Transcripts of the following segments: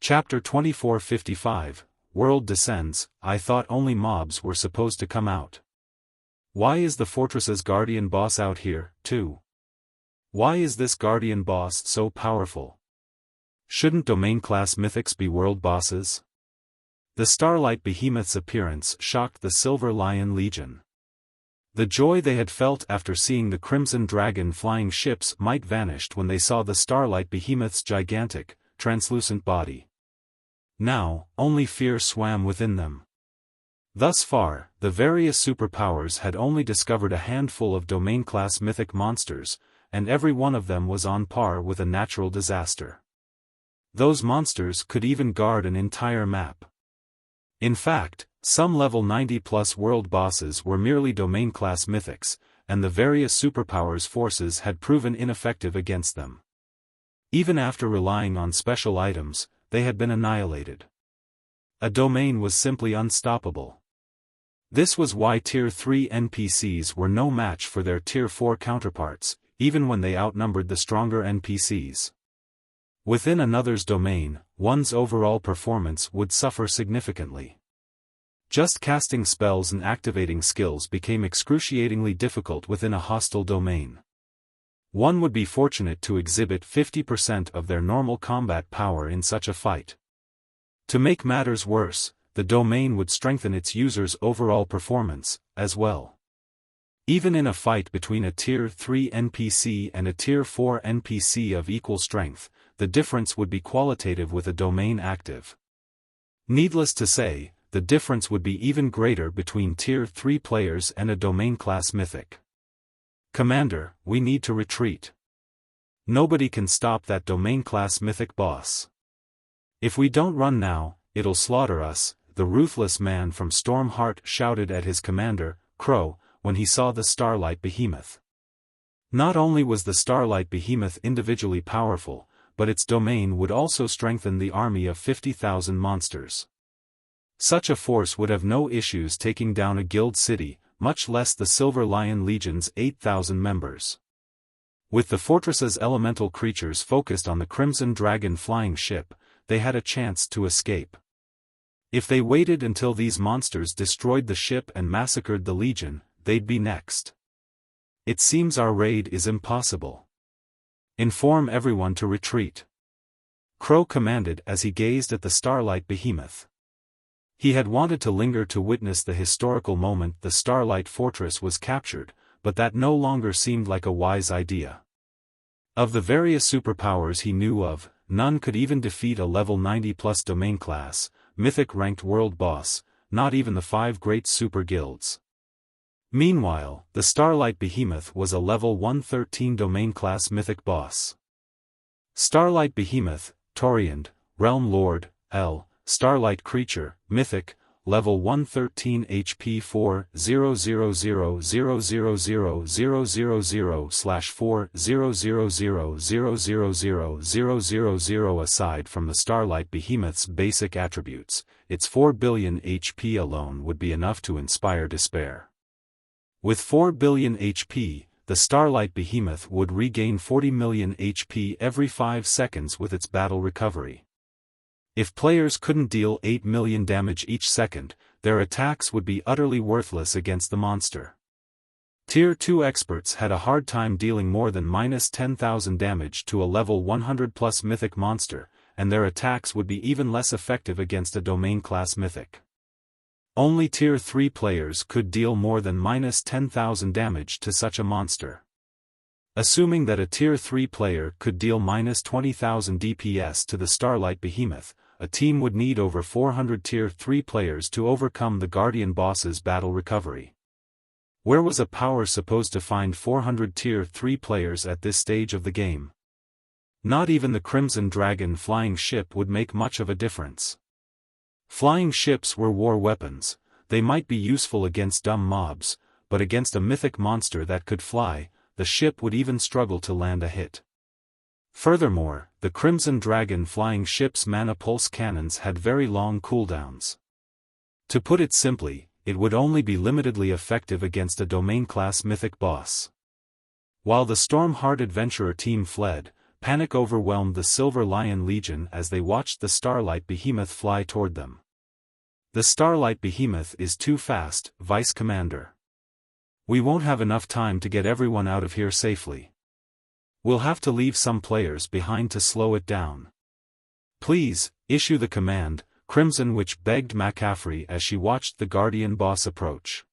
Chapter 2455, World Descends. I thought only mobs were supposed to come out. Why is the fortress's guardian boss out here, too? Why is this guardian boss so powerful? Shouldn't domain-class mythics be world bosses? The Starlight Behemoth's appearance shocked the Silver Lion Legion. The joy they had felt after seeing the Crimson Dragon flying ships might vanished when they saw the Starlight Behemoth's gigantic, translucent body. Now, only fear swam within them. Thus far, the various superpowers had only discovered a handful of domain-class mythic monsters, and every one of them was on par with a natural disaster. Those monsters could even guard an entire map. In fact, some level 90+ world bosses were merely domain-class mythics, and the various superpowers' forces had proven ineffective against them. Even after relying on special items, they had been annihilated. A domain was simply unstoppable. This was why Tier 3 NPCs were no match for their Tier 4 counterparts, even when they outnumbered the stronger NPCs. Within another's domain, one's overall performance would suffer significantly. Just casting spells and activating skills became excruciatingly difficult within a hostile domain. One would be fortunate to exhibit 50% of their normal combat power in such a fight. To make matters worse, the domain would strengthen its users' overall performance, as well. Even in a fight between a Tier 3 NPC and a Tier 4 NPC of equal strength, the difference would be qualitative with a domain active. Needless to say, the difference would be even greater between Tier 3 players and a domain-class mythic. Commander, we need to retreat. Nobody can stop that domain-class mythic boss. If we don't run now, it'll slaughter us, the ruthless man from Stormheart shouted at his commander, Crow, when he saw the Starlight Behemoth. Not only was the Starlight Behemoth individually powerful, but its domain would also strengthen the army of 50,000 monsters. Such a force would have no issues taking down a guild city, much less the Silver Lion Legion's 8,000 members. With the fortress's elemental creatures focused on the Crimson Dragon flying ship, they had a chance to escape. If they waited until these monsters destroyed the ship and massacred the Legion, they'd be next. It seems our raid is impossible. Inform everyone to retreat. Crow commanded as he gazed at the Starlight Behemoth. He had wanted to linger to witness the historical moment the Starlight Fortress was captured, but that no longer seemed like a wise idea. Of the various superpowers he knew of, none could even defeat a level 90+ domain class, mythic-ranked world boss, not even the 5 great super guilds. Meanwhile, the Starlight Behemoth was a level 113 domain class mythic boss. Starlight Behemoth, Toriand, Realm Lord, L. Starlight Creature, Mythic, Level 113 HP 4000000/40000000000. Aside from the Starlight Behemoth's basic attributes, its 4 billion HP alone would be enough to inspire despair. With 4 billion HP, the Starlight Behemoth would regain 40 million HP every 5 seconds with its battle recovery. If players couldn't deal 8 million damage each second, their attacks would be utterly worthless against the monster. Tier 2 experts had a hard time dealing more than -10,000 damage to a level 100+ mythic monster, and their attacks would be even less effective against a domain-class mythic. Only Tier 3 players could deal more than -10,000 damage to such a monster. Assuming that a Tier 3 player could deal -20,000 DPS to the Starlight Behemoth, a team would need over 400 Tier 3 players to overcome the Guardian boss's battle recovery. Where was a power supposed to find 400 Tier 3 players at this stage of the game? Not even the Crimson Dragon flying ship would make much of a difference. Flying ships were war weapons, they might be useful against dumb mobs, but against a mythic monster that could fly, the ship would even struggle to land a hit. Furthermore, the Crimson Dragon flying ship's mana pulse cannons had very long cooldowns. To put it simply, it would only be limitedly effective against a domain-class mythic boss. While the Stormheart Adventurer team fled, panic overwhelmed the Silver Lion Legion as they watched the Starlight Behemoth fly toward them. "The Starlight Behemoth is too fast, Vice Commander. We won't have enough time to get everyone out of here safely. We'll have to leave some players behind to slow it down. Please, issue the command," Crimson Witch begged McCaffrey as she watched the Guardian boss approach.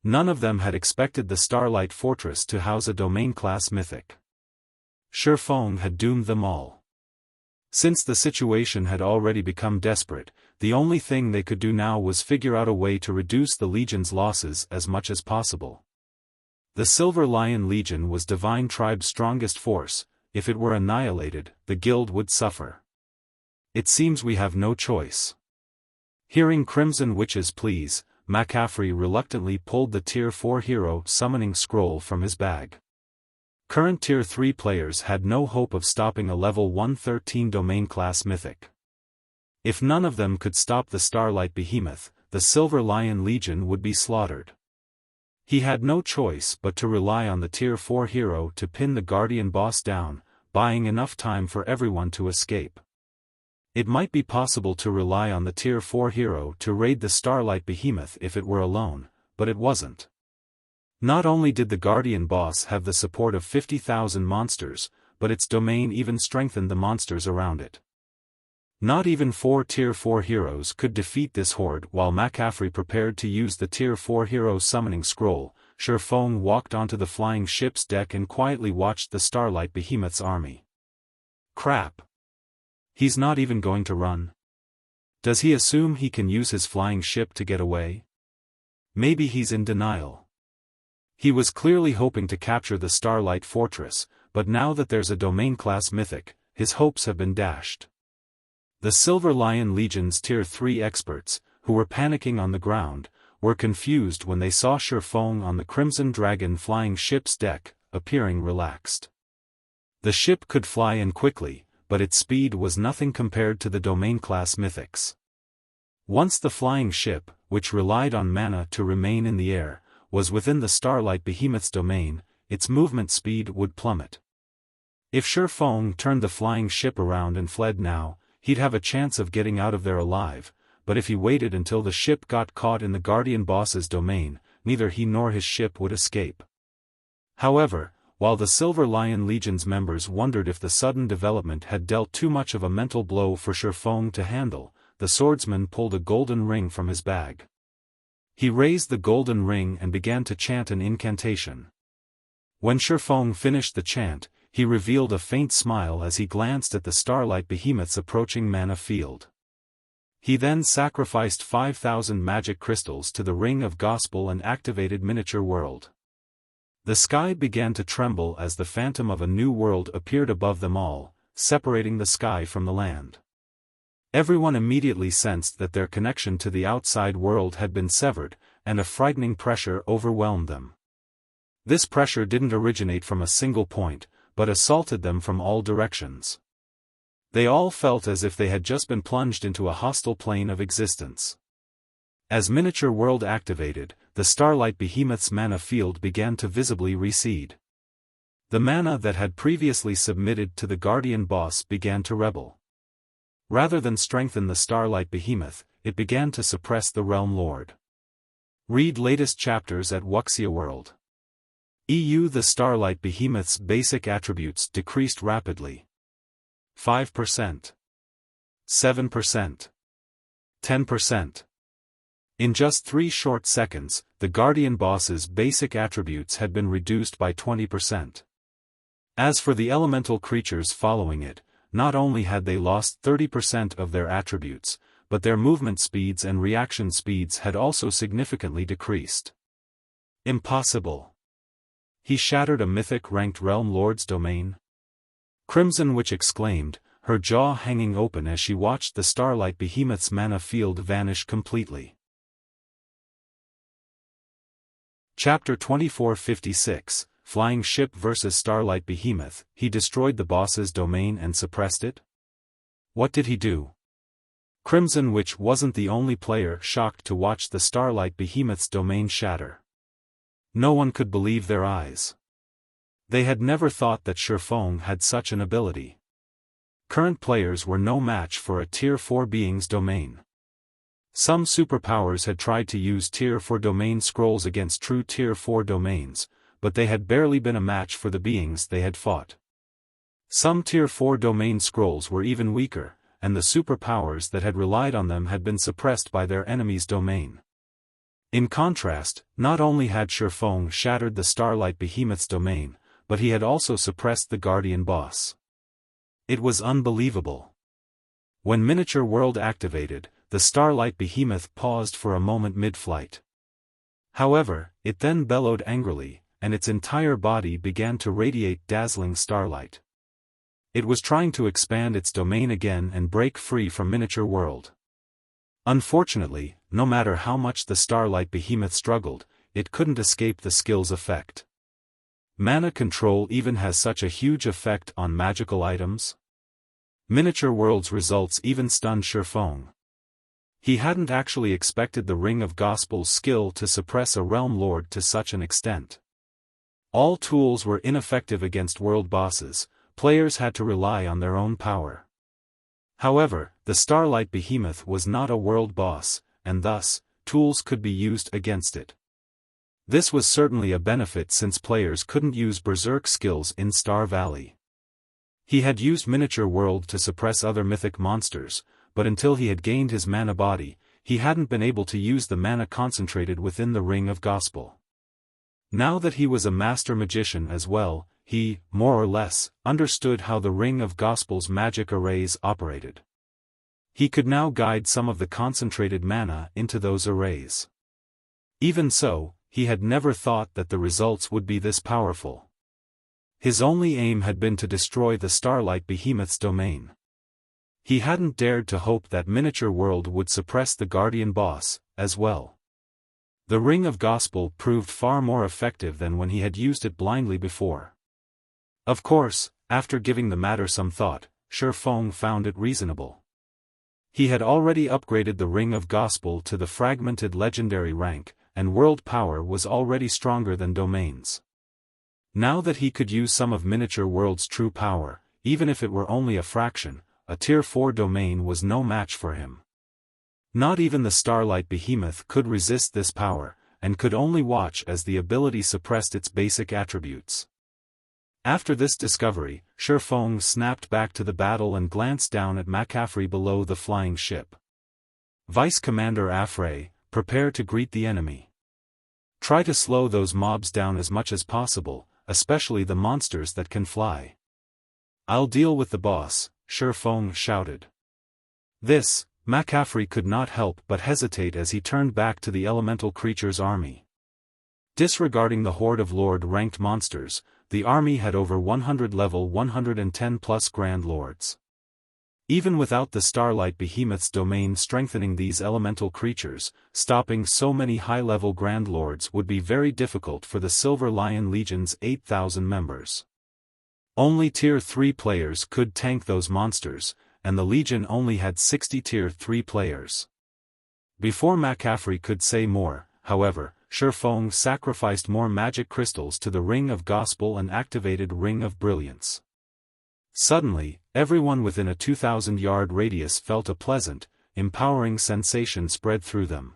None of them had expected the Starlight Fortress to house a domain-class mythic. Shi Feng had doomed them all. Since the situation had already become desperate, the only thing they could do now was figure out a way to reduce the Legion's losses as much as possible. The Silver Lion Legion was Divine Tribe's strongest force. If it were annihilated, the guild would suffer. "It seems we have no choice." Hearing Crimson Witch's pleas, McCaffrey reluctantly pulled the Tier 4 hero summoning scroll from his bag. Current Tier 3 players had no hope of stopping a level 113 domain-class mythic. If none of them could stop the Starlight Behemoth, the Silver Lion Legion would be slaughtered. He had no choice but to rely on the Tier 4 hero to pin the Guardian boss down, buying enough time for everyone to escape. It might be possible to rely on the Tier 4 hero to raid the Starlight Behemoth if it were alone, but it wasn't. Not only did the Guardian boss have the support of 50,000 monsters, but its domain even strengthened the monsters around it. Not even 4 Tier 4 heroes could defeat this horde. While McCaffrey prepared to use the Tier 4 hero summoning scroll, Shi Feng walked onto the flying ship's deck and quietly watched the Starlight Behemoth's army. Crap. He's not even going to run. Does he assume he can use his flying ship to get away? Maybe he's in denial. He was clearly hoping to capture the Starlight Fortress, but now that there's a domain-class mythic, his hopes have been dashed. The Silver Lion Legion's Tier 3 experts, who were panicking on the ground, were confused when they saw Shi Feng on the Crimson Dragon flying ship's deck, appearing relaxed. The ship could fly in quickly, but its speed was nothing compared to the domain-class mythics. Once the flying ship, which relied on mana to remain in the air, was within the Starlight Behemoth's domain, its movement speed would plummet. If Shi Feng turned the flying ship around and fled now, he'd have a chance of getting out of there alive, but if he waited until the ship got caught in the Guardian boss's domain, neither he nor his ship would escape. However, while the Silver Lion Legion's members wondered if the sudden development had dealt too much of a mental blow for Shi Feng to handle, the swordsman pulled a golden ring from his bag. He raised the golden ring and began to chant an incantation. When Shi Feng finished the chant, he revealed a faint smile as he glanced at the Starlight Behemoth's approaching mana field. He then sacrificed 5,000 magic crystals to the Ring of Gospel and activated Miniature World. The sky began to tremble as the phantom of a new world appeared above them all, separating the sky from the land. Everyone immediately sensed that their connection to the outside world had been severed, and a frightening pressure overwhelmed them. This pressure didn't originate from a single point, but assaulted them from all directions. They all felt as if they had just been plunged into a hostile plane of existence. As Miniature World activated, the Starlight Behemoth's mana field began to visibly recede. The mana that had previously submitted to the Guardian boss began to rebel. Rather than strengthen the Starlight Behemoth, it began to suppress the Realm Lord. Read latest chapters at Wuxia World. The Starlight Behemoth's basic attributes decreased rapidly. 5%. 7%. 10%. In just 3 short seconds, the Guardian boss's basic attributes had been reduced by 20%. As for the elemental creatures following it, not only had they lost 30% of their attributes, but their movement speeds and reaction speeds had also significantly decreased. Impossible. He shattered a mythic-ranked Realm Lord's domain? Crimson Witch exclaimed, her jaw hanging open as she watched the Starlight Behemoth's mana field vanish completely. Chapter 2456, Flying Ship vs. Starlight Behemoth. He destroyed the boss's domain and suppressed it? What did he do? Crimson Witch wasn't the only player shocked to watch the Starlight Behemoth's domain shatter. No one could believe their eyes. They had never thought that Shi Feng had such an ability. Current players were no match for a Tier 4 being's domain. Some superpowers had tried to use Tier 4 domain scrolls against true Tier 4 domains, but they had barely been a match for the beings they had fought. Some Tier 4 domain scrolls were even weaker, and the superpowers that had relied on them had been suppressed by their enemy's domain. In contrast, not only had Shi Feng shattered the Starlight Behemoth's domain, but he had also suppressed the Guardian boss. It was unbelievable. When Miniature World activated, the Starlight Behemoth paused for a moment mid-flight. However, it then bellowed angrily, and its entire body began to radiate dazzling starlight. It was trying to expand its domain again and break free from Miniature World. Unfortunately, no matter how much the Starlight Behemoth struggled, it couldn't escape the skill's effect. Mana control even has such a huge effect on magical items? Miniature World's results even stunned Shi Feng. He hadn't actually expected the Ring of Gospel's skill to suppress a Realm Lord to such an extent. All tools were ineffective against world bosses, players had to rely on their own power. However, the Starlight Behemoth was not a world boss, and thus, tools could be used against it. This was certainly a benefit since players couldn't use Berserk skills in Star Valley. He had used Miniature World to suppress other mythic monsters, but until he had gained his mana body, he hadn't been able to use the mana concentrated within the Ring of Gospel. Now that he was a master magician as well, he, more or less, understood how the Ring of Gospel's magic arrays operated. He could now guide some of the concentrated mana into those arrays. Even so, he had never thought that the results would be this powerful. His only aim had been to destroy the Starlight Behemoth's domain. He hadn't dared to hope that Miniature World would suppress the Guardian boss, as well. The Ring of Gospel proved far more effective than when he had used it blindly before. Of course, after giving the matter some thought, Shi Feng found it reasonable. He had already upgraded the Ring of Gospel to the fragmented legendary rank, and world power was already stronger than domains. Now that he could use some of Miniature World's true power, even if it were only a fraction, a Tier 4 domain was no match for him. Not even the Starlight Behemoth could resist this power, and could only watch as the ability suppressed its basic attributes. After this discovery, Shi Feng snapped back to the battle and glanced down at McCaffrey below the flying ship. Vice Commander Afray, prepare to greet the enemy. Try to slow those mobs down as much as possible, especially the monsters that can fly. I'll deal with the boss, Shi Feng shouted. This, McCaffrey could not help but hesitate as he turned back to the elemental creature's army. Disregarding the horde of Lord-ranked monsters, the army had over 100 level 110 plus Grand Lords. Even without the Starlight Behemoth's domain strengthening these elemental creatures, stopping so many high-level Grand Lords would be very difficult for the Silver Lion Legion's 8,000 members. Only Tier 3 players could tank those monsters, and the Legion only had 60 Tier 3 players. Before McCaffrey could say more, however, Shi Feng sacrificed more magic crystals to the Ring of Gospel and activated Ring of Brilliance. Suddenly, everyone within a 2,000-yard radius felt a pleasant, empowering sensation spread through them.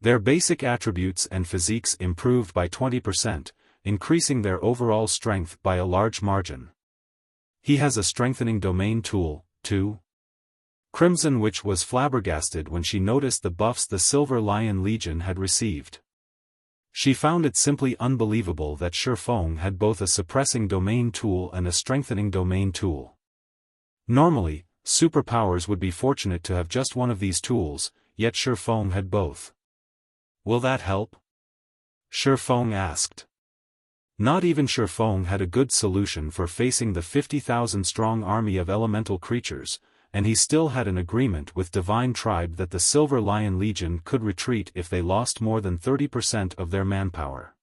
Their basic attributes and physiques improved by 20%, increasing their overall strength by a large margin. He has a strengthening domain tool, too. Crimson Witch was flabbergasted when she noticed the buffs the Silver Lion Legion had received. She found it simply unbelievable that Shi Feng had both a suppressing domain tool and a strengthening domain tool. Normally, superpowers would be fortunate to have just one of these tools, yet Shi Feng had both. Will that help? Shi Feng asked. Not even Shi Feng had a good solution for facing the 50,000-strong army of elemental creatures, and he still had an agreement with Divine Tribe that the Silver Lion Legion could retreat if they lost more than 30% of their manpower.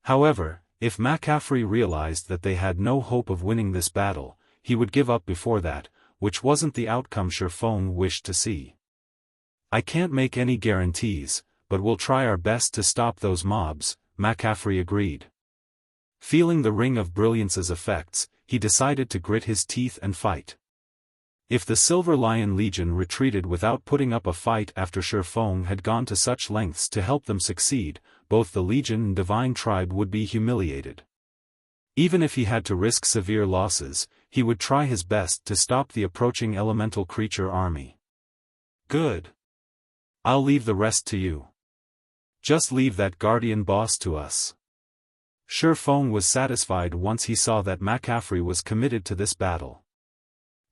However, if McCaffrey realized that they had no hope of winning this battle, he would give up before that, which wasn't the outcome Shi Feng wished to see. I can't make any guarantees, but we'll try our best to stop those mobs, McCaffrey agreed. Feeling the Ring of Brilliance's effects, he decided to grit his teeth and fight. If the Silver Lion Legion retreated without putting up a fight after Shi Feng had gone to such lengths to help them succeed, both the Legion and Divine Tribe would be humiliated. Even if he had to risk severe losses, he would try his best to stop the approaching elemental creature army. Good. I'll leave the rest to you. Just leave that guardian boss to us. Shi Feng was satisfied once he saw that McCaffrey was committed to this battle.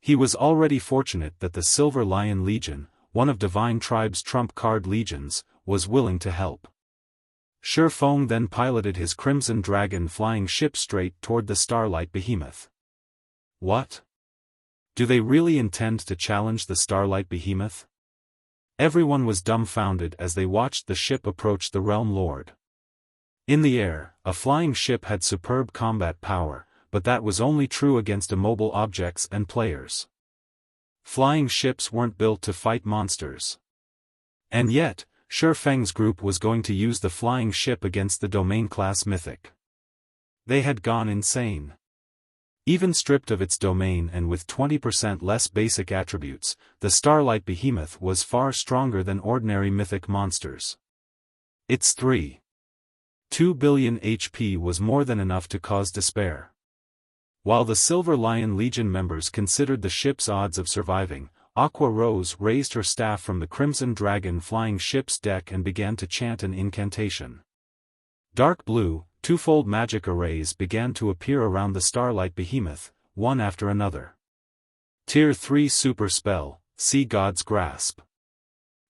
He was already fortunate that the Silver Lion Legion, one of Divine Tribe's trump card legions, was willing to help. Shi Feng then piloted his Crimson Dragon flying ship straight toward the Starlight Behemoth. What? Do they really intend to challenge the Starlight Behemoth? Everyone was dumbfounded as they watched the ship approach the Realm Lord. In the air, a flying ship had superb combat power, but that was only true against immobile objects and players. Flying ships weren't built to fight monsters. And yet, Shi Feng's group was going to use the flying ship against the domain-class mythic. They had gone insane. Even stripped of its domain and with 20% less basic attributes, the Starlight Behemoth was far stronger than ordinary mythic monsters. Its 3.2 billion HP was more than enough to cause despair. While the Silver Lion Legion members considered the ship's odds of surviving, Aqua Rose raised her staff from the Crimson Dragon flying ship's deck and began to chant an incantation. Dark blue, twofold magic arrays began to appear around the Starlight Behemoth, one after another. Tier 3 Super Spell, Sea God's Grasp.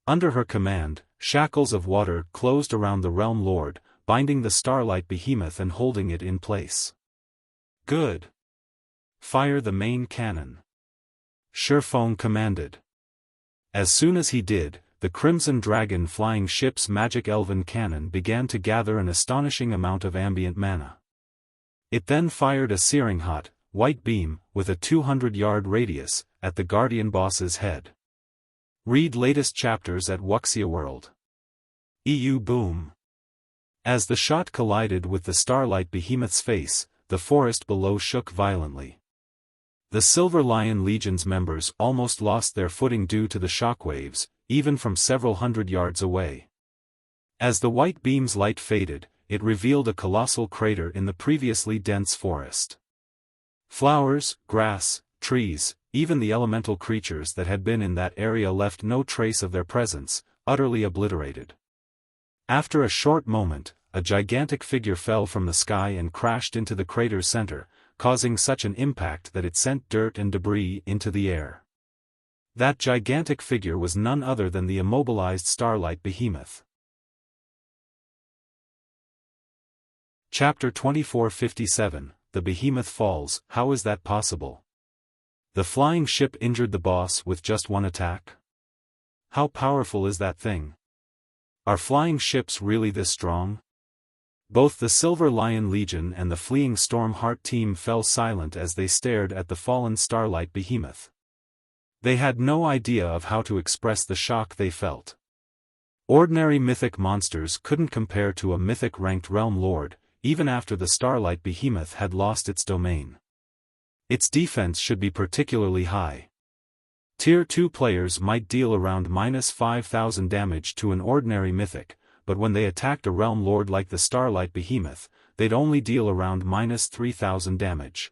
Under her command, shackles of water closed around the Realm Lord, binding the Starlight Behemoth and holding it in place. Good. Fire the main cannon. Shi Feng commanded. As soon as he did, the Crimson Dragon flying ship's magic elven cannon began to gather an astonishing amount of ambient mana. It then fired a searing hot, white beam, with a 200-yard radius, at the Guardian boss's head. Read latest chapters at Wuxia World. EU Boom. As the shot collided with the Starlight Behemoth's face, the forest below shook violently. The Silver Lion Legion's members almost lost their footing due to the shockwaves, even from several hundred yards away. As the white beam's light faded, it revealed a colossal crater in the previously dense forest. Flowers, grass, trees, even the elemental creatures that had been in that area left no trace of their presence, utterly obliterated. After a short moment, a gigantic figure fell from the sky and crashed into the crater's center, causing such an impact that it sent dirt and debris into the air. That gigantic figure was none other than the immobilized Starlight Behemoth. Chapter 2457, The Behemoth Falls. How is that possible? The flying ship injured the boss with just one attack? How powerful is that thing? Are flying ships really this strong? Both the Silver Lion Legion and the fleeing Stormheart team fell silent as they stared at the fallen Starlight Behemoth. They had no idea of how to express the shock they felt. Ordinary mythic monsters couldn't compare to a mythic-ranked Realm Lord, even after the Starlight Behemoth had lost its domain. Its defense should be particularly high. Tier 2 players might deal around -5,000 damage to an ordinary mythic, but when they attacked a Realm Lord like the Starlight Behemoth, they'd only deal around -3,000 damage.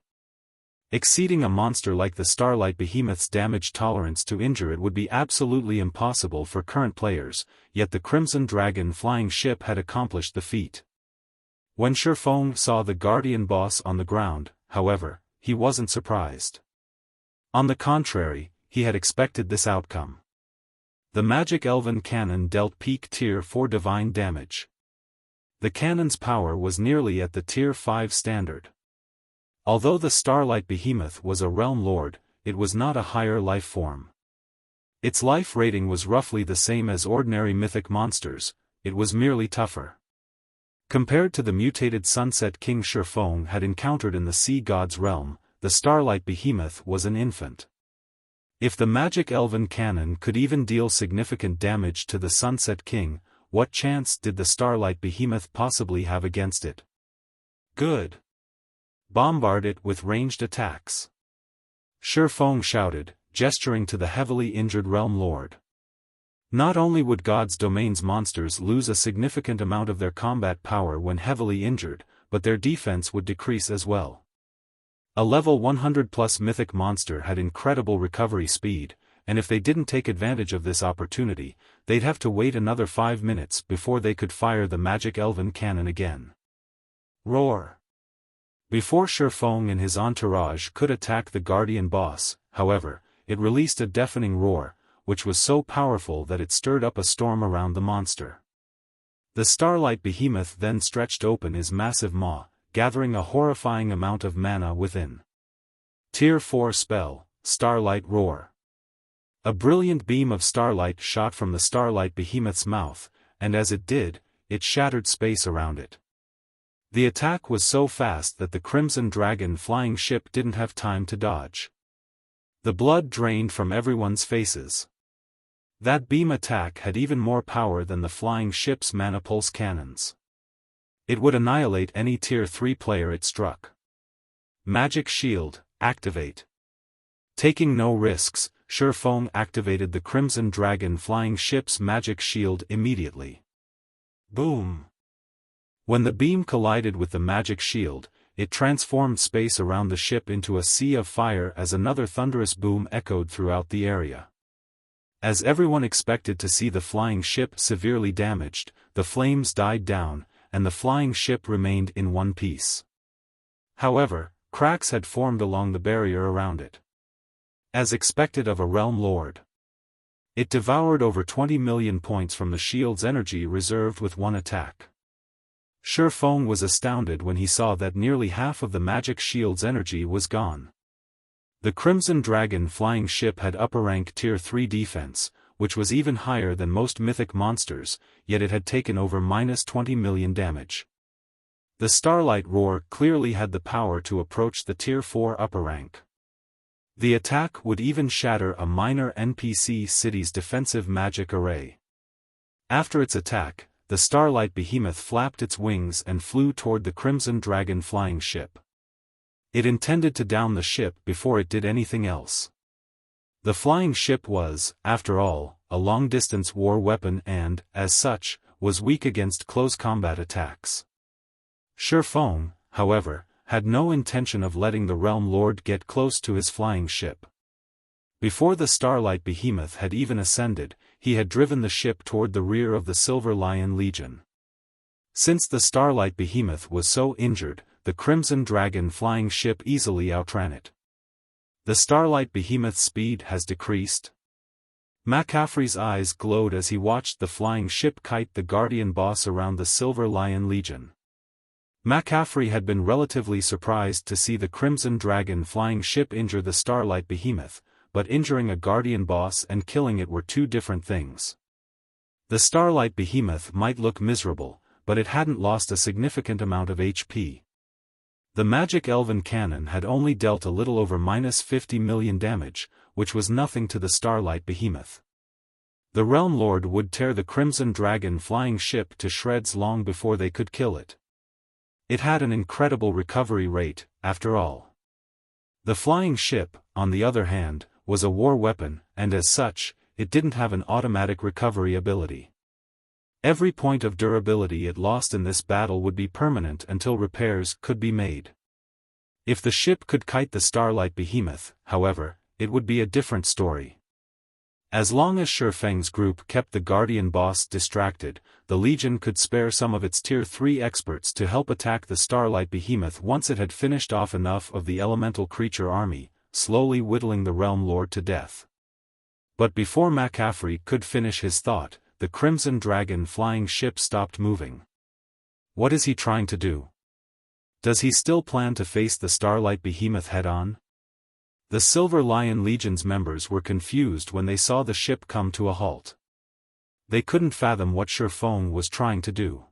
Exceeding a monster like the Starlight Behemoth's damage tolerance to injure it would be absolutely impossible for current players, yet the Crimson Dragon flying ship had accomplished the feat. When Shi Feng saw the Guardian boss on the ground, however, he wasn't surprised. On the contrary, he had expected this outcome. The magic elven cannon dealt peak tier 4 divine damage. The cannon's power was nearly at the tier 5 standard. Although the Starlight Behemoth was a Realm Lord, it was not a higher life form. Its life rating was roughly the same as ordinary mythic monsters, it was merely tougher. Compared to the mutated Sunset King Shi Feng had encountered in the Sea God's realm, the Starlight Behemoth was an infant. If the magic elven cannon could even deal significant damage to the Sunset King, what chance did the Starlight Behemoth possibly have against it? Good. Bombard it with ranged attacks. Shi Feng shouted, gesturing to the heavily injured Realm Lord. Not only would God's domain's monsters lose a significant amount of their combat power when heavily injured, but their defense would decrease as well. A level 100+ mythic monster had incredible recovery speed, and if they didn't take advantage of this opportunity, they'd have to wait another 5 minutes before they could fire the magic elven cannon again. Roar! Before Shi Feng and his entourage could attack the guardian boss, however, it released a deafening roar, which was so powerful that it stirred up a storm around the monster. The Starlight Behemoth then stretched open his massive maw, gathering a horrifying amount of mana within. Tier 4 spell, Starlight Roar. A brilliant beam of starlight shot from the Starlight Behemoth's mouth, and as it did, it shattered space around it. The attack was so fast that the Crimson Dragon flying ship didn't have time to dodge. The blood drained from everyone's faces. That beam attack had even more power than the flying ship's mana pulse cannons. It would annihilate any Tier 3 player it struck. Magic Shield, activate. Taking no risks, Shi Feng activated the Crimson Dragon flying ship's magic shield immediately. Boom! When the beam collided with the magic shield, it transformed space around the ship into a sea of fire as another thunderous boom echoed throughout the area. As everyone expected to see the flying ship severely damaged, the flames died down, and the flying ship remained in one piece. However, cracks had formed along the barrier around it. As expected of a Realm Lord, it devoured over 20 million points from the shield's energy reserved with one attack. Shi Feng was astounded when he saw that nearly half of the magic shield's energy was gone. The Crimson Dragon flying ship had upper rank Tier 3 defense, which was even higher than most mythic monsters, yet it had taken over -20 million damage. The Starlight Roar clearly had the power to approach the Tier 4 upper rank. The attack would even shatter a minor NPC city's defensive magic array. After its attack, the Starlight Behemoth flapped its wings and flew toward the Crimson Dragon flying ship. It intended to down the ship before it did anything else. The flying ship was, after all, a long-distance war weapon and, as such, was weak against close combat attacks. Shi Feng, however, had no intention of letting the Realm Lord get close to his flying ship. Before the Starlight Behemoth had even ascended, he had driven the ship toward the rear of the Silver Lion Legion. Since the Starlight Behemoth was so injured, the Crimson Dragon flying ship easily outran it. The Starlight Behemoth's speed has decreased. McCaffrey's eyes glowed as he watched the flying ship kite the Guardian boss around the Silver Lion Legion. McCaffrey had been relatively surprised to see the Crimson Dragon flying ship injure the Starlight Behemoth, but injuring a Guardian boss and killing it were two different things. The Starlight Behemoth might look miserable, but it hadn't lost a significant amount of HP. The magic elven cannon had only dealt a little over -50 million damage, which was nothing to the Starlight Behemoth. The Realm Lord would tear the Crimson Dragon flying ship to shreds long before they could kill it. It had an incredible recovery rate, after all. The flying ship, on the other hand, was a war weapon, and as such, it didn't have an automatic recovery ability. Every point of durability it lost in this battle would be permanent until repairs could be made. If the ship could kite the Starlight Behemoth, however, it would be a different story. As long as Shi Feng's group kept the Guardian boss distracted, the Legion could spare some of its Tier 3 experts to help attack the Starlight Behemoth once it had finished off enough of the elemental creature army, slowly whittling the Realm Lord to death. But before McCaffrey could finish his thought, the Crimson Dragon flying ship stopped moving. What is he trying to do? Does he still plan to face the Starlight Behemoth head-on? The Silver Lion Legion's members were confused when they saw the ship come to a halt. They couldn't fathom what Shi Feng was trying to do.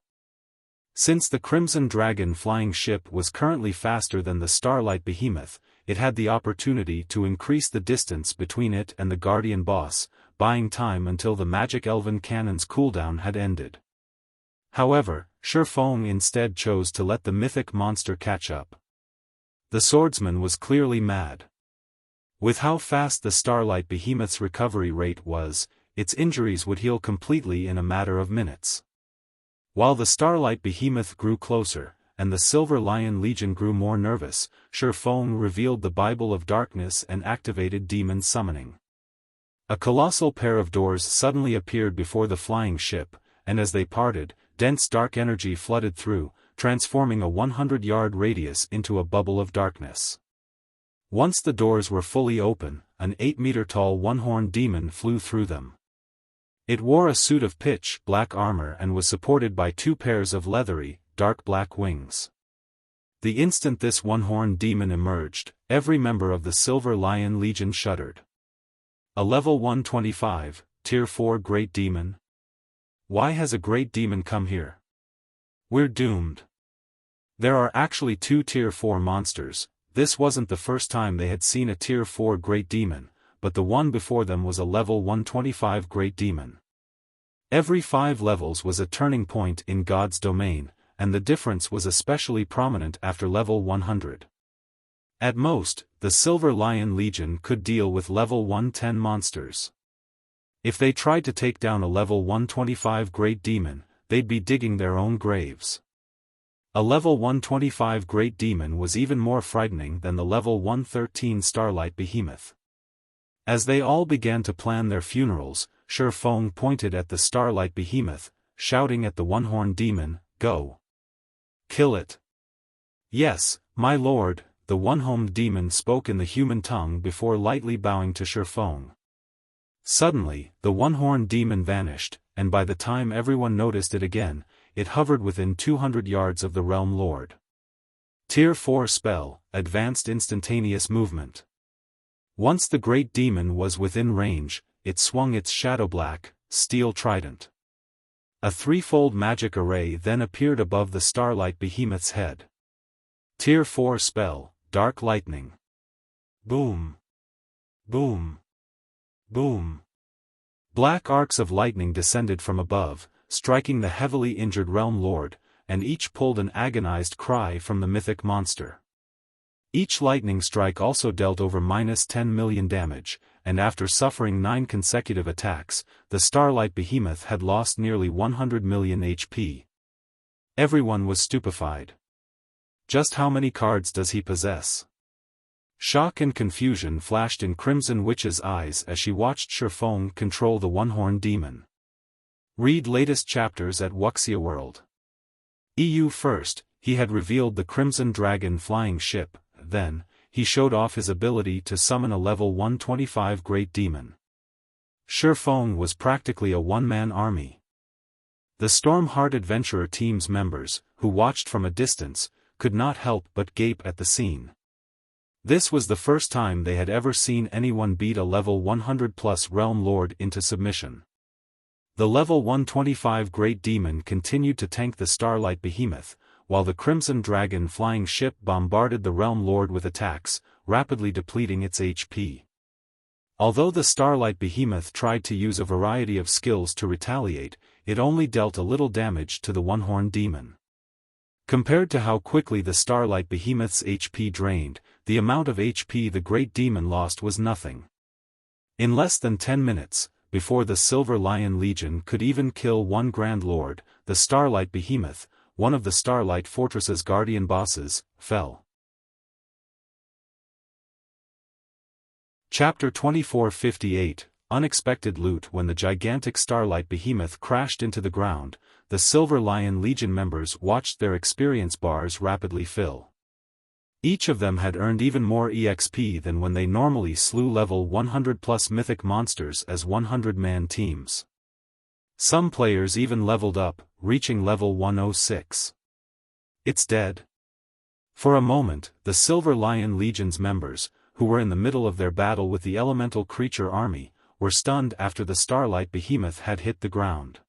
Since the Crimson Dragon flying ship was currently faster than the Starlight Behemoth, it had the opportunity to increase the distance between it and the Guardian boss, buying time until the magic elven cannon's cooldown had ended. However, Shi Feng instead chose to let the mythic monster catch up. The swordsman was clearly mad. With how fast the Starlight Behemoth's recovery rate was, its injuries would heal completely in a matter of minutes. While the Starlight Behemoth grew closer, and the Silver Lion Legion grew more nervous, Shi Feng revealed the Bible of Darkness and activated demon summoning. A colossal pair of doors suddenly appeared before the flying ship, and as they parted, dense dark energy flooded through, transforming a 100-yard radius into a bubble of darkness. Once the doors were fully open, an 8-meter-tall one-horned demon flew through them. It wore a suit of pitch black armor and was supported by 2 pairs of leathery, dark black wings. The instant this one-horned demon emerged, every member of the Silver Lion Legion shuddered. A level 125, Tier 4 Great Demon? Why has a Great Demon come here? We're doomed. There are actually 2 Tier 4 monsters. This wasn't the first time they had seen a Tier 4 Great Demon, but the one before them was a level 125 Great Demon. Every 5 levels was a turning point in God's domain, and the difference was especially prominent after level 100. At most, the Silver Lion Legion could deal with level 110 monsters. If they tried to take down a level 125 Great Demon, they'd be digging their own graves. A level 125 Great Demon was even more frightening than the level 113 Starlight Behemoth. As they all began to plan their funerals, Shi Feng pointed at the Starlight Behemoth, shouting at the one-horned demon, "Go! Kill it!" "Yes, my lord," the one-horned demon spoke in the human tongue before lightly bowing to Shi Feng. Suddenly, the one-horned demon vanished, and by the time everyone noticed it again, it hovered within 200 yards of the Realm Lord. Tier 4 Spell, Advanced Instantaneous Movement. Once the Great Demon was within range, it swung its shadow-black, steel trident. A 3-fold magic array then appeared above the Starlight Behemoth's head. Tier 4 Spell, Dark Lightning. Boom. Boom. Boom. Black arcs of lightning descended from above, striking the heavily injured Realm Lord, and each pulled an agonized cry from the mythic monster. Each lightning strike also dealt over -10 million damage, and after suffering 9 consecutive attacks, the Starlight Behemoth had lost nearly 100 million HP. Everyone was stupefied. Just how many cards does he possess? Shock and confusion flashed in Crimson Witch's eyes as she watched Shi Feng control the one-horned demon. Read latest chapters at Wuxia World. EU First, he had revealed the Crimson Dragon flying ship, then, he showed off his ability to summon a level 125 Great Demon. Shi Feng was practically a one-man army. The Stormheart Adventurer team's members, who watched from a distance, could not help but gape at the scene. This was the first time they had ever seen anyone beat a level 100+ Realm Lord into submission. The level 125 Great Demon continued to tank the Starlight Behemoth, while the Crimson Dragon flying ship bombarded the Realm Lord with attacks, rapidly depleting its HP. Although the Starlight Behemoth tried to use a variety of skills to retaliate, it only dealt a little damage to the one-horned demon. Compared to how quickly the Starlight Behemoth's HP drained, the amount of HP the Great Demon lost was nothing. In less than 10 minutes, before the Silver Lion Legion could even kill one Grand Lord, the Starlight Behemoth, one of the Starlight Fortress's guardian bosses, fell. Chapter 2458, Unexpected Loot. When the gigantic Starlight Behemoth crashed into the ground, the Silver Lion Legion members watched their experience bars rapidly fill. Each of them had earned even more EXP than when they normally slew level 100+ mythic monsters as 100-man teams. Some players even leveled up, reaching level 106. It's dead. For a moment, the Silver Lion Legion's members, who were in the middle of their battle with the elemental creature army, were stunned after the Starlight Behemoth had hit the ground.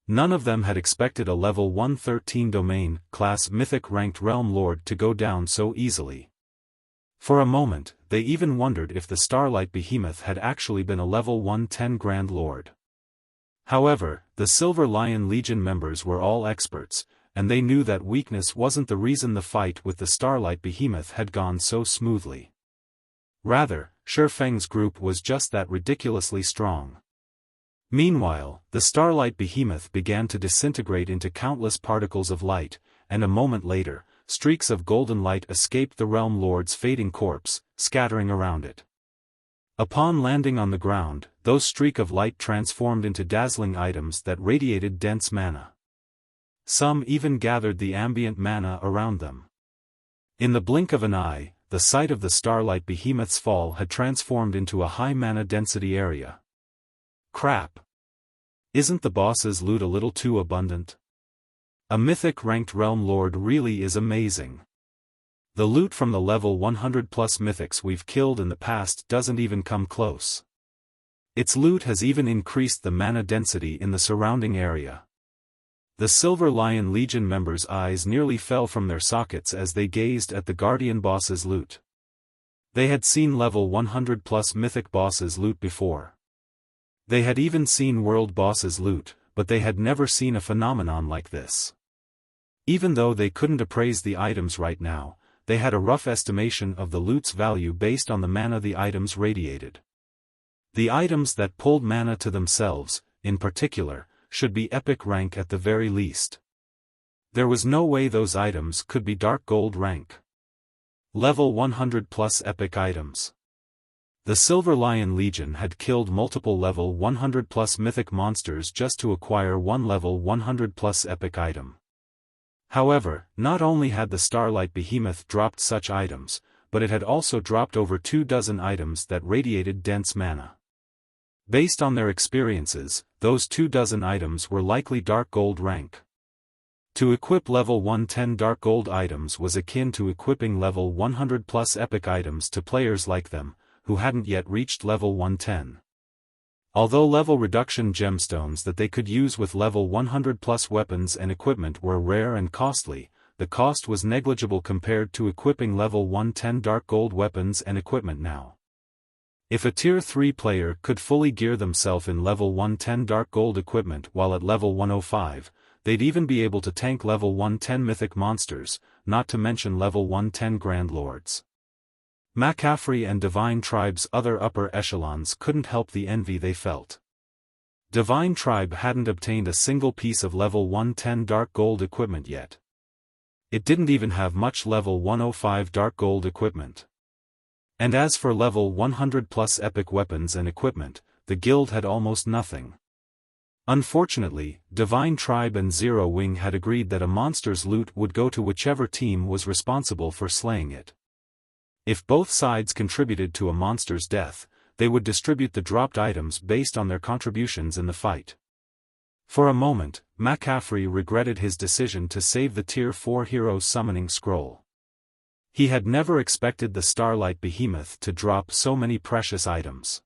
None of them had expected a level 113 domain class mythic ranked Realm Lord to go down so easily. For a moment, they even wondered if the Starlight Behemoth had actually been a level 110 Grand Lord. However, the Silver Lion Legion members were all experts, and they knew that weakness wasn't the reason the fight with the Starlight Behemoth had gone so smoothly. Rather, Shi Feng's group was just that ridiculously strong. Meanwhile, the Starlight Behemoth began to disintegrate into countless particles of light, and a moment later, streaks of golden light escaped the Realm Lord's fading corpse, scattering around it. Upon landing on the ground, those streaks of light transformed into dazzling items that radiated dense mana. Some even gathered the ambient mana around them. In the blink of an eye, the site of the Starlight Behemoth's fall had transformed into a high mana density area. Crap. Isn't the boss's loot a little too abundant? A mythic-ranked Realm Lord really is amazing. The loot from the level 100 plus mythics we've killed in the past doesn't even come close. Its loot has even increased the mana density in the surrounding area. The Silver Lion Legion members' eyes nearly fell from their sockets as they gazed at the Guardian boss's loot. They had seen level 100 plus mythic bosses' loot before. They had even seen world bosses' loot, but they had never seen a phenomenon like this. Even though they couldn't appraise the items right now, they had a rough estimation of the loot's value based on the mana the items radiated. The items that pulled mana to themselves, in particular, should be epic rank at the very least. There was no way those items could be dark gold rank. Level 100 plus epic items. The Silver Lion Legion had killed multiple level 100 plus mythic monsters just to acquire one level 100 plus epic item. However, not only had the Starlight Behemoth dropped such items, but it had also dropped over 24 items that radiated dense mana. Based on their experiences, those 24 items were likely dark gold rank. To equip level 110 dark gold items was akin to equipping level 100 plus epic items to players like them, who hadn't yet reached level 110. Although level reduction gemstones that they could use with level 100 plus weapons and equipment were rare and costly, the cost was negligible compared to equipping level 110 dark gold weapons and equipment now. If a tier 3 player could fully gear themselves in level 110 dark gold equipment while at level 105, they'd even be able to tank level 110 mythic monsters, not to mention level 110 Grand Lords. McCaffrey and Divine Tribe's other upper echelons couldn't help the envy they felt. Divine Tribe hadn't obtained a single piece of level 110 dark gold equipment yet. It didn't even have much level 105 dark gold equipment. And as for level 100 plus epic weapons and equipment, the guild had almost nothing. Unfortunately, Divine Tribe and Zero Wing had agreed that a monster's loot would go to whichever team was responsible for slaying it. If both sides contributed to a monster's death, they would distribute the dropped items based on their contributions in the fight. For a moment, McCaffrey regretted his decision to save the Tier 4 Hero Summoning Scroll. He had never expected the Starlight Behemoth to drop so many precious items.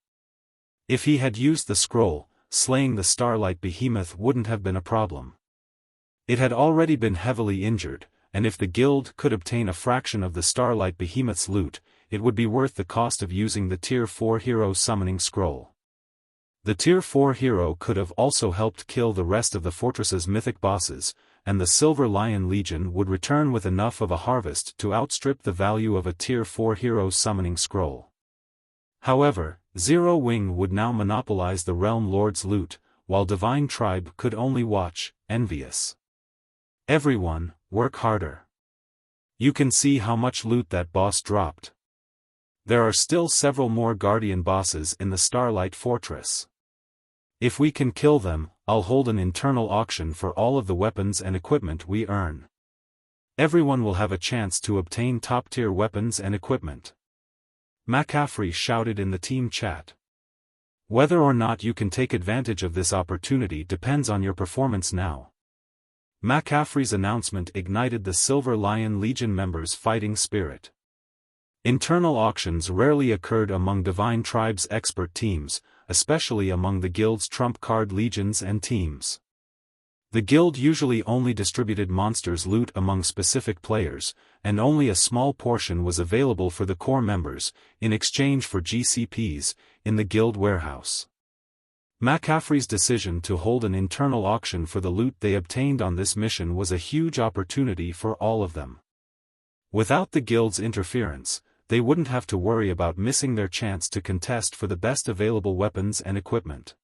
If he had used the scroll, slaying the Starlight Behemoth wouldn't have been a problem. It had already been heavily injured, and if the guild could obtain a fraction of the Starlight Behemoth's loot, it would be worth the cost of using the Tier 4 Hero Summoning Scroll. The Tier 4 hero could have also helped kill the rest of the fortress's mythic bosses, and the Silver Lion Legion would return with enough of a harvest to outstrip the value of a Tier 4 Hero Summoning Scroll. However, Zero Wing would now monopolize the Realm Lord's loot, while Divine Tribe could only watch, envious. Everyone, work harder. You can see how much loot that boss dropped. There are still several more Guardian bosses in the Starlight Fortress. If we can kill them, I'll hold an internal auction for all of the weapons and equipment we earn. Everyone will have a chance to obtain top-tier weapons and equipment. McCaffrey shouted in the team chat. Whether or not you can take advantage of this opportunity depends on your performance now. McCaffrey's announcement ignited the Silver Lion Legion members' fighting spirit. Internal auctions rarely occurred among Divine Tribe's expert teams, especially among the guild's trump card legions and teams. The guild usually only distributed monsters' loot among specific players, and only a small portion was available for the core members, in exchange for GCPs, in the guild warehouse. McCaffrey's decision to hold an internal auction for the loot they obtained on this mission was a huge opportunity for all of them. Without the guild's interference, they wouldn't have to worry about missing their chance to contest for the best available weapons and equipment.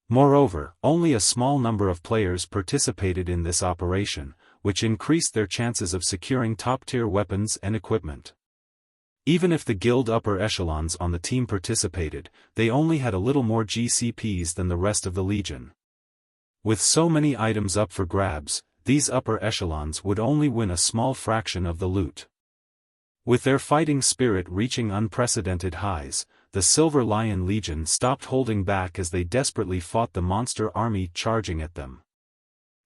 Moreover, only a small number of players participated in this operation, which increased their chances of securing top-tier weapons and equipment. Even if the guild upper echelons on the team participated, they only had a little more GCPs than the rest of the Legion. With so many items up for grabs, these upper echelons would only win a small fraction of the loot. With their fighting spirit reaching unprecedented highs, the Silver Lion Legion stopped holding back as they desperately fought the monster army charging at them.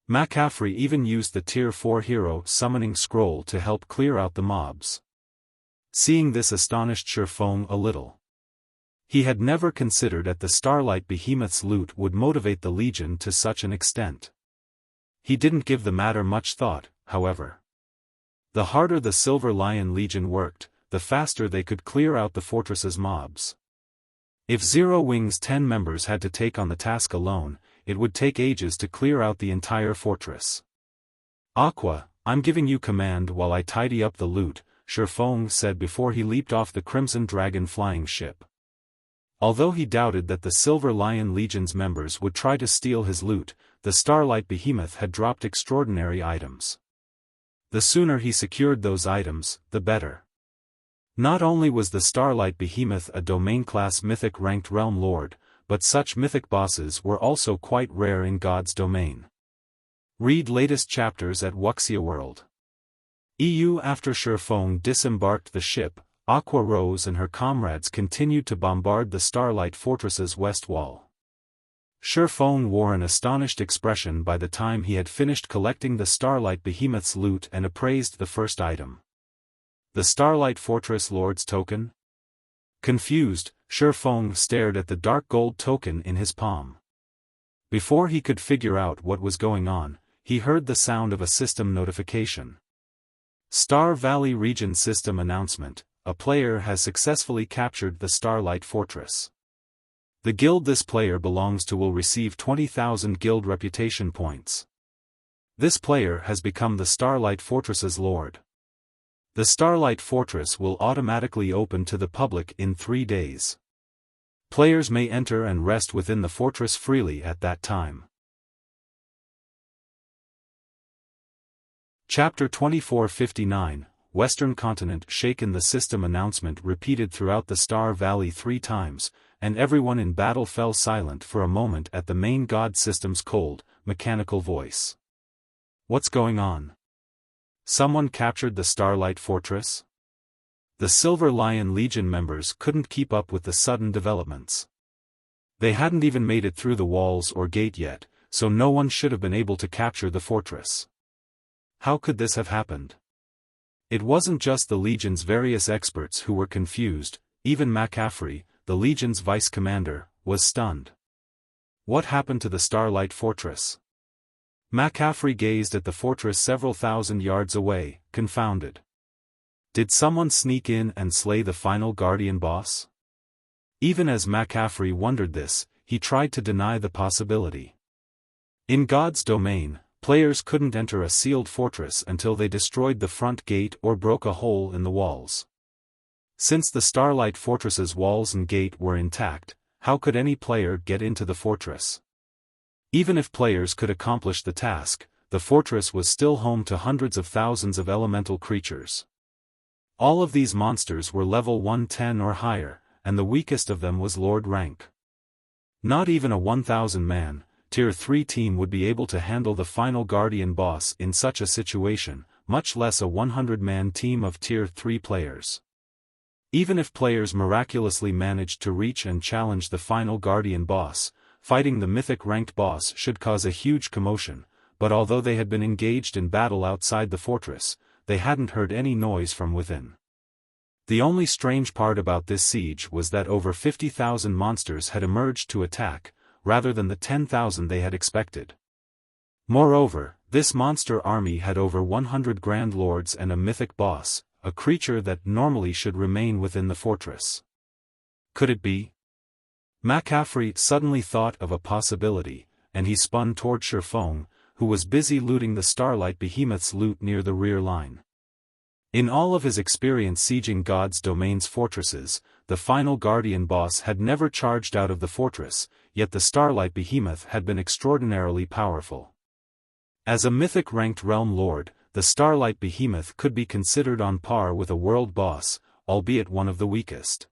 McCaffrey even used the Tier 4 hero summoning scroll to help clear out the mobs. Seeing this astonished Shi Feng a little. He had never considered that the Starlight Behemoth's loot would motivate the Legion to such an extent. He didn't give the matter much thought, however. The harder the Silver Lion Legion worked, the faster they could clear out the fortress's mobs. If Zero Wing's 10 members had to take on the task alone, it would take ages to clear out the entire fortress. "Aqua, I'm giving you command while I tidy up the loot," Shi Feng said before he leaped off the Crimson Dragon flying ship. Although he doubted that the Silver Lion Legion's members would try to steal his loot, the Starlight Behemoth had dropped extraordinary items. The sooner he secured those items, the better. Not only was the Starlight Behemoth a domain-class mythic-ranked realm lord, but such mythic bosses were also quite rare in God's domain. Read latest chapters at Wuxia World. EU. After Shi Feng disembarked the ship, Aqua Rose and her comrades continued to bombard the Starlight Fortress's west wall. Shi Feng wore an astonished expression by the time he had finished collecting the Starlight Behemoth's loot and appraised the first item. The Starlight Fortress Lord's token? Confused, Shi Feng stared at the dark gold token in his palm. Before he could figure out what was going on, he heard the sound of a system notification. Star Valley Region System Announcement: a player has successfully captured the Starlight Fortress. The guild this player belongs to will receive 20,000 guild reputation points. This player has become the Starlight Fortress's lord. The Starlight Fortress will automatically open to the public in 3 days. Players may enter and rest within the fortress freely at that time. Chapter 2459, Western Continent Shaken. The system announcement repeated throughout the Star Valley 3 times, and everyone in battle fell silent for a moment at the main god system's cold, mechanical voice. What's going on? Someone captured the Starlight Fortress? The Silver Lion Legion members couldn't keep up with the sudden developments. They hadn't even made it through the walls or gate yet, so no one should have been able to capture the fortress. How could this have happened? It wasn't just the Legion's various experts who were confused, even McCaffrey, the Legion's vice commander, was stunned. What happened to the Starlight Fortress? McCaffrey gazed at the fortress several thousand yards away, confounded. Did someone sneak in and slay the final Guardian boss? Even as McCaffrey wondered this, he tried to deny the possibility. In God's domain, players couldn't enter a sealed fortress until they destroyed the front gate or broke a hole in the walls. Since the Starlight Fortress's walls and gate were intact, how could any player get into the fortress? Even if players could accomplish the task, the fortress was still home to hundreds of thousands of elemental creatures. All of these monsters were level 110 or higher, and the weakest of them was Lord rank. Not even a 1,000-man, Tier 3 team would be able to handle the final Guardian boss in such a situation, much less a 100-man team of Tier 3 players. Even if players miraculously managed to reach and challenge the final Guardian boss, fighting the mythic-ranked boss should cause a huge commotion, but although they had been engaged in battle outside the fortress, they hadn't heard any noise from within. The only strange part about this siege was that over 50,000 monsters had emerged to attack, rather than the 10,000 they had expected. Moreover, this monster army had over 100 Grand Lords and a mythic boss, a creature that normally should remain within the fortress. Could it be? McCaffrey suddenly thought of a possibility, and he spun toward Shi Feng, who was busy looting the Starlight Behemoth's loot near the rear line. In all of his experience sieging God's Domain's fortresses, the final Guardian boss had never charged out of the fortress, yet the Starlight Behemoth had been extraordinarily powerful. As a mythic-ranked realm lord, the Starlight Behemoth could be considered on par with a world boss, albeit one of the weakest.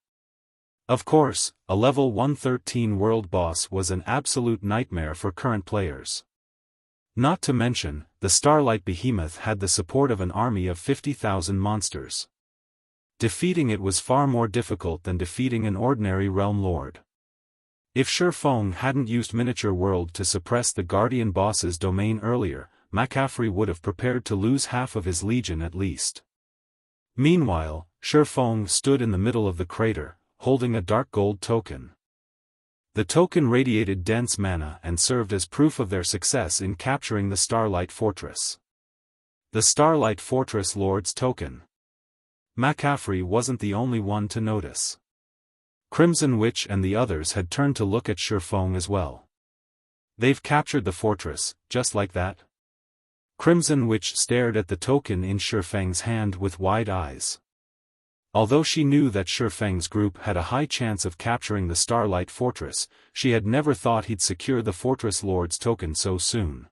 Of course, a level 113 world boss was an absolute nightmare for current players. Not to mention, the Starlight Behemoth had the support of an army of 50,000 monsters. Defeating it was far more difficult than defeating an ordinary realm lord. If Shi Feng hadn't used Miniature World to suppress the Guardian boss's domain earlier, McCaffrey would have prepared to lose half of his legion at least. Meanwhile, Shi Feng stood in the middle of the crater, holding a dark gold token. The token radiated dense mana and served as proof of their success in capturing the Starlight Fortress. The Starlight Fortress Lord's token. McCaffrey wasn't the only one to notice. Crimson Witch and the others had turned to look at Shi Feng as well. They've captured the fortress, just like that? Crimson Witch stared at the token in Shi Feng's hand with wide eyes. Although she knew that Shi Feng's group had a high chance of capturing the Starlight Fortress, she had never thought he'd secure the Fortress Lord's token so soon.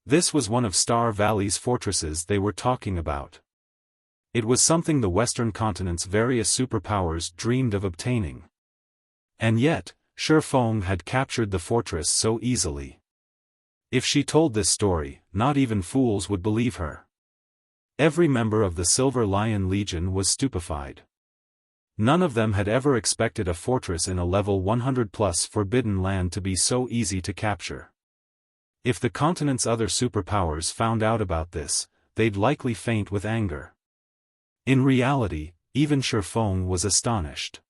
This was one of Star Valley's fortresses they were talking about. It was something the Western continent's various superpowers dreamed of obtaining. And yet, Shi Feng had captured the fortress so easily. If she told this story, not even fools would believe her. Every member of the Silver Lion Legion was stupefied. None of them had ever expected a fortress in a level 100+ Forbidden Land to be so easy to capture. If the continent's other superpowers found out about this, they'd likely faint with anger. In reality, even Shi Feng was astonished.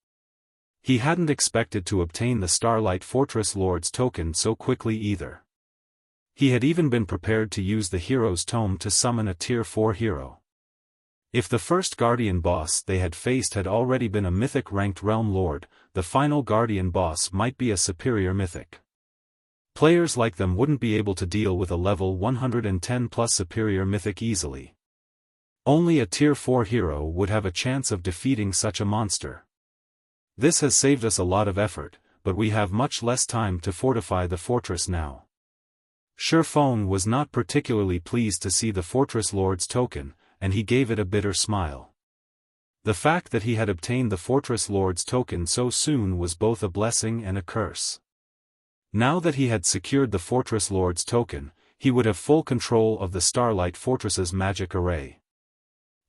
He hadn't expected to obtain the Starlight Fortress Lord's token so quickly either. He had even been prepared to use the Hero's Tome to summon a Tier 4 hero. If the first Guardian boss they had faced had already been a mythic-ranked realm lord, the final Guardian boss might be a superior mythic. Players like them wouldn't be able to deal with a level 110+ superior mythic easily. Only a Tier 4 hero would have a chance of defeating such a monster. This has saved us a lot of effort, but we have much less time to fortify the fortress now. Shi Feng was not particularly pleased to see the Fortress Lord's token, and he gave it a bitter smile. The fact that he had obtained the Fortress Lord's token so soon was both a blessing and a curse. Now that he had secured the Fortress Lord's token, he would have full control of the Starlight Fortress's magic array.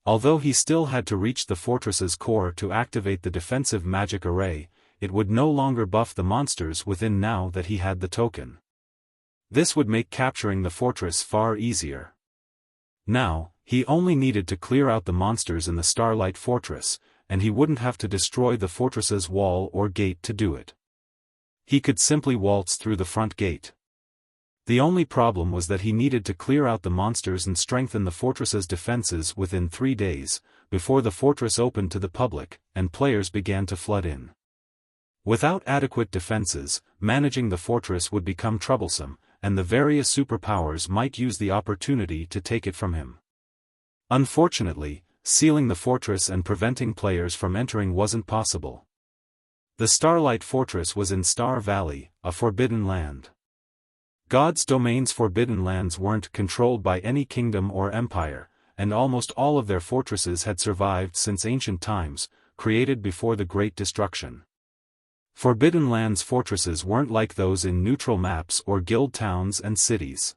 Although he still had to reach the fortress's core to activate the defensive magic array, it would no longer buff the monsters within now that he had the token. This would make capturing the fortress far easier. Now, he only needed to clear out the monsters in the Starlight Fortress, and he wouldn't have to destroy the fortress's wall or gate to do it. He could simply waltz through the front gate. The only problem was that he needed to clear out the monsters and strengthen the fortress's defenses within 3 days, before the fortress opened to the public, and players began to flood in. Without adequate defenses, managing the fortress would become troublesome, and the various superpowers might use the opportunity to take it from him. Unfortunately, sealing the fortress and preventing players from entering wasn't possible. The Starlight Fortress was in Star Valley, a forbidden land. God's Domain's forbidden lands weren't controlled by any kingdom or empire, and almost all of their fortresses had survived since ancient times, created before the Great Destruction. Forbidden Lands fortresses weren't like those in neutral maps or guild towns and cities.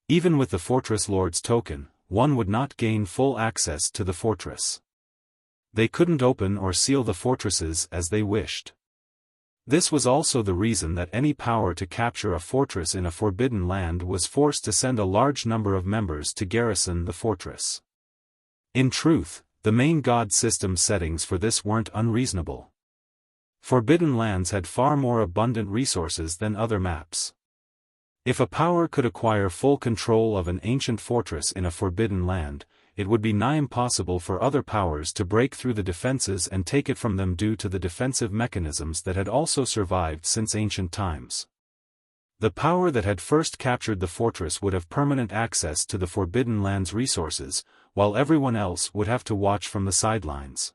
Even with the Fortress Lord's token, one would not gain full access to the fortress. They couldn't open or seal the fortresses as they wished. This was also the reason that any power to capture a fortress in a forbidden land was forced to send a large number of members to garrison the fortress. In truth, the main god system settings for this weren't unreasonable. Forbidden lands had far more abundant resources than other maps. If a power could acquire full control of an ancient fortress in a forbidden land, it would be nigh impossible for other powers to break through the defenses and take it from them due to the defensive mechanisms that had also survived since ancient times. The power that had first captured the fortress would have permanent access to the Forbidden Land's resources, while everyone else would have to watch from the sidelines.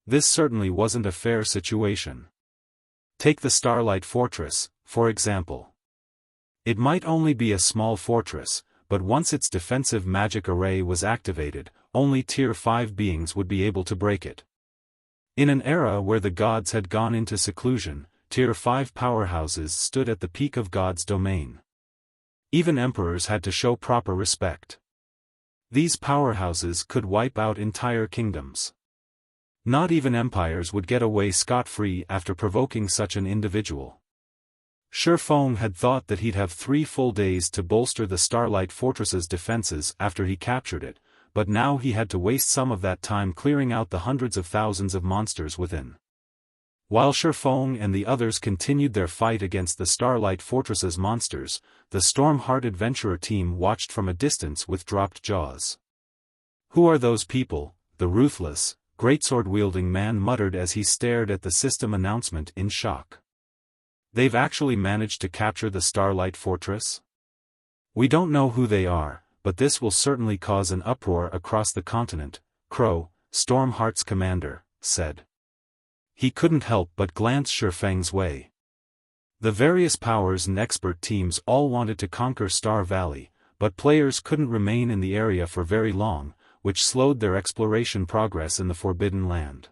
This certainly wasn't a fair situation. Take the Starlight Fortress, for example. It might only be a small fortress, but once its defensive magic array was activated, only Tier 5 beings would be able to break it. In an era where the gods had gone into seclusion, Tier 5 powerhouses stood at the peak of God's domain. Even emperors had to show proper respect. These powerhouses could wipe out entire kingdoms. Not even empires would get away scot-free after provoking such an individual. Shi Feng had thought that he'd have 3 full days to bolster the Starlight Fortress's defenses after he captured it, but now he had to waste some of that time clearing out the hundreds of thousands of monsters within. While Shi Feng and the others continued their fight against the Starlight Fortress's monsters, the Stormheart adventurer team watched from a distance with dropped jaws. "Who are those people?" the ruthless, greatsword-wielding man muttered as he stared at the system announcement in shock. "They've actually managed to capture the Starlight Fortress? We don't know who they are, but this will certainly cause an uproar across the continent," Crow, Stormheart's commander, said. He couldn't help but glance Shi Feng's way. The various powers and expert teams all wanted to conquer Star Valley, but players couldn't remain in the area for very long, which slowed their exploration progress in the Forbidden Land.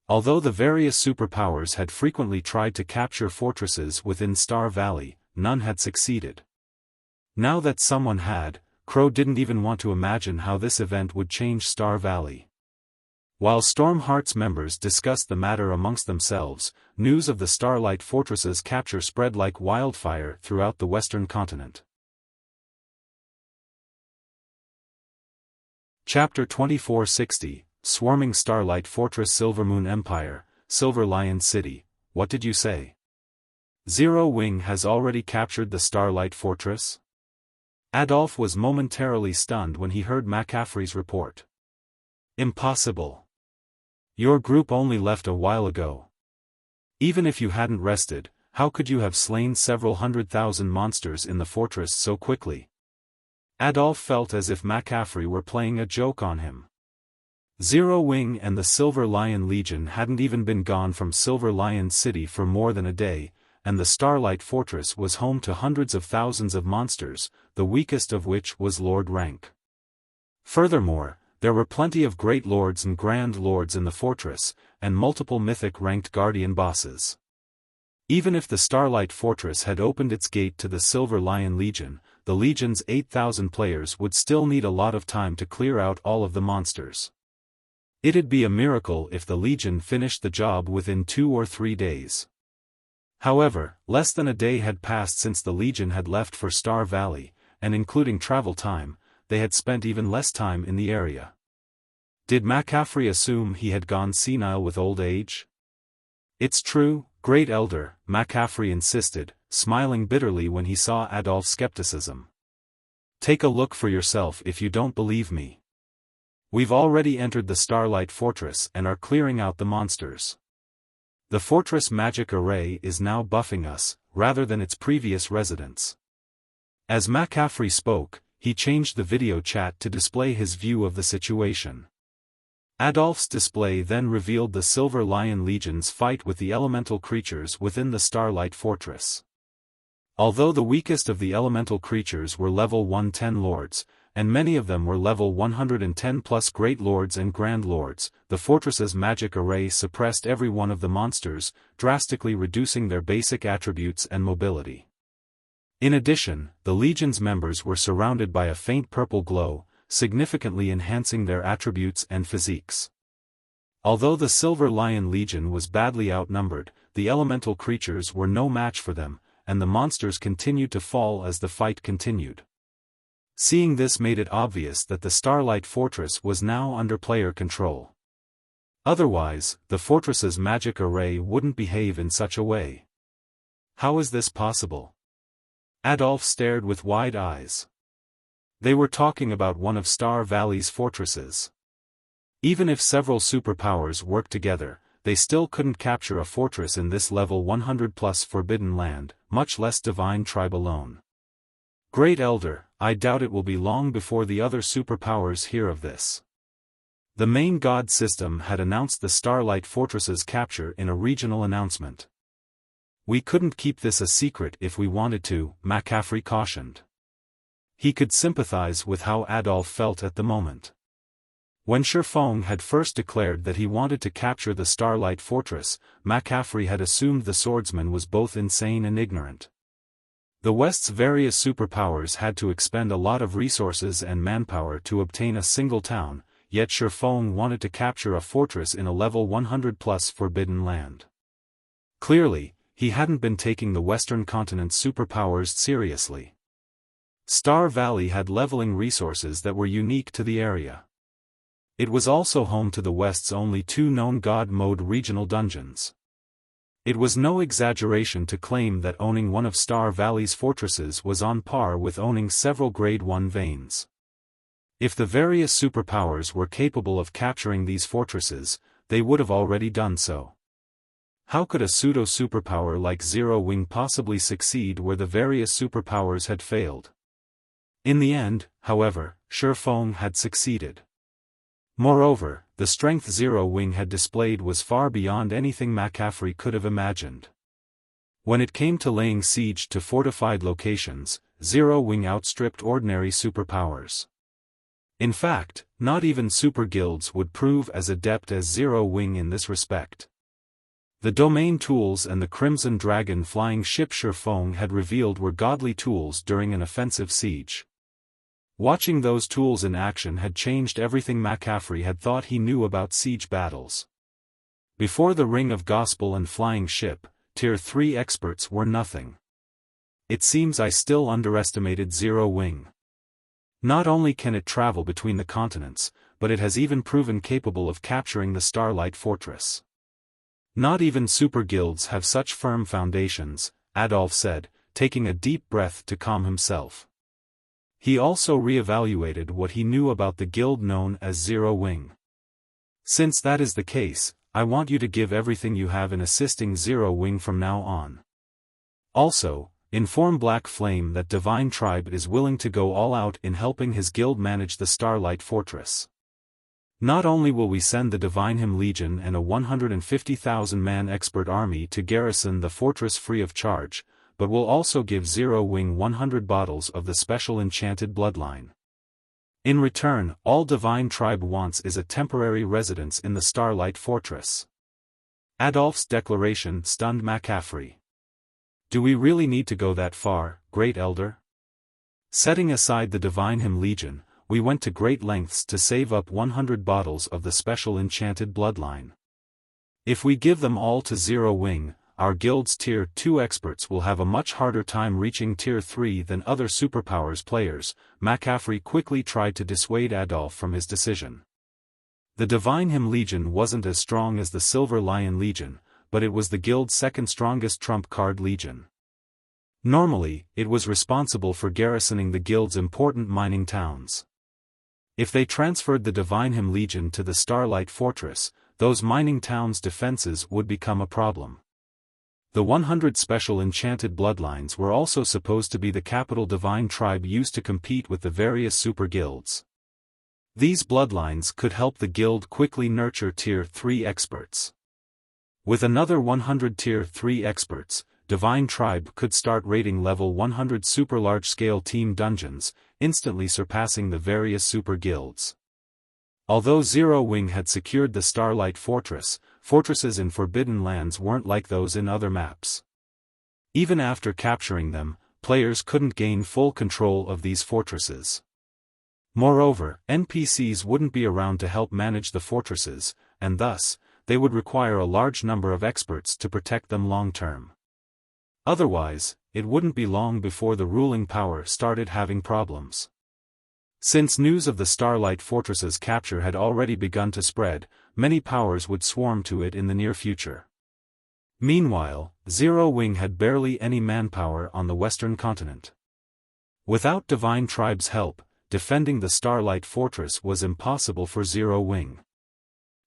Although the various superpowers had frequently tried to capture fortresses within Star Valley, none had succeeded. Now that someone had, Crow didn't even want to imagine how this event would change Star Valley. While Stormheart's members discussed the matter amongst themselves, news of the Starlight Fortress's capture spread like wildfire throughout the western continent. Chapter 2460, Swarming Starlight Fortress, Silvermoon Empire, Silver Lion City. What did you say? Zero Wing has already captured the Starlight Fortress? Adolf was momentarily stunned when he heard McCaffrey's report. Impossible. Your group only left a while ago. Even if you hadn't rested, how could you have slain several 100,000 monsters in the fortress so quickly? Adolf felt as if McCaffrey were playing a joke on him. Zero Wing and the Silver Lion Legion hadn't even been gone from Silver Lion City for more than a day, and the Starlight Fortress was home to hundreds of thousands of monsters, the weakest of which was Lord rank. Furthermore, there were plenty of Great Lords and Grand Lords in the fortress, and multiple mythic-ranked Guardian bosses. Even if the Starlight Fortress had opened its gate to the Silver Lion Legion, the Legion's 8,000 players would still need a lot of time to clear out all of the monsters. It'd be a miracle if the Legion finished the job within 2 or 3 days. However, less than a day had passed since the Legion had left for Star Valley, and including travel time, they had spent even less time in the area. Did McCaffrey assume he had gone senile with old age? It's true, Great Elder, McCaffrey insisted, smiling bitterly when he saw Adolf's skepticism. Take a look for yourself if you don't believe me. We've already entered the Starlight Fortress and are clearing out the monsters. The fortress magic array is now buffing us, rather than its previous residents. As McCaffrey spoke, he changed the video chat to display his view of the situation. Adolf's display then revealed the Silver Lion Legion's fight with the elemental creatures within the Starlight Fortress. Although the weakest of the elemental creatures were level 110 lords, and many of them were level 110 plus Great Lords and Grand Lords, the fortress's magic array suppressed every one of the monsters, drastically reducing their basic attributes and mobility. In addition, the Legion's members were surrounded by a faint purple glow, significantly enhancing their attributes and physiques. Although the Silver Lion Legion was badly outnumbered, the elemental creatures were no match for them, and the monsters continued to fall as the fight continued. Seeing this made it obvious that the Starlight Fortress was now under player control. Otherwise, the fortress's magic array wouldn't behave in such a way. How is this possible? Adolf stared with wide eyes. They were talking about one of Star Valley's fortresses. Even if several superpowers worked together, they still couldn't capture a fortress in this level 100+ Forbidden Land, much less Divine Tribe alone. Great Elder, I doubt it will be long before the other superpowers hear of this. The main god system had announced the Starlight Fortress's capture in a regional announcement. We couldn't keep this a secret if we wanted to, McCaffrey cautioned. He could sympathize with how Adolf felt at the moment. When Shi Feng had first declared that he wanted to capture the Starlight Fortress, McCaffrey had assumed the swordsman was both insane and ignorant. The West's various superpowers had to expend a lot of resources and manpower to obtain a single town, yet Shi Feng wanted to capture a fortress in a level 100+ Forbidden Land. Clearly, he hadn't been taking the Western continent's superpowers seriously. Star Valley had leveling resources that were unique to the area. It was also home to the West's only 2 known God Mode regional dungeons. It was no exaggeration to claim that owning one of Star Valley's fortresses was on par with owning several Grade 1 veins. If the various superpowers were capable of capturing these fortresses, they would have already done so. How could a pseudo-superpower like Zero Wing possibly succeed where the various superpowers had failed? In the end, however, Shi Feng had succeeded. Moreover, the strength Zero Wing had displayed was far beyond anything McCaffrey could have imagined. When it came to laying siege to fortified locations, Zero Wing outstripped ordinary superpowers. In fact, not even super guilds would prove as adept as Zero Wing in this respect. The domain tools and the Crimson Dragon flying ship Shi Feng had revealed were godly tools during an offensive siege. Watching those tools in action had changed everything McCaffrey had thought he knew about siege battles. Before the Ring of Gospel and flying ship, Tier 3 experts were nothing. It seems I still underestimated Zero Wing. Not only can it travel between the continents, but it has even proven capable of capturing the Starlight Fortress. Not even super guilds have such firm foundations, Adolf said, taking a deep breath to calm himself. He also re-evaluated what he knew about the guild known as Zero Wing. Since that is the case, I want you to give everything you have in assisting Zero Wing from now on. Also, inform Black Flame that Divine Tribe is willing to go all out in helping his guild manage the Starlight Fortress. Not only will we send the Divine Legion and a 150,000-man expert army to garrison the fortress free of charge, but we'll also give Zero Wing 100 bottles of the special enchanted bloodline. In return, all Divine Tribe wants is a temporary residence in the Starlight Fortress. Adolf's declaration stunned McCaffrey. Do we really need to go that far, Great Elder? Setting aside the Divine Legion, we went to great lengths to save up 100 bottles of the special enchanted bloodline. If we give them all to Zero Wing, our guild's Tier 2 experts will have a much harder time reaching Tier 3 than other superpowers players. McCaffrey quickly tried to dissuade Adolf from his decision. The Divine Legion wasn't as strong as the Silver Lion Legion, but it was the guild's second strongest trump card legion. Normally, it was responsible for garrisoning the guild's important mining towns. If they transferred the Divine Legion to the Starlight Fortress, those mining towns' defenses would become a problem. The 100 special enchanted bloodlines were also supposed to be the capital Divine Tribe used to compete with the various super guilds. These bloodlines could help the guild quickly nurture Tier 3 experts. With another 100 Tier 3 experts, Divine Tribe could start raiding level 100 super large-scale team dungeons, instantly surpassing the various super guilds. Although Zero Wing had secured the Starlight Fortress, fortresses in Forbidden Lands weren't like those in other maps. Even after capturing them, players couldn't gain full control of these fortresses. Moreover, NPCs wouldn't be around to help manage the fortresses, and thus, they would require a large number of experts to protect them long-term. Otherwise, it wouldn't be long before the ruling power started having problems. Since news of the Starlight Fortress's capture had already begun to spread, many powers would swarm to it in the near future. Meanwhile, Zero Wing had barely any manpower on the Western continent. Without Divine Tribe's help, defending the Starlight Fortress was impossible for Zero Wing.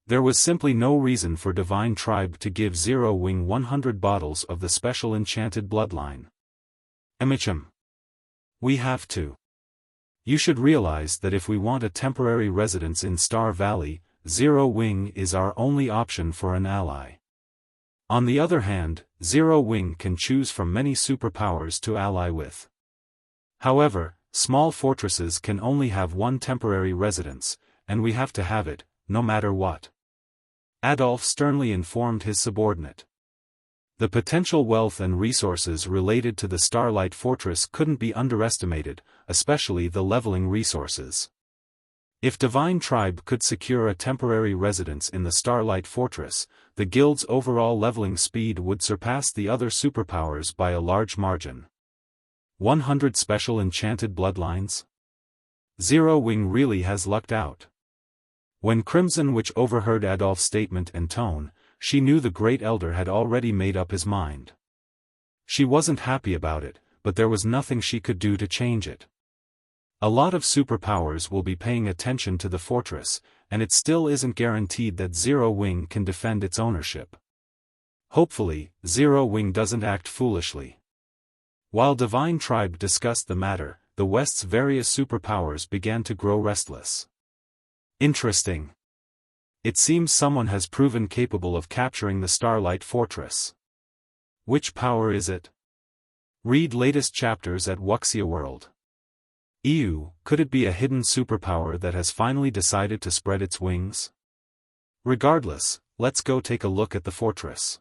There was simply no reason for Divine Tribe to give Zero Wing 100 bottles of the special enchanted bloodline. Emicham. We have to. You should realize that if we want a temporary residence in Star Valley, Zero Wing is our only option for an ally. On the other hand, Zero Wing can choose from many superpowers to ally with. However, small fortresses can only have one temporary residence, and we have to have it, no matter what. Adolf sternly informed his subordinate. The potential wealth and resources related to the Starlight Fortress couldn't be underestimated, especially the leveling resources. If Divine Tribe could secure a temporary residence in the Starlight Fortress, the guild's overall leveling speed would surpass the other superpowers by a large margin. 100 special enchanted bloodlines? Zero Wing really has lucked out. When Crimson Witch overheard Adolf's statement and tone, she knew the Great Elder had already made up his mind. She wasn't happy about it, but there was nothing she could do to change it. A lot of superpowers will be paying attention to the fortress, and it still isn't guaranteed that Zero Wing can defend its ownership. Hopefully, Zero Wing doesn't act foolishly. While Divine Tribe discussed the matter, the West's various superpowers began to grow restless. Interesting. It seems someone has proven capable of capturing the Starlight Fortress. Which power is it? Read latest chapters at Wuxia World. Ew, could it be a hidden superpower that has finally decided to spread its wings? Regardless, let's go take a look at the fortress.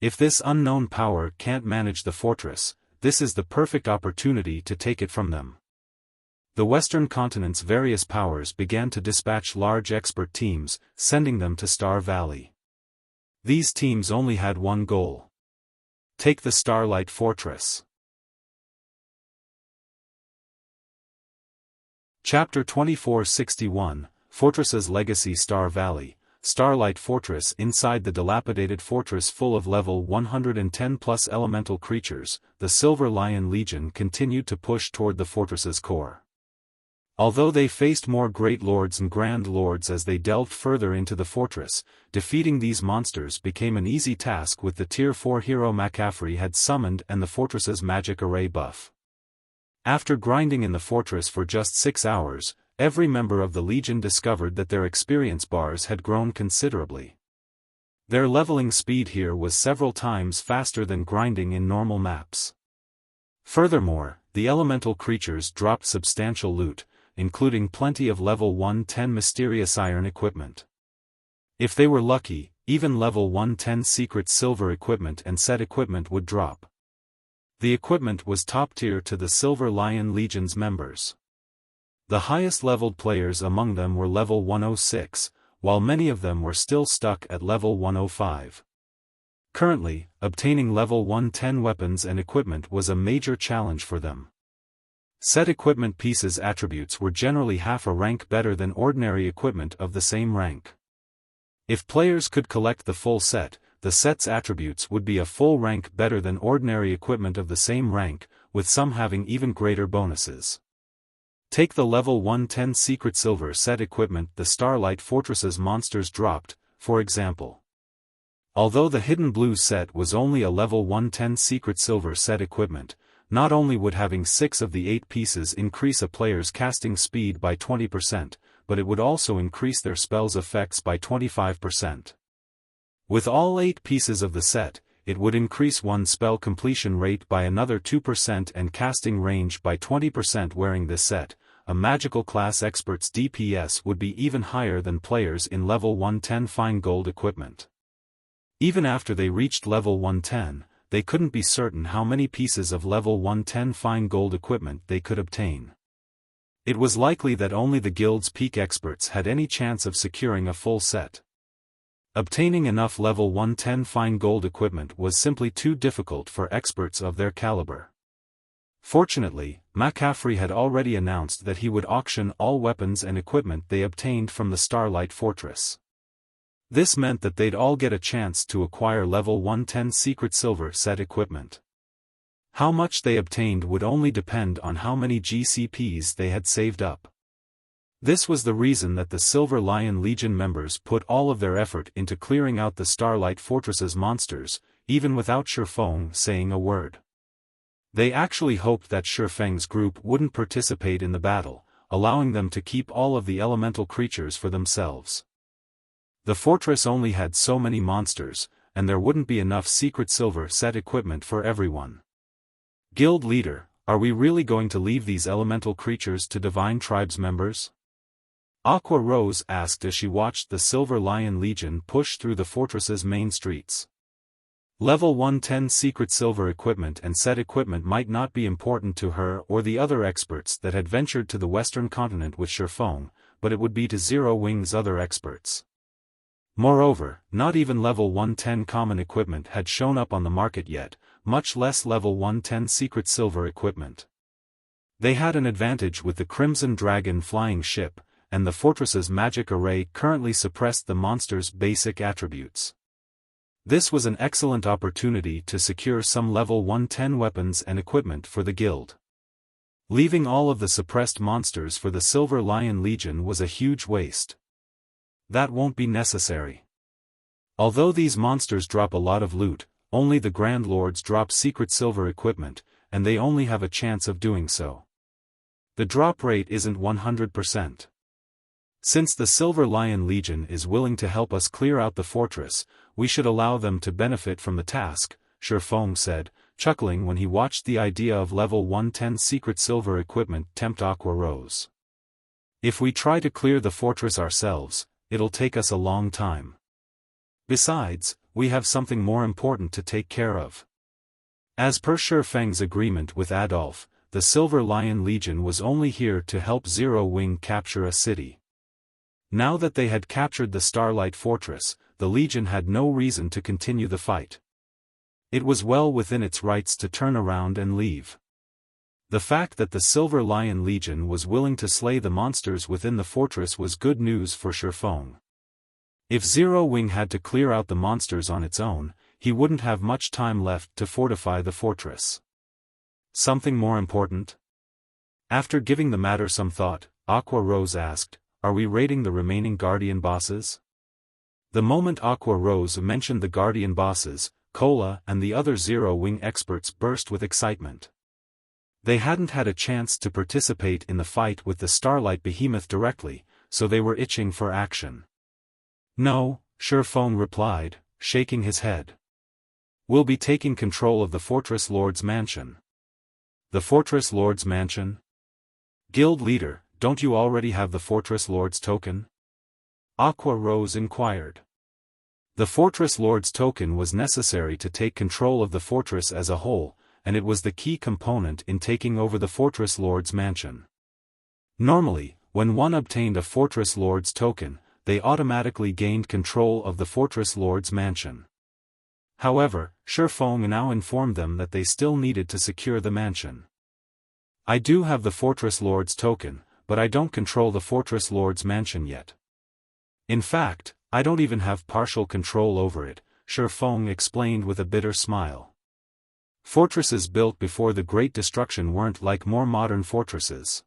If this unknown power can't manage the fortress, this is the perfect opportunity to take it from them. The Western continent's various powers began to dispatch large expert teams, sending them to Star Valley. These teams only had one goal. Take the Starlight Fortress. Chapter 2461, Fortress's Legacy. Star Valley, Starlight Fortress. Inside the dilapidated fortress full of level 110+ elemental creatures, the Silver Lion Legion continued to push toward the fortress's core. Although they faced more Great Lords and Grand Lords as they delved further into the fortress, defeating these monsters became an easy task with the Tier 4 hero McCaffrey had summoned and the fortress's magic array buff. After grinding in the fortress for just 6 hours, every member of the Legion discovered that their experience bars had grown considerably. Their leveling speed here was several times faster than grinding in normal maps. Furthermore, the elemental creatures dropped substantial loot, including plenty of level 110 mysterious iron equipment. If they were lucky, even level 110 secret silver equipment and set equipment would drop. The equipment was top tier to the Silver Lion Legion's members. The highest leveled players among them were level 106, while many of them were still stuck at level 105. Currently, obtaining level 110 weapons and equipment was a major challenge for them. Set equipment pieces attributes were generally half a rank better than ordinary equipment of the same rank. If players could collect the full set, the set's attributes would be a full rank better than ordinary equipment of the same rank, with some having even greater bonuses. Take the level 110 secret silver set equipment the Starlight Fortress's monsters dropped, for example. Although the hidden blue set was only a level 110 secret silver set equipment, not only would having 6 of the 8 pieces increase a player's casting speed by 20%, but it would also increase their spell's effects by 25%. With all 8 pieces of the set, it would increase one spell completion rate by another 2% and casting range by 20%. Wearing this set, a magical class expert's DPS would be even higher than players in level 110 fine gold equipment. Even after they reached level 110, they couldn't be certain how many pieces of level 110 fine gold equipment they could obtain. It was likely that only the guild's peak experts had any chance of securing a full set. Obtaining enough level 110 fine gold equipment was simply too difficult for experts of their caliber. Fortunately, McCaffrey had already announced that he would auction all weapons and equipment they obtained from the Starlight Fortress. This meant that they'd all get a chance to acquire level 110 secret silver set equipment. How much they obtained would only depend on how many GCPs they had saved up. This was the reason that the Silver Lion Legion members put all of their effort into clearing out the Starlight Fortress's monsters, even without Shi Feng saying a word. They actually hoped that Shi Feng's group wouldn't participate in the battle, allowing them to keep all of the elemental creatures for themselves. The fortress only had so many monsters, and there wouldn't be enough secret silver set equipment for everyone. Guild leader, are we really going to leave these elemental creatures to Divine Tribes members? Aqua Rose asked as she watched the Silver Lion Legion push through the fortress's main streets. Level 110 secret silver equipment and set equipment might not be important to her or the other experts that had ventured to the western continent with Shi Feng, but it would be to Zero Wing's other experts. Moreover, not even level 110 common equipment had shown up on the market yet, much less level 110 secret silver equipment. They had an advantage with the Crimson Dragon flying ship, and the fortress's magic array currently suppressed the monster's basic attributes. This was an excellent opportunity to secure some level 110 weapons and equipment for the guild. Leaving all of the suppressed monsters for the Silver Lion Legion was a huge waste. That won't be necessary. Although these monsters drop a lot of loot, only the Grand Lords drop secret silver equipment, and they only have a chance of doing so. The drop rate isn't 100%. Since the Silver Lion Legion is willing to help us clear out the fortress, we should allow them to benefit from the task, Shi Feng said, chuckling when he watched the idea of level 110 secret silver equipment tempt Aqua Rose. If we try to clear the fortress ourselves, it'll take us a long time. Besides, we have something more important to take care of. As per Shi Feng's agreement with Adolf, the Silver Lion Legion was only here to help Zero Wing capture a city. Now that they had captured the Starlight Fortress, the Legion had no reason to continue the fight. It was well within its rights to turn around and leave. The fact that the Silver Lion Legion was willing to slay the monsters within the fortress was good news for Shi Feng. If Zero Wing had to clear out the monsters on its own, he wouldn't have much time left to fortify the fortress. Something more important? After giving the matter some thought, Aqua Rose asked, are we raiding the remaining Guardian bosses? The moment Aqua Rose mentioned the Guardian bosses, Cola and the other Zero Wing experts burst with excitement. They hadn't had a chance to participate in the fight with the Starlight Behemoth directly, so they were itching for action. No, Shi Feng replied, shaking his head. We'll be taking control of the Fortress Lord's mansion. The Fortress Lord's mansion? Guild leader, don't you already have the Fortress Lord's token? Aqua Rose inquired. The Fortress Lord's token was necessary to take control of the fortress as a whole, and it was the key component in taking over the Fortress Lord's mansion. Normally, when one obtained a Fortress Lord's token, they automatically gained control of the Fortress Lord's mansion. However, Shi Feng now informed them that they still needed to secure the mansion. I do have the Fortress Lord's token, but I don't control the Fortress Lord's mansion yet. In fact, I don't even have partial control over it, Shi Feng explained with a bitter smile. Fortresses built before the Great Destruction weren't like more modern fortresses.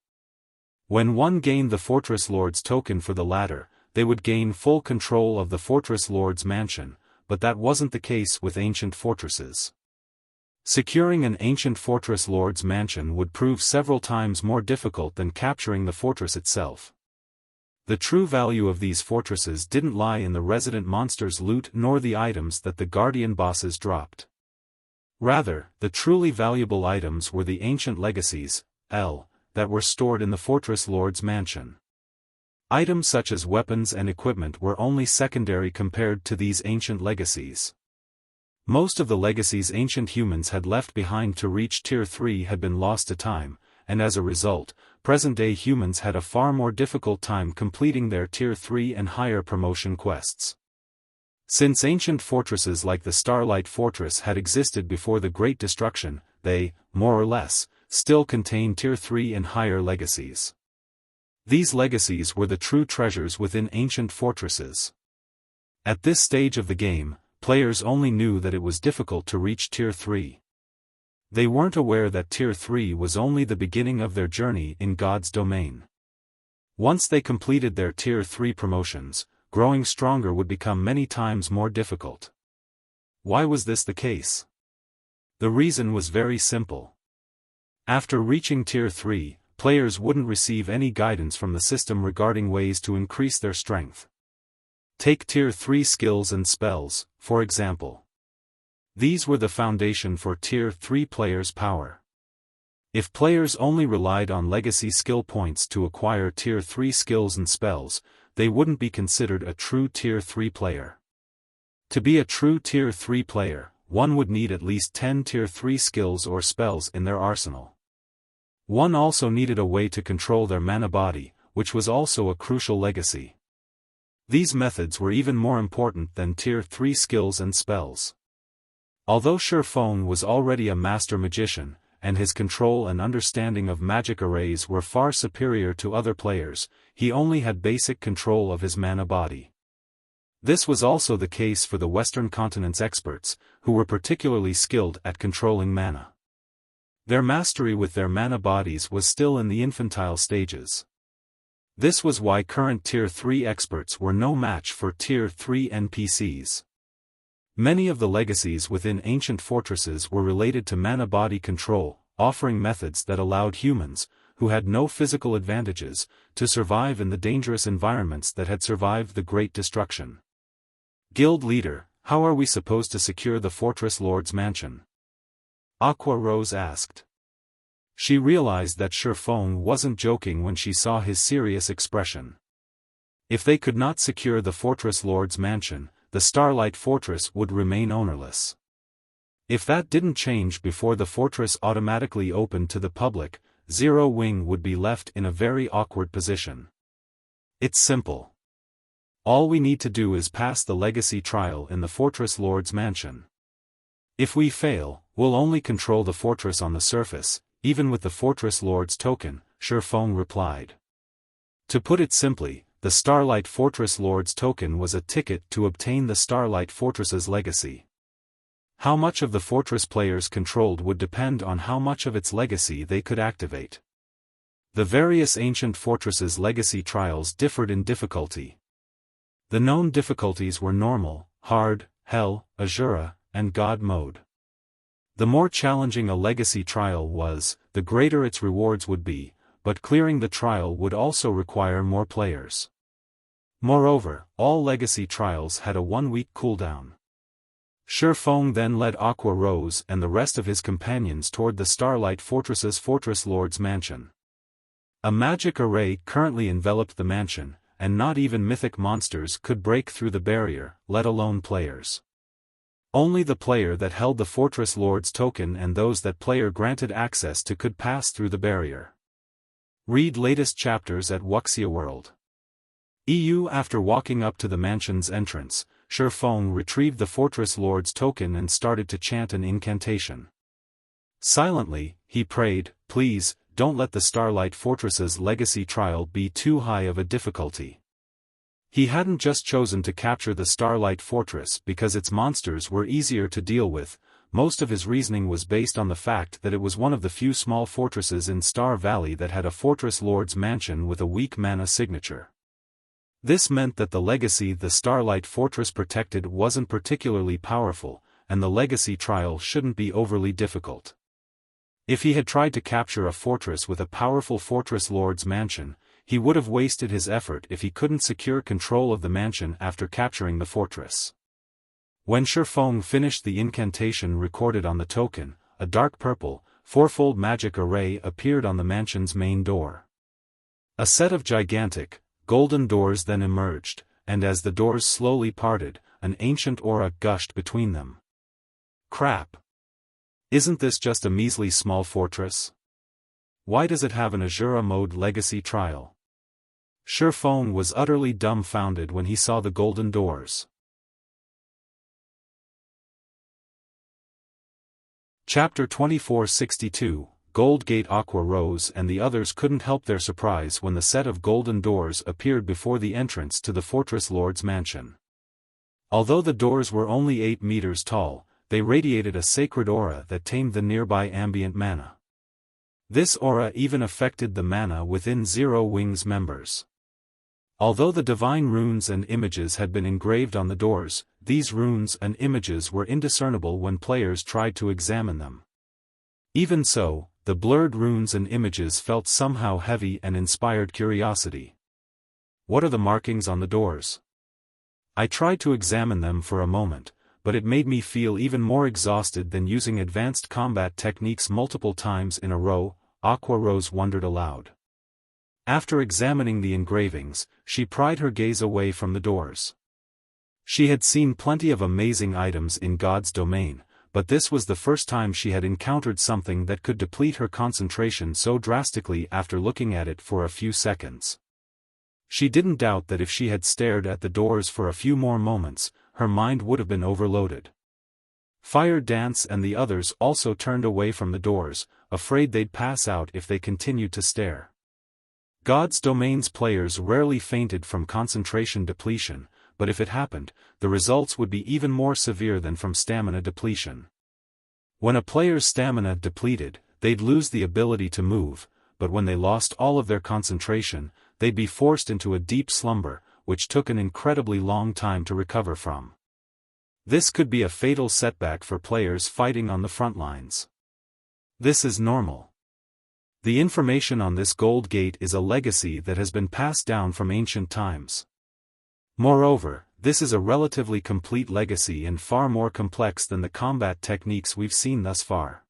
When one gained the Fortress Lord's token for the latter, they would gain full control of the Fortress Lord's mansion, but that wasn't the case with ancient fortresses. Securing an ancient Fortress Lord's mansion would prove several times more difficult than capturing the fortress itself. The true value of these fortresses didn't lie in the resident monsters' loot nor the items that the Guardian bosses dropped. Rather, the truly valuable items were the ancient legacies, that were stored in the Fortress Lord's mansion. Items such as weapons and equipment were only secondary compared to these ancient legacies. Most of the legacies ancient humans had left behind to reach Tier 3 had been lost to time, and as a result, present-day humans had a far more difficult time completing their Tier 3 and higher promotion quests. Since ancient fortresses like the Starlight Fortress had existed before the Great Destruction, they, more or less, still contain Tier 3 and higher legacies. These legacies were the true treasures within ancient fortresses. At this stage of the game, players only knew that it was difficult to reach Tier 3. They weren't aware that Tier 3 was only the beginning of their journey in God's domain. Once they completed their Tier 3 promotions, growing stronger would become many times more difficult. Why was this the case? The reason was very simple. After reaching Tier 3, players wouldn't receive any guidance from the system regarding ways to increase their strength. Take Tier 3 skills and spells, for example. These were the foundation for Tier 3 players' power. If players only relied on legacy skill points to acquire Tier 3 skills and spells, they wouldn't be considered a true Tier 3 player. To be a true Tier 3 player, one would need at least 10 Tier 3 skills or spells in their arsenal. One also needed a way to control their mana body, which was also a crucial legacy. These methods were even more important than Tier 3 skills and spells. Although Shi Feng was already a master magician, and his control and understanding of magic arrays were far superior to other players, he only had basic control of his mana body. This was also the case for the Western continent's experts, who were particularly skilled at controlling mana. Their mastery with their mana bodies was still in the infantile stages. This was why current Tier 3 experts were no match for Tier 3 NPCs. Many of the legacies within ancient fortresses were related to mana body control, offering methods that allowed humans, who had no physical advantages, to survive in the dangerous environments that had survived the Great Destruction. Guild leader, how are we supposed to secure the Fortress Lord's mansion? Aqua Rose asked. She realized that Shi Feng wasn't joking when she saw his serious expression. If they could not secure the Fortress Lord's mansion, the Starlight Fortress would remain ownerless. If that didn't change before the fortress automatically opened to the public, Zero Wing would be left in a very awkward position. It's simple. All we need to do is pass the legacy trial in the Fortress Lord's mansion. If we fail, we'll only control the fortress on the surface, even with the Fortress Lord's token, Shi Feng replied. To put it simply, the Starlight Fortress Lord's token was a ticket to obtain the Starlight Fortress's legacy. How much of the fortress players controlled would depend on how much of its legacy they could activate. The various ancient fortresses' legacy trials differed in difficulty. The known difficulties were normal, hard, hell, Azura, and God mode. The more challenging a legacy trial was, the greater its rewards would be, but clearing the trial would also require more players. Moreover, all legacy trials had a 1-week cooldown. Shi Feng then led Aqua Rose and the rest of his companions toward the Starlight Fortress's Fortress Lord's mansion. A magic array currently enveloped the mansion, and not even mythic monsters could break through the barrier, let alone players. Only the player that held the Fortress Lord's token and those that player granted access to could pass through the barrier. Read latest chapters at Wuxia World. After walking up to the mansion's entrance, Shi Feng retrieved the Fortress Lord's token and started to chant an incantation. Silently, he prayed, "Please, don't let the Starlight Fortress's legacy trial be too high of a difficulty." He hadn't just chosen to capture the Starlight Fortress because its monsters were easier to deal with. Most of his reasoning was based on the fact that it was one of the few small fortresses in Star Valley that had a Fortress Lord's mansion with a weak mana signature. This meant that the legacy the Starlight Fortress protected wasn't particularly powerful, and the legacy trial shouldn't be overly difficult. If he had tried to capture a fortress with a powerful Fortress Lord's mansion, he would have wasted his effort if he couldn't secure control of the mansion after capturing the fortress. When Shi Feng finished the incantation recorded on the token, a dark purple, fourfold magic array appeared on the mansion's main door. A set of gigantic, golden doors then emerged, and as the doors slowly parted, an ancient aura gushed between them. Crap! Isn't this just a measly small fortress? Why does it have an Azura mode legacy trial? Shi Feng was utterly dumbfounded when he saw the golden doors. Chapter 2462, Gold Gate. Aqua Rose and the others couldn't help their surprise when the set of golden doors appeared before the entrance to the Fortress Lord's mansion. Although the doors were only 8 meters tall, they radiated a sacred aura that tamed the nearby ambient mana. This aura even affected the mana within Zero Wing's members. Although the divine runes and images had been engraved on the doors, these runes and images were indiscernible when players tried to examine them. Even so, the blurred runes and images felt somehow heavy and inspired curiosity. What are the markings on the doors? I tried to examine them for a moment, but it made me feel even more exhausted than using advanced combat techniques multiple times in a row. Aqua Rose wondered aloud. After examining the engravings, she pried her gaze away from the doors. She had seen plenty of amazing items in God's domain, but this was the first time she had encountered something that could deplete her concentration so drastically after looking at it for a few seconds. She didn't doubt that if she had stared at the doors for a few more moments, her mind would have been overloaded. Fire Dance and the others also turned away from the doors, afraid they'd pass out if they continued to stare. God's Domain's players rarely fainted from concentration depletion, but if it happened, the results would be even more severe than from stamina depletion. When a player's stamina depleted, they'd lose the ability to move, but when they lost all of their concentration, they'd be forced into a deep slumber, which took an incredibly long time to recover from. This could be a fatal setback for players fighting on the front lines. This is normal. The information on this gold gate is a legacy that has been passed down from ancient times. Moreover, this is a relatively complete legacy and far more complex than the combat techniques we've seen thus far.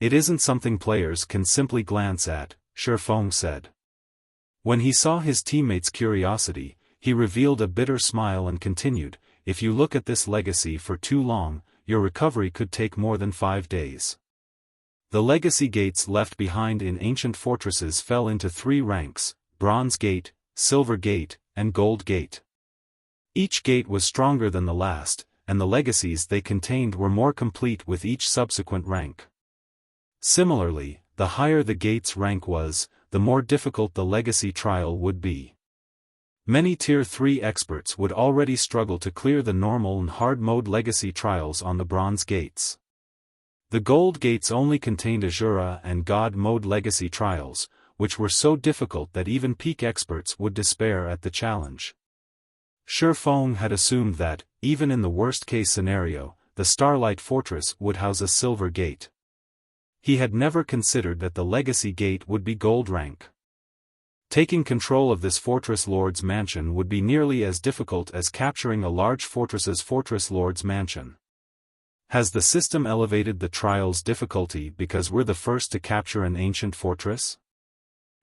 It isn't something players can simply glance at, Shi Feng said. When he saw his teammates' curiosity, he revealed a bitter smile and continued, "If you look at this legacy for too long, your recovery could take more than 5 days." The legacy gates left behind in ancient fortresses fell into 3 ranks: Bronze Gate, Silver Gate, and Gold Gate. Each gate was stronger than the last, and the legacies they contained were more complete with each subsequent rank. Similarly, the higher the gate's rank was, the more difficult the legacy trial would be. Many Tier 3 experts would already struggle to clear the normal and hard mode legacy trials on the bronze gates. The gold gates only contained Azura and God mode legacy trials, which were so difficult that even peak experts would despair at the challenge. Shi Feng had assumed that, even in the worst-case scenario, the Starlight Fortress would house a silver gate. He had never considered that the legacy gate would be gold rank. Taking control of this fortress lord's mansion would be nearly as difficult as capturing a large fortress's fortress lord's mansion. Has the system elevated the trial's difficulty because we're the first to capture an ancient fortress?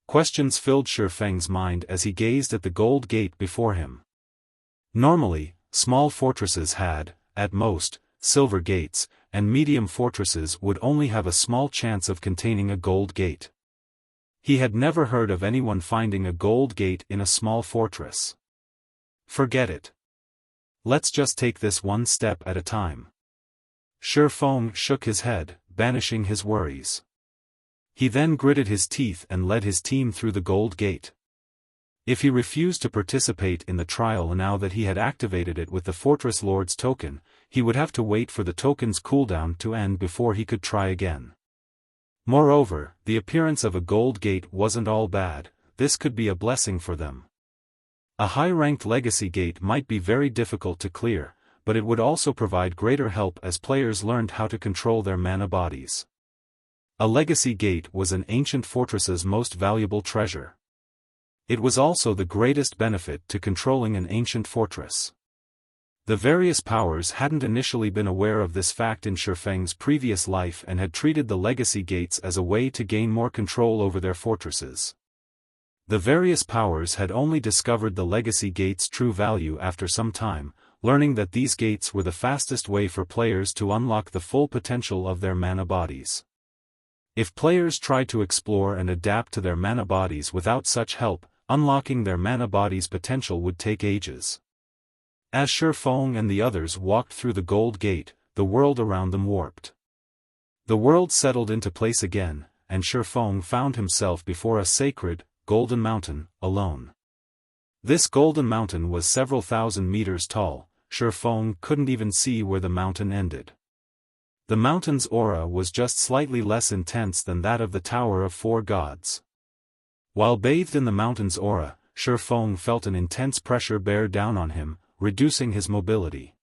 Questions filled Shi Feng's mind as he gazed at the gold gate before him. Normally, small fortresses had, at most, silver gates, and medium fortresses would only have a small chance of containing a gold gate. He had never heard of anyone finding a gold gate in a small fortress. Forget it. Let's just take this one step at a time. Shi Feng shook his head, banishing his worries. He then gritted his teeth and led his team through the gold gate. If he refused to participate in the trial now that he had activated it with the Fortress Lord's token, he would have to wait for the token's cooldown to end before he could try again. Moreover, the appearance of a gold gate wasn't all bad. This could be a blessing for them. A high-ranked legacy gate might be very difficult to clear, but it would also provide greater help as players learned how to control their mana bodies. A legacy gate was an ancient fortress's most valuable treasure. It was also the greatest benefit to controlling an ancient fortress. The various powers hadn't initially been aware of this fact in Shi Feng's previous life and had treated the legacy gates as a way to gain more control over their fortresses. The various powers had only discovered the legacy gates' true value after some time, learning that these gates were the fastest way for players to unlock the full potential of their mana bodies. If players tried to explore and adapt to their mana bodies without such help, unlocking their mana bodies' potential would take ages. As Shi Feng and the others walked through the gold gate, the world around them warped. The world settled into place again, and Shi Feng found himself before a sacred, golden mountain, alone. This golden mountain was several thousand meters tall. Shi Feng couldn't even see where the mountain ended. The mountain's aura was just slightly less intense than that of the Tower of Four Gods. While bathed in the mountain's aura, Shi Feng felt an intense pressure bear down on him, reducing his mobility.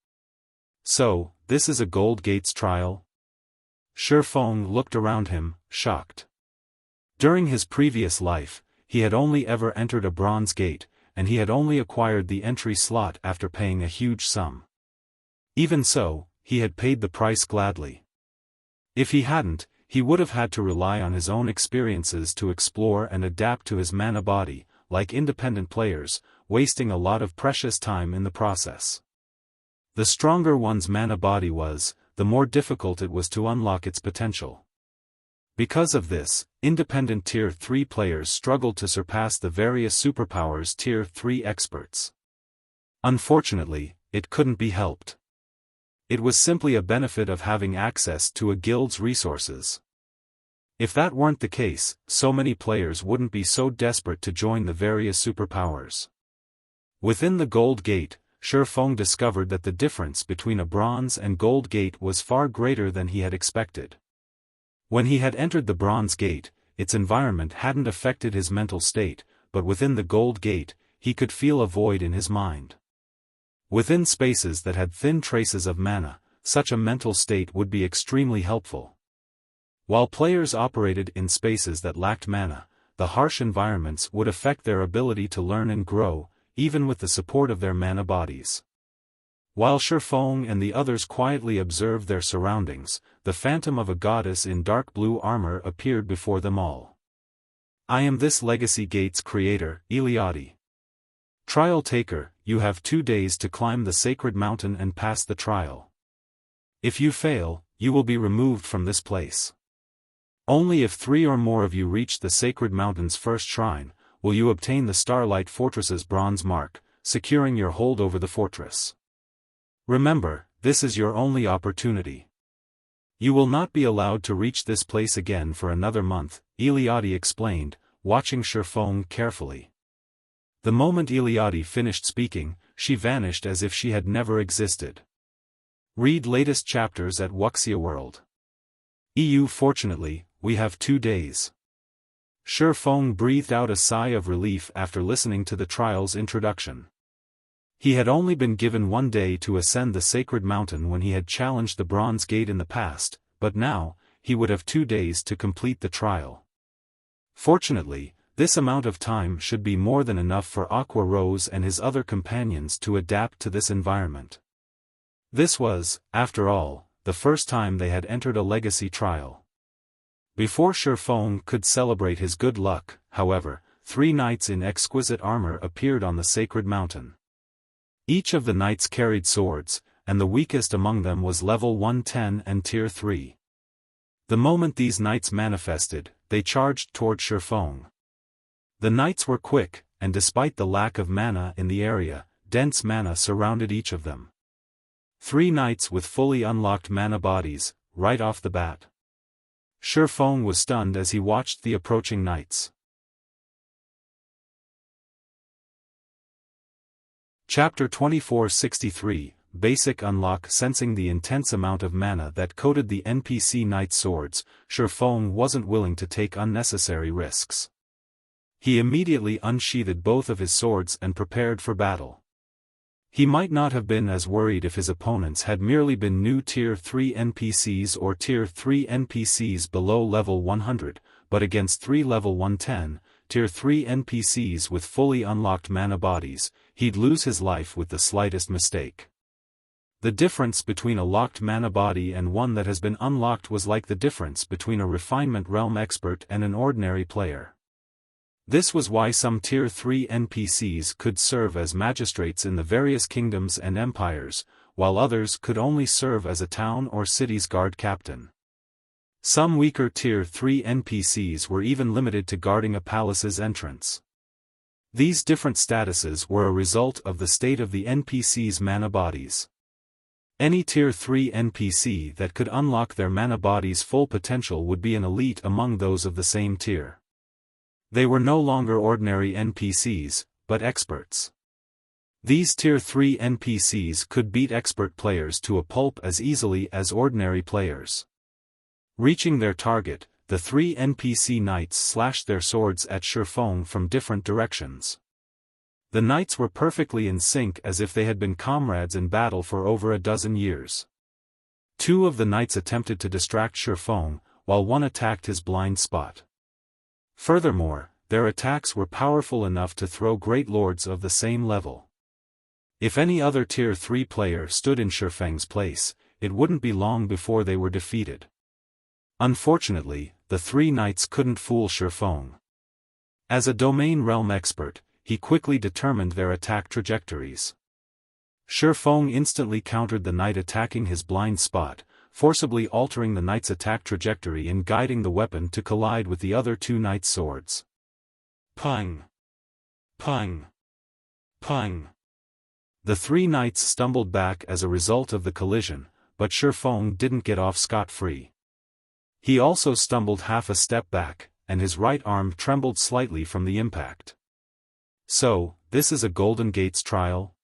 So, this is a Gold Gates trial? Shi Feng looked around him, shocked. During his previous life, he had only ever entered a Bronze Gate, and he had only acquired the entry slot after paying a huge sum. Even so, he had paid the price gladly. If he hadn't, he would have had to rely on his own experiences to explore and adapt to his mana body, like independent players, wasting a lot of precious time in the process. The stronger one's mana body was, the more difficult it was to unlock its potential. Because of this, independent Tier 3 players struggled to surpass the various superpowers Tier 3 experts. Unfortunately, it couldn't be helped. It was simply a benefit of having access to a guild's resources. If that weren't the case, so many players wouldn't be so desperate to join the various superpowers. Within the Gold Gate, Shi Feng discovered that the difference between a Bronze and Gold Gate was far greater than he had expected. When he had entered the Bronze Gate, its environment hadn't affected his mental state, but within the Gold Gate, he could feel a void in his mind. Within spaces that had thin traces of mana, such a mental state would be extremely helpful. While players operated in spaces that lacked mana, the harsh environments would affect their ability to learn and grow, even with the support of their mana bodies. While Shi Feng and the others quietly observed their surroundings, the phantom of a goddess in dark blue armor appeared before them all. "I am this Legacy Gate's creator, Eliade. Trial taker, you have 2 days to climb the sacred mountain and pass the trial. If you fail, you will be removed from this place. Only if 3 or more of you reach the sacred mountain's first shrine, will you obtain the Starlight Fortress's bronze mark, securing your hold over the fortress. Remember, this is your only opportunity. You will not be allowed to reach this place again for another month," Eliade explained, watching Shi Feng carefully. The moment Eliade finished speaking, she vanished as if she had never existed. Read latest chapters at Wuxia World. EU. Fortunately, we have 2 days. Shi Feng breathed out a sigh of relief after listening to the trial's introduction. He had only been given 1 day to ascend the sacred mountain when he had challenged the Bronze Gate in the past, but now, he would have 2 days to complete the trial. Fortunately, this amount of time should be more than enough for Aqua Rose and his other companions to adapt to this environment. This was, after all, the first time they had entered a legacy trial. Before Shi Feng could celebrate his good luck, however, 3 knights in exquisite armor appeared on the sacred mountain. Each of the knights carried swords, and the weakest among them was level 110 and tier 3. The moment these knights manifested, they charged toward Shi Feng. The knights were quick, and despite the lack of mana in the area, dense mana surrounded each of them. 3 knights with fully unlocked mana bodies, right off the bat. Shi Feng was stunned as he watched the approaching knights. Chapter 2463, Basic Unlock. Sensing the intense amount of mana that coated the NPC knight swords, Shi Feng wasn't willing to take unnecessary risks. He immediately unsheathed both of his swords and prepared for battle. He might not have been as worried if his opponents had merely been new Tier 3 NPCs or Tier 3 NPCs below level 100, but against 3 level 110, Tier 3 NPCs with fully unlocked mana bodies, he'd lose his life with the slightest mistake. The difference between a locked mana body and one that has been unlocked was like the difference between a refinement realm expert and an ordinary player. This was why some Tier 3 NPCs could serve as magistrates in the various kingdoms and empires, while others could only serve as a town or city's guard captain. Some weaker Tier 3 NPCs were even limited to guarding a palace's entrance. These different statuses were a result of the state of the NPC's mana bodies. Any Tier 3 NPC that could unlock their mana body's full potential would be an elite among those of the same tier. They were no longer ordinary NPCs, but experts. These Tier 3 NPCs could beat expert players to a pulp as easily as ordinary players. Reaching their target, the 3 NPC knights slashed their swords at Shi Feng from different directions. The knights were perfectly in sync as if they had been comrades in battle for over a dozen years. 2 of the knights attempted to distract Shi Feng, while one attacked his blind spot. Furthermore, their attacks were powerful enough to throw great lords of the same level. If any other Tier 3 player stood in Shi Feng's place, it wouldn't be long before they were defeated. Unfortunately, the 3 knights couldn't fool Shi Feng. As a domain realm expert, he quickly determined their attack trajectories. Shi Feng instantly countered the knight attacking his blind spot, forcibly altering the knight's attack trajectory and guiding the weapon to collide with the other 2 knights' swords. Pang! Pang! Pang! The 3 knights stumbled back as a result of the collision, but Shi Feng didn't get off scot-free. He also stumbled half a step back, and his right arm trembled slightly from the impact. So, this is a Golden Gates trial?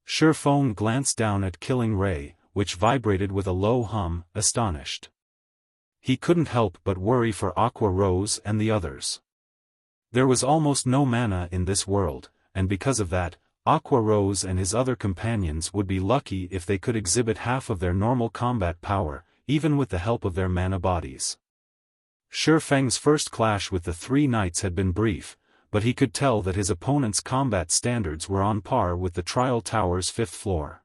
Shi Feng glanced down at Killing Ray, which vibrated with a low hum, astonished. He couldn't help but worry for Aqua Rose and the others. There was almost no mana in this world, and because of that, Aqua Rose and his other companions would be lucky if they could exhibit half of their normal combat power, even with the help of their mana bodies. Shi Feng's first clash with the 3 knights had been brief, but he could tell that his opponent's combat standards were on par with the Trial Tower's 5th floor.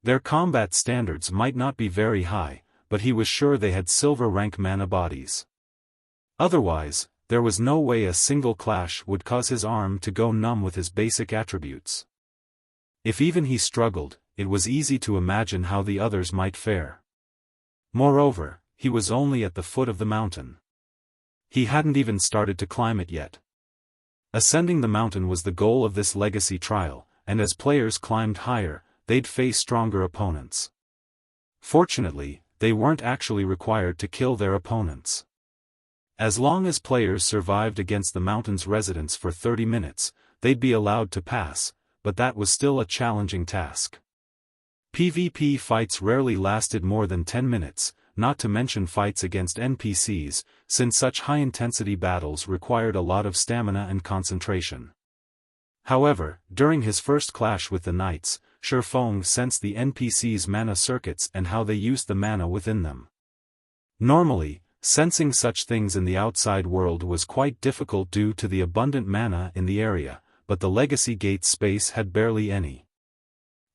Their combat standards might not be very high, but he was sure they had silver rank mana bodies. Otherwise, there was no way a single clash would cause his arm to go numb with his basic attributes. If even he struggled, it was easy to imagine how the others might fare. Moreover, he was only at the foot of the mountain. He hadn't even started to climb it yet. Ascending the mountain was the goal of this legacy trial, and as players climbed higher, they'd face stronger opponents. Fortunately, they weren't actually required to kill their opponents. As long as players survived against the mountain's residents for 30 minutes, they'd be allowed to pass, but that was still a challenging task. PvP fights rarely lasted more than 10 minutes, not to mention fights against NPCs, since such high-intensity battles required a lot of stamina and concentration. However, during his first clash with the knights, Shi Feng sensed the NPCs' mana circuits and how they used the mana within them. Normally, sensing such things in the outside world was quite difficult due to the abundant mana in the area, but the Legacy Gate space had barely any.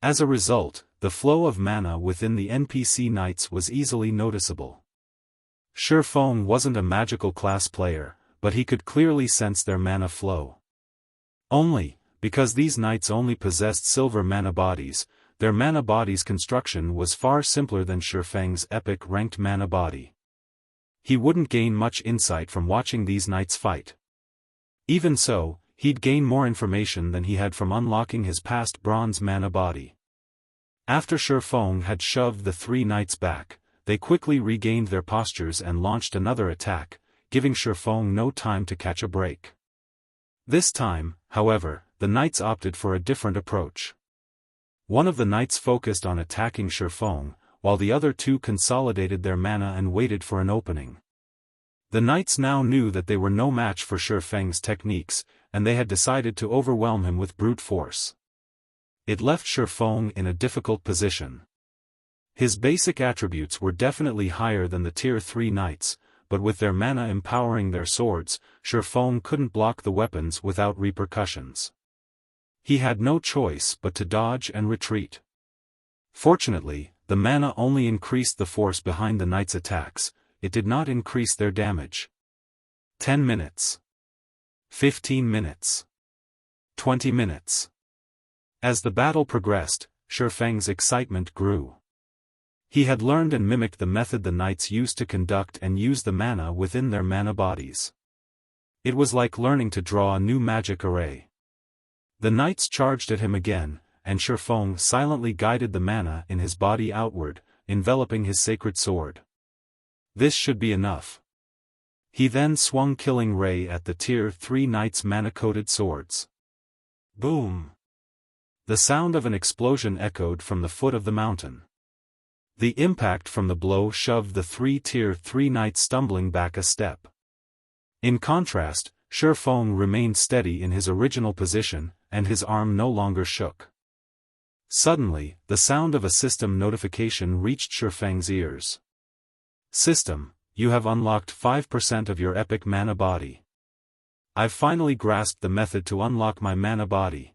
As a result, the flow of mana within the NPC knights was easily noticeable. Shi Feng wasn't a magical class player, but he could clearly sense their mana flow. Only, because these knights only possessed silver mana bodies, their mana bodies' construction was far simpler than Shi Feng's epic ranked mana body. He wouldn't gain much insight from watching these knights fight. Even so, he'd gain more information than he had from unlocking his past bronze mana body. After Shi Feng had shoved the 3 knights back, they quickly regained their postures and launched another attack, giving Shi Feng no time to catch a break. This time, however, the knights opted for a different approach. One of the knights focused on attacking Shi Feng, while the other 2 consolidated their mana and waited for an opening. The knights now knew that they were no match for Shi Feng's techniques, and they had decided to overwhelm him with brute force. It left Shi Feng in a difficult position. His basic attributes were definitely higher than the Tier 3 knights, but with their mana empowering their swords, Shi Feng couldn't block the weapons without repercussions. He had no choice but to dodge and retreat. Fortunately, the mana only increased the force behind the knights' attacks, it did not increase their damage. 10 minutes. 15 minutes. 20 minutes. As the battle progressed, Shi Feng's excitement grew. He had learned and mimicked the method the knights used to conduct and use the mana within their mana bodies. It was like learning to draw a new magic array. The knights charged at him again, and Shi Feng silently guided the mana in his body outward, enveloping his sacred sword. This should be enough. He then swung Killing Ray at the Tier 3 knights' mana-coated swords. Boom! The sound of an explosion echoed from the foot of the mountain. The impact from the blow shoved the Tier 3 knight stumbling back a step. In contrast, Shi Feng remained steady in his original position, and his arm no longer shook. Suddenly, the sound of a system notification reached Shi Feng's ears. System, you have unlocked 5% of your epic mana body. I've finally grasped the method to unlock my mana body.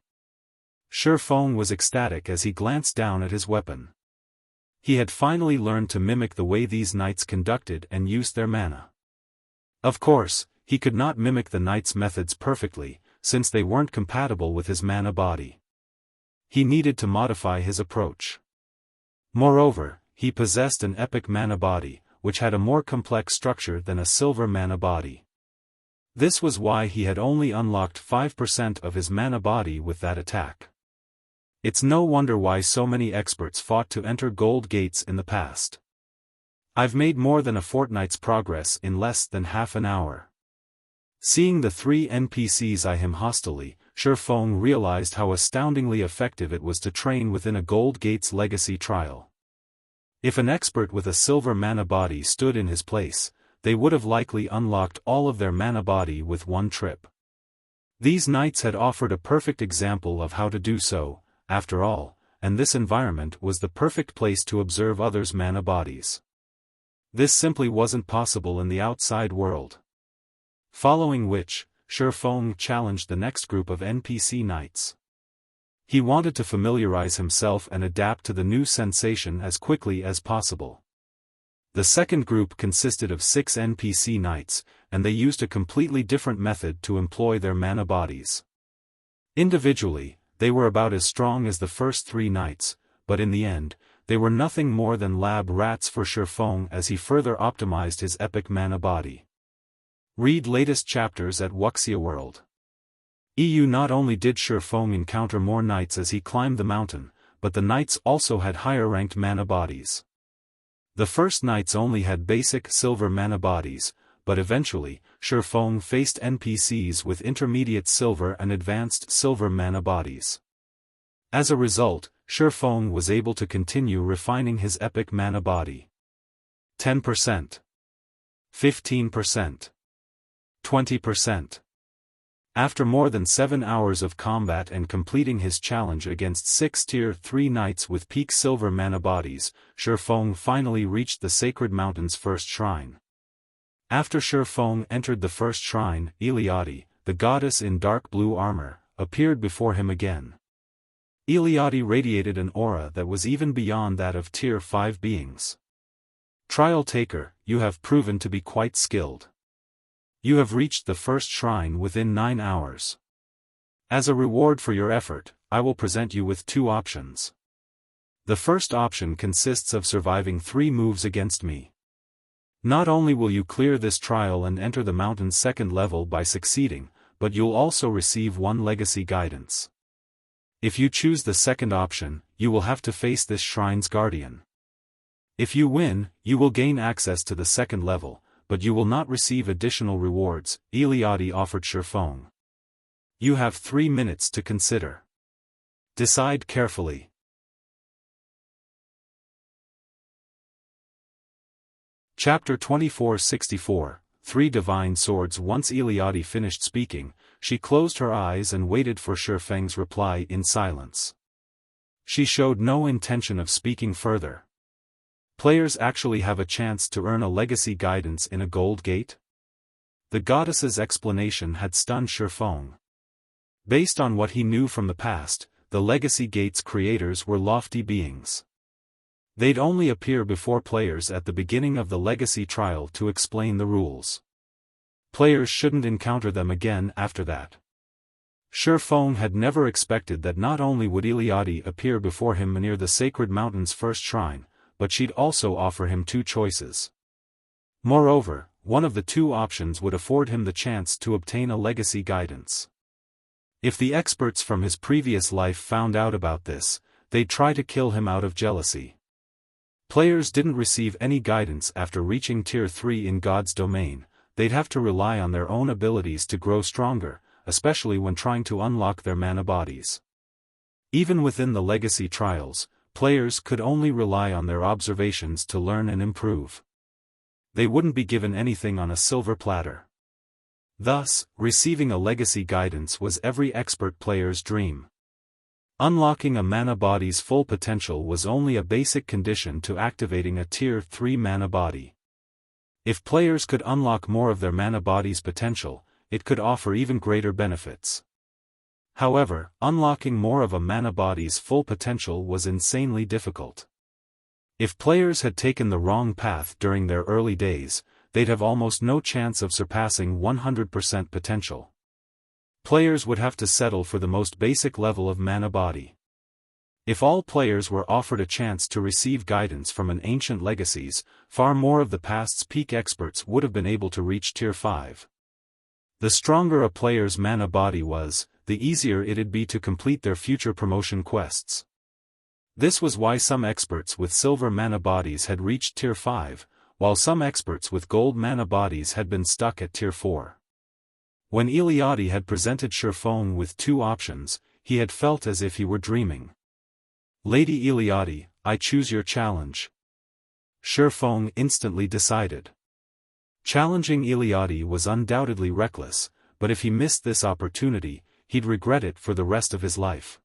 Shi Feng was ecstatic as he glanced down at his weapon. He had finally learned to mimic the way these knights conducted and used their mana. Of course, he could not mimic the knights' methods perfectly, since they weren't compatible with his mana body. He needed to modify his approach. Moreover, he possessed an epic mana body, which had a more complex structure than a silver mana body. This was why he had only unlocked 5% of his mana body with that attack. It's no wonder why so many experts fought to enter gold gates in the past. I've made more than a fortnight's progress in less than half an hour. Seeing the 3 NPCs eye him hostilely, Shi Feng realized how astoundingly effective it was to train within a gold gate's legacy trial. If an expert with a silver mana body stood in his place, they would have likely unlocked all of their mana body with one trip. These knights had offered a perfect example of how to do so, after all, and this environment was the perfect place to observe others' mana bodies. This simply wasn't possible in the outside world. Following which, Shi Feng challenged the next group of NPC knights. He wanted to familiarize himself and adapt to the new sensation as quickly as possible. The second group consisted of 6 NPC knights, and they used a completely different method to employ their mana bodies. Individually, they were about as strong as the first 3 knights, but in the end, they were nothing more than lab rats for Shi Feng as he further optimized his epic mana body. Read latest chapters at Wuxia World. Not only did Shi Feng encounter more knights as he climbed the mountain, but the knights also had higher-ranked mana bodies. The first knights only had basic silver mana bodies, but eventually, Shi Feng faced NPCs with intermediate silver and advanced silver mana bodies. As a result, Shi Feng was able to continue refining his epic mana body. 10%. 15%. 20%. After more than 7 hours of combat and completing his challenge against 6 Tier 3 knights with peak silver mana bodies, Shi Feng finally reached the Sacred Mountain's first shrine. After Shi Feng entered the first shrine, Eliade, the goddess in dark blue armor, appeared before him again. Eliade radiated an aura that was even beyond that of Tier 5 beings. Trial Taker, you have proven to be quite skilled. You have reached the first shrine within 9 hours. As a reward for your effort, I will present you with 2 options. The first option consists of surviving 3 moves against me. Not only will you clear this trial and enter the mountain's second level by succeeding, but you'll also receive 1 legacy guidance. If you choose the second option, you will have to face this shrine's guardian. If you win, you will gain access to the second level, but you will not receive additional rewards, Eliade offered Shi Feng. You have 3 minutes to consider. Decide carefully. Chapter 2464, 3 Divine Swords. Once Eliade finished speaking, she closed her eyes and waited for Shi Feng's reply in silence. She showed no intention of speaking further. Players actually have a chance to earn a legacy guidance in a gold gate? The goddess's explanation had stunned Shi Feng. Based on what he knew from the past, the legacy gate's creators were lofty beings. They'd only appear before players at the beginning of the legacy trial to explain the rules. Players shouldn't encounter them again after that. Shi Feng had never expected that not only would Eliade appear before him near the Sacred Mountain's first shrine, but she'd also offer him 2 choices. Moreover, one of the 2 options would afford him the chance to obtain a legacy guidance. If the experts from his previous life found out about this, they'd try to kill him out of jealousy. Players didn't receive any guidance after reaching Tier 3 in God's domain. They'd have to rely on their own abilities to grow stronger, especially when trying to unlock their mana bodies. Even within the legacy trials, players could only rely on their observations to learn and improve. They wouldn't be given anything on a silver platter. Thus, receiving a legacy guidance was every expert player's dream. Unlocking a mana body's full potential was only a basic condition to activating a Tier 3 mana body. If players could unlock more of their mana body's potential, it could offer even greater benefits. However, unlocking more of a mana body's full potential was insanely difficult. If players had taken the wrong path during their early days, they'd have almost no chance of surpassing 100% potential. Players would have to settle for the most basic level of mana body. If all players were offered a chance to receive guidance from an ancient legacies, far more of the past's peak experts would have been able to reach Tier 5. The stronger a player's mana body was, the easier it'd be to complete their future promotion quests. This was why some experts with silver mana bodies had reached Tier 5, while some experts with gold mana bodies had been stuck at Tier 4. When Iliadi had presented Shi Feng with two options, he had felt as if he were dreaming. "Lady Iliadi, I choose your challenge." Shi Feng instantly decided. Challenging Iliadi was undoubtedly reckless, but if he missed this opportunity, he'd regret it for the rest of his life.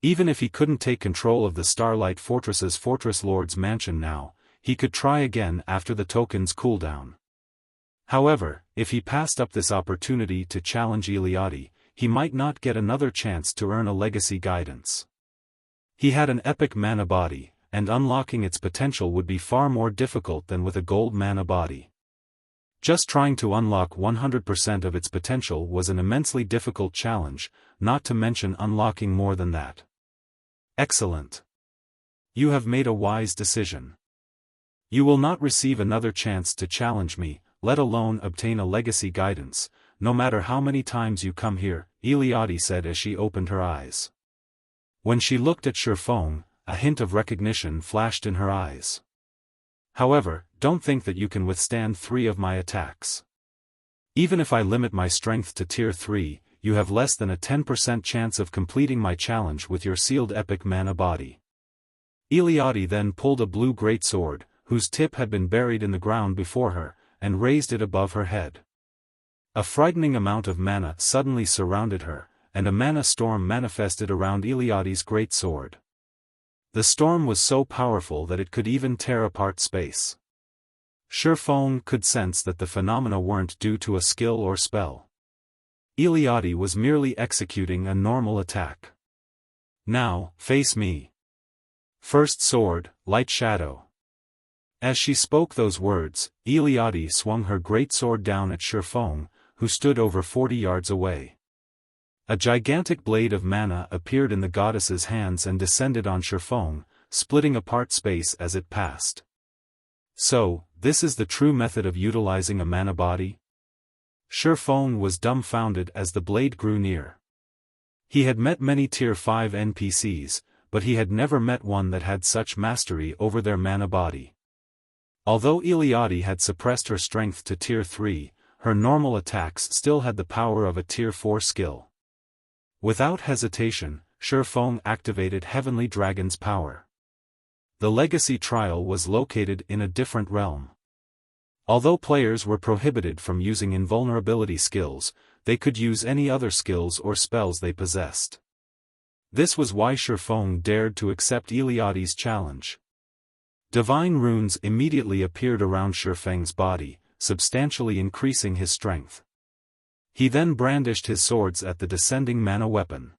Even if he couldn't take control of the Starlight Fortress's Fortress Lord's mansion now, he could try again after the token's cooldown. However, if he passed up this opportunity to challenge Iliadi, he might not get another chance to earn a legacy guidance. He had an epic mana body, and unlocking its potential would be far more difficult than with a gold mana body. Just trying to unlock 100% of its potential was an immensely difficult challenge, not to mention unlocking more than that. Excellent. You have made a wise decision. You will not receive another chance to challenge me, let alone obtain a legacy guidance, no matter how many times you come here, Iliadi said as she opened her eyes. When she looked at Shi Feng, a hint of recognition flashed in her eyes. However, don't think that you can withstand 3 of my attacks. Even if I limit my strength to Tier 3, you have less than a 10% chance of completing my challenge with your sealed epic mana body. Iliadi then pulled a blue greatsword, whose tip had been buried in the ground before her, and raised it above her head. A frightening amount of mana suddenly surrounded her, and a mana storm manifested around Iliadi's greatsword. The storm was so powerful that it could even tear apart space. Shi Feng could sense that the phenomena weren't due to a skill or spell. Iliadi was merely executing a normal attack. "Now, face me. First sword, light shadow." As she spoke those words, Iliadi swung her greatsword down at Shi Feng, who stood over 40 yards away. A gigantic blade of mana appeared in the goddess's hands and descended on Shi Feng, splitting apart space as it passed. So, this is the true method of utilizing a mana body? Shi Feng was dumbfounded as the blade grew near. He had met many Tier 5 NPCs, but he had never met one that had such mastery over their mana body. Although Iliadi had suppressed her strength to Tier 3, her normal attacks still had the power of a Tier 4 skill. Without hesitation, Shi Feng activated Heavenly Dragon's power. The legacy trial was located in a different realm. Although players were prohibited from using invulnerability skills, they could use any other skills or spells they possessed. This was why Shi Feng dared to accept Iliadi's challenge. Divine runes immediately appeared around Shi Feng's body, substantially increasing his strength. He then brandished his swords at the descending mana weapon.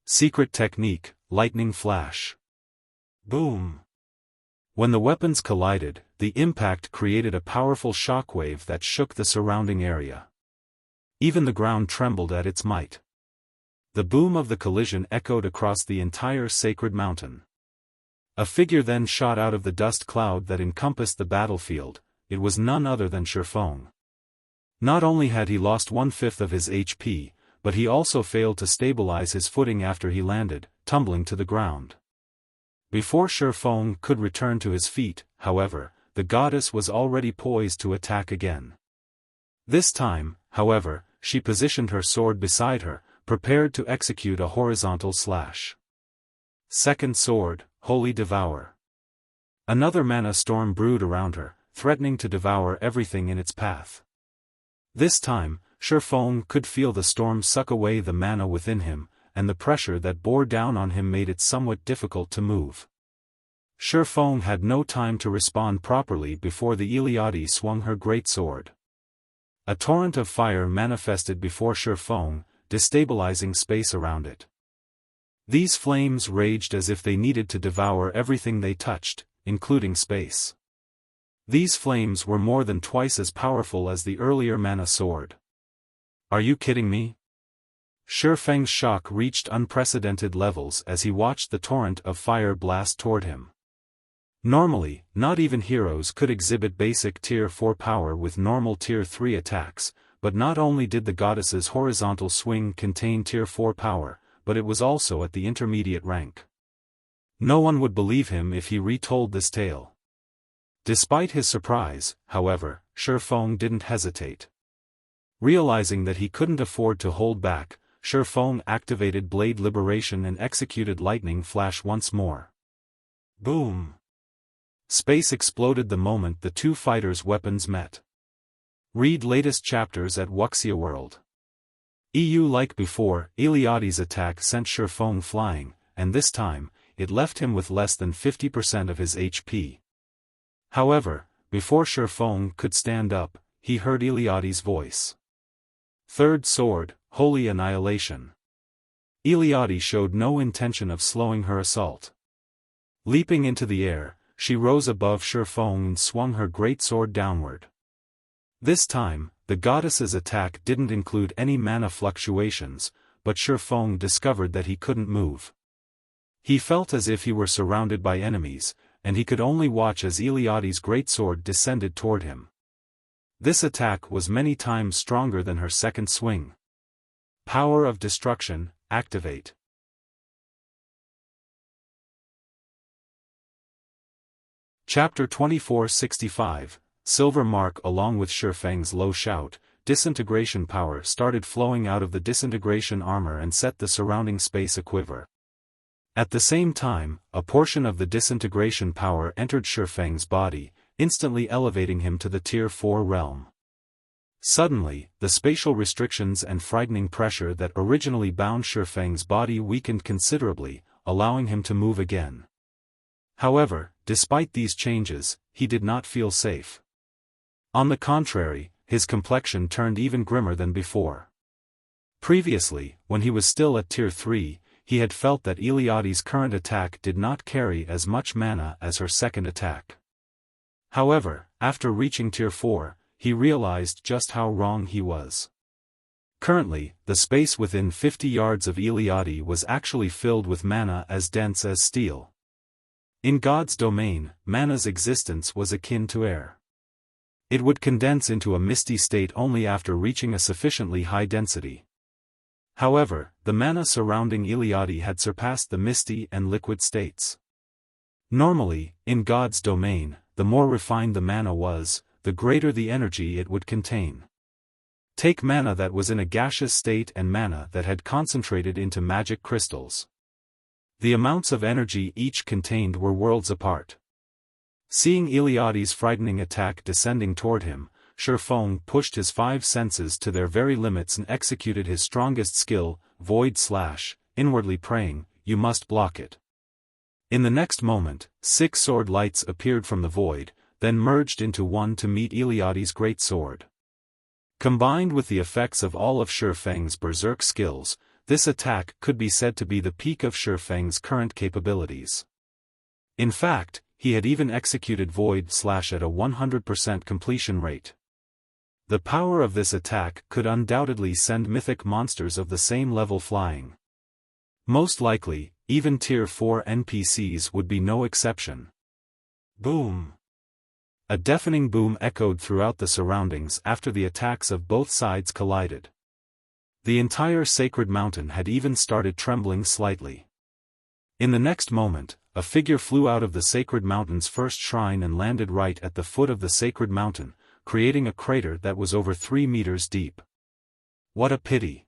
Secret technique, lightning flash. Boom! When the weapons collided, the impact created a powerful shockwave that shook the surrounding area. Even the ground trembled at its might. The boom of the collision echoed across the entire sacred mountain. A figure then shot out of the dust cloud that encompassed the battlefield. It was none other than Shi Feng. Not only had he lost 1/5 of his HP, but he also failed to stabilize his footing after he landed, tumbling to the ground. Before Shi Feng could return to his feet, however, the goddess was already poised to attack again. This time, however, she positioned her sword beside her, prepared to execute a horizontal slash. Second sword, Holy Devour. Another mana storm brewed around her, threatening to devour everything in its path. This time, Shi Feng could feel the storm suck away the mana within him, and the pressure that bore down on him made it somewhat difficult to move. Shi Feng had no time to respond properly before the Iliadi swung her great sword. A torrent of fire manifested before Shi Feng, destabilizing space around it. These flames raged as if they needed to devour everything they touched, including space. These flames were more than twice as powerful as the earlier mana sword. Are you kidding me? Shi Feng's shock reached unprecedented levels as he watched the torrent of fire blast toward him. Normally, not even heroes could exhibit basic Tier 4 power with normal Tier 3 attacks, but not only did the goddess's horizontal swing contain Tier 4 power, but it was also at the intermediate rank. No one would believe him if he retold this tale. Despite his surprise, however, Shi Feng didn't hesitate. Realizing that he couldn't afford to hold back, Shi Feng activated Blade Liberation and executed Lightning Flash once more. Boom! Space exploded the moment the two fighters' weapons met. Read latest chapters at Wuxia World. Like before, Iliadi's attack sent Shi Feng flying, and this time, it left him with less than 50% of his HP. However, before Shi Feng could stand up, he heard Iliadi's voice. Third sword, Holy Annihilation. Iliadi showed no intention of slowing her assault. Leaping into the air, she rose above Shi Feng and swung her great sword downward. This time, the goddess's attack didn't include any mana fluctuations, but Shi Feng discovered that he couldn't move. He felt as if he were surrounded by enemies, and he could only watch as Iliadi's greatsword descended toward him. This attack was many times stronger than her second swing. Power of Destruction, activate. Chapter 2465, Silver Mark. Along with Shi Feng's low shout, disintegration power started flowing out of the disintegration armor and set the surrounding space aquiver. At the same time, a portion of the disintegration power entered Shi Feng's body, instantly elevating him to the Tier 4 realm. Suddenly, the spatial restrictions and frightening pressure that originally bound Shi Feng's body weakened considerably, allowing him to move again. However, despite these changes, he did not feel safe. On the contrary, his complexion turned even grimmer than before. Previously, when he was still at Tier 3, he had felt that Iliadi's current attack did not carry as much mana as her second attack. However, after reaching Tier 4, he realized just how wrong he was. Currently, the space within 50 yards of Iliadi was actually filled with mana as dense as steel. In God's domain, mana's existence was akin to air. It would condense into a misty state only after reaching a sufficiently high density. However, the mana surrounding Iliadi had surpassed the misty and liquid states. Normally, in God's domain, the more refined the mana was, the greater the energy it would contain. Take mana that was in a gaseous state and mana that had concentrated into magic crystals. The amounts of energy each contained were worlds apart. Seeing Iliadi's frightening attack descending toward him, Shi Feng pushed his five senses to their very limits and executed his strongest skill, Void Slash, inwardly praying, "You must block it." In the next moment, 6 sword lights appeared from the void, then merged into one to meet Iliadi's great sword. Combined with the effects of all of Shi Feng's berserk skills, this attack could be said to be the peak of Shi Feng's current capabilities. In fact, he had even executed Void Slash at a 100% completion rate. The power of this attack could undoubtedly send mythic monsters of the same level flying. Most likely, even Tier 4 NPCs would be no exception. Boom! A deafening boom echoed throughout the surroundings after the attacks of both sides collided. The entire sacred mountain had even started trembling slightly. In the next moment, a figure flew out of the sacred mountain's first shrine and landed right at the foot of the sacred mountain, creating a crater that was over 3 meters deep. What a pity!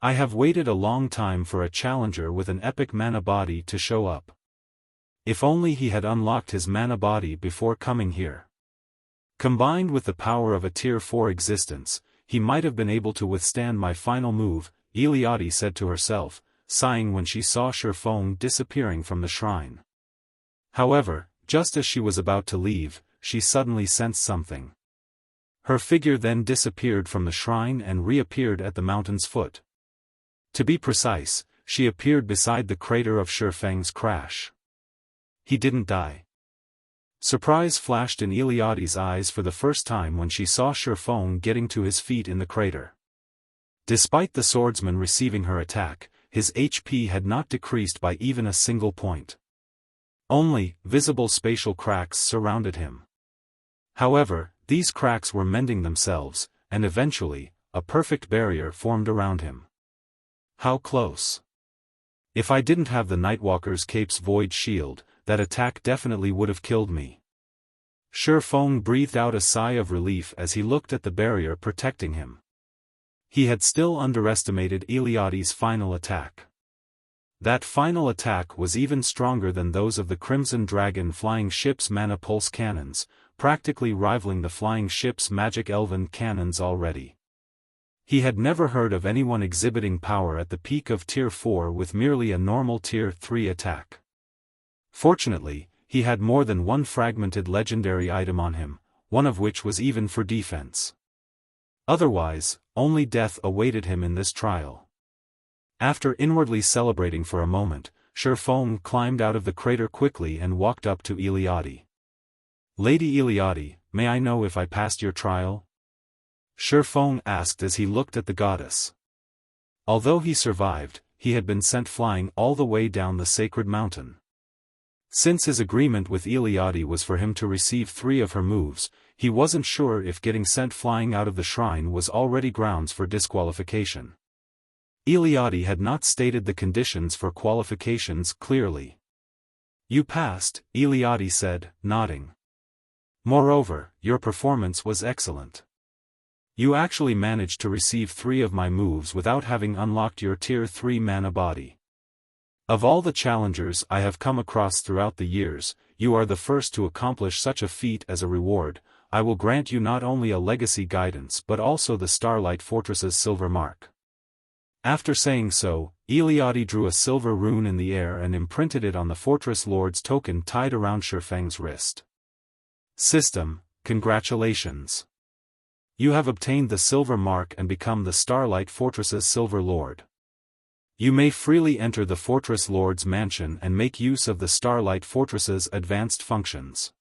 I have waited a long time for a challenger with an epic mana body to show up. If only he had unlocked his mana body before coming here. Combined with the power of a Tier 4 existence, he might have been able to withstand my final move, Eliade said to herself, sighing when she saw Shi Feng disappearing from the shrine. However, just as she was about to leave, she suddenly sensed something. Her figure then disappeared from the shrine and reappeared at the mountain's foot. To be precise, she appeared beside the crater of Shi Feng's crash. He didn't die. Surprise flashed in Eliade's eyes for the first time when she saw Shi Feng getting to his feet in the crater. Despite the swordsman receiving her attack, his HP had not decreased by even a single point. Only, visible spatial cracks surrounded him. However, these cracks were mending themselves, and eventually, a perfect barrier formed around him. How close? If I didn't have the Nightwalker's Cape's Void Shield, that attack definitely would have killed me. Shi Feng breathed out a sigh of relief as he looked at the barrier protecting him. He had still underestimated Eliade's final attack. That final attack was even stronger than those of the Crimson Dragon flying ship's mana pulse cannons, practically rivaling the flying ship's magic elven cannons already. He had never heard of anyone exhibiting power at the peak of Tier 4 with merely a normal Tier 3 attack. Fortunately, he had more than one fragmented legendary item on him, one of which was even for defense. Otherwise, only death awaited him in this trial. After inwardly celebrating for a moment, Shi Feng climbed out of the crater quickly and walked up to Eliade. "Lady Eliade, may I know if I passed your trial?" Shi Feng asked as he looked at the goddess. Although he survived, he had been sent flying all the way down the sacred mountain. Since his agreement with Eliade was for him to receive 3 of her moves, he wasn't sure if getting sent flying out of the shrine was already grounds for disqualification. Eliade had not stated the conditions for qualifications clearly. "You passed," Eliade said, nodding. "Moreover, your performance was excellent. You actually managed to receive 3 of my moves without having unlocked your Tier 3 mana body. Of all the challengers I have come across throughout the years, you are the first to accomplish such a feat. As a reward, I will grant you not only a legacy guidance but also the Starlight Fortress's silver mark." After saying so, Eliade drew a silver rune in the air and imprinted it on the Fortress Lord's token tied around Shi Feng's wrist. "System, congratulations. You have obtained the silver mark and become the Starlight Fortress's silver lord. You may freely enter the Fortress Lord's mansion and make use of the Starlight Fortress's advanced functions.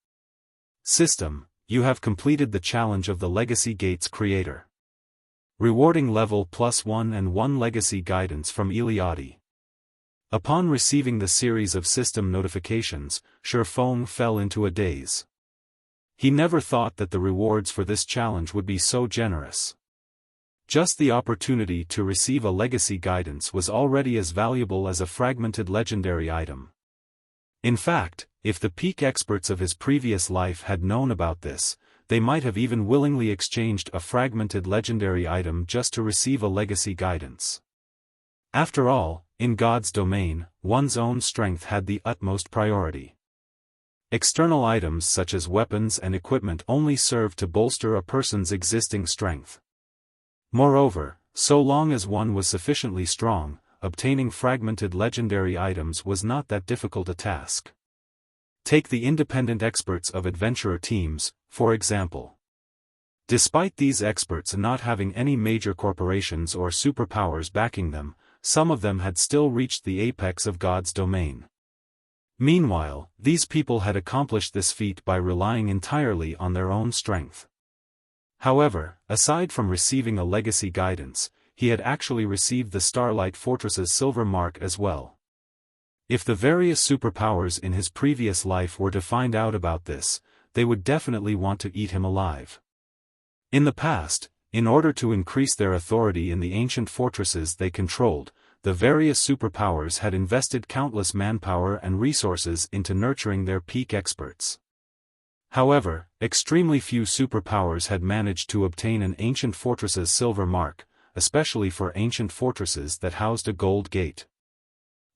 System, you have completed the challenge of the Legacy Gates creator. Rewarding level +1 and 1 legacy guidance from Eliade." Upon receiving the series of system notifications, Shi Feng fell into a daze. He never thought that the rewards for this challenge would be so generous. Just the opportunity to receive a legacy guidance was already as valuable as a fragmented legendary item. In fact, if the peak experts of his previous life had known about this, they might have even willingly exchanged a fragmented legendary item just to receive a legacy guidance. After all, in God's domain, one's own strength had the utmost priority. External items such as weapons and equipment only serve to bolster a person's existing strength. Moreover, so long as one was sufficiently strong, obtaining fragmented legendary items was not that difficult a task. Take the independent experts of adventurer teams, for example. Despite these experts not having any major corporations or superpowers backing them, some of them had still reached the apex of God's domain. Meanwhile, these people had accomplished this feat by relying entirely on their own strength. However, aside from receiving a legacy guidance, he had actually received the Starlight Fortress's silver mark as well. If the various superpowers in his previous life were to find out about this, they would definitely want to eat him alive. In the past, in order to increase their authority in the ancient fortresses they controlled, the various superpowers had invested countless manpower and resources into nurturing their peak experts. However, extremely few superpowers had managed to obtain an ancient fortress's silver mark, especially for ancient fortresses that housed a gold gate.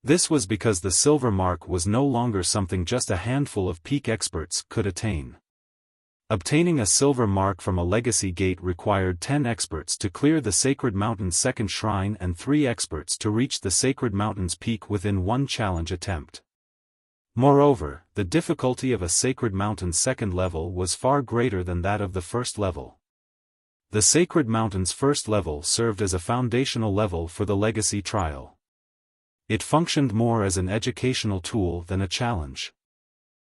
This was because the silver mark was no longer something just a handful of peak experts could attain. Obtaining a silver mark from a legacy gate required 10 experts to clear the Sacred Mountain's second shrine and 3 experts to reach the Sacred Mountain's peak within one challenge attempt. Moreover, the difficulty of a Sacred Mountain's second level was far greater than that of the first level. The Sacred Mountain's first level served as a foundational level for the legacy trial. It functioned more as an educational tool than a challenge.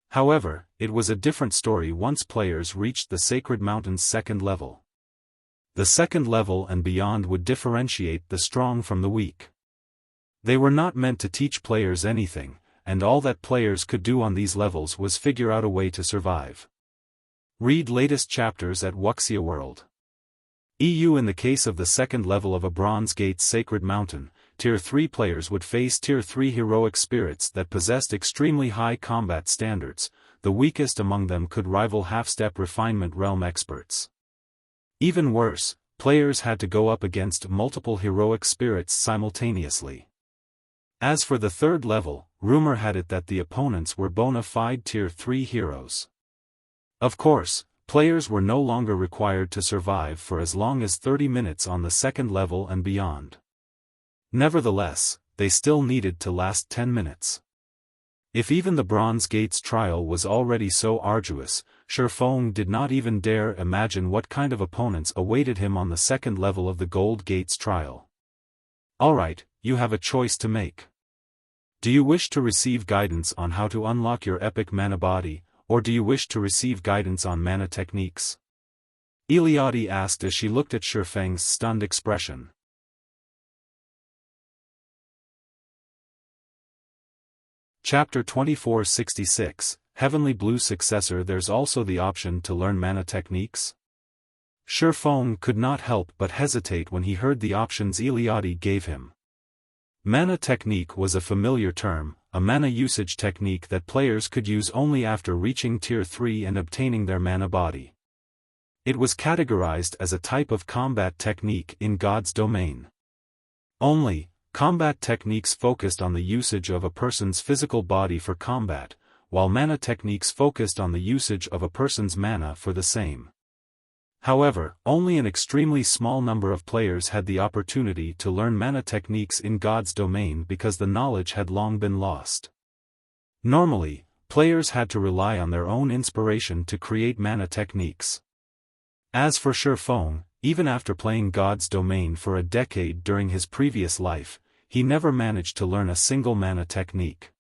However, it was a different story once players reached the Sacred Mountain's second level. The second level and beyond would differentiate the strong from the weak. They were not meant to teach players anything, and all that players could do on these levels was figure out a way to survive. Read latest chapters at Wuxia World. In the case of the second level of a Bronze Gate's Sacred Mountain, Tier 3 players would face Tier 3 heroic spirits that possessed extremely high combat standards. The weakest among them could rival half-step refinement realm experts. Even worse, players had to go up against multiple heroic spirits simultaneously. As for the third level, rumor had it that the opponents were bona fide Tier 3 heroes. Of course, players were no longer required to survive for as long as 30 minutes on the second level and beyond. Nevertheless, they still needed to last 10 minutes. If even the Bronze Gate's trial was already so arduous, Shi Feng did not even dare imagine what kind of opponents awaited him on the second level of the Gold Gate's trial. Alright, you have a choice to make. Do you wish to receive guidance on how to unlock your epic mana body, or do you wish to receive guidance on mana techniques? Eliade asked as she looked at Shi Feng's stunned expression. Chapter 2466, Heavenly Blue Successor. There's also the option to learn mana techniques? Shi Feng could not help but hesitate when he heard the options Eliade gave him. Mana technique was a familiar term, a mana usage technique that players could use only after reaching Tier 3 and obtaining their mana body. It was categorized as a type of combat technique in God's domain. Only, combat techniques focused on the usage of a person's physical body for combat, while mana techniques focused on the usage of a person's mana for the same. However, only an extremely small number of players had the opportunity to learn mana techniques in God's domain because the knowledge had long been lost. Normally, players had to rely on their own inspiration to create mana techniques. As for Shi Feng, even after playing God's domain for a decade during his previous life, he never managed to learn a single mana technique.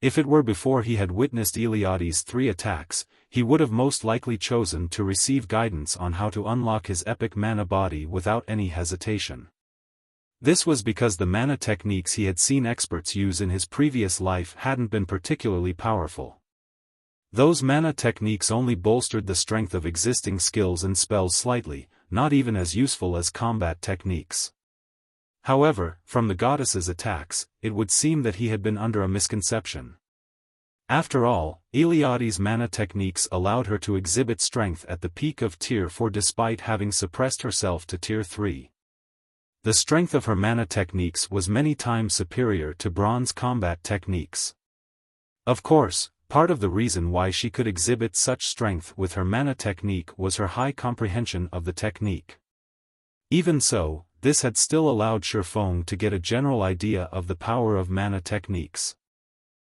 If it were before he had witnessed Eliade's 3 attacks, he would have most likely chosen to receive guidance on how to unlock his epic mana body without any hesitation. This was because the mana techniques he had seen experts use in his previous life hadn't been particularly powerful. Those mana techniques only bolstered the strength of existing skills and spells slightly, not even as useful as combat techniques. However, from the goddess's attacks, it would seem that he had been under a misconception. After all, Eliade's mana techniques allowed her to exhibit strength at the peak of Tier 4 despite having suppressed herself to Tier 3. The strength of her mana techniques was many times superior to bronze combat techniques. Of course, part of the reason why she could exhibit such strength with her mana technique was her high comprehension of the technique. Even so, this had still allowed Shi Feng to get a general idea of the power of mana techniques.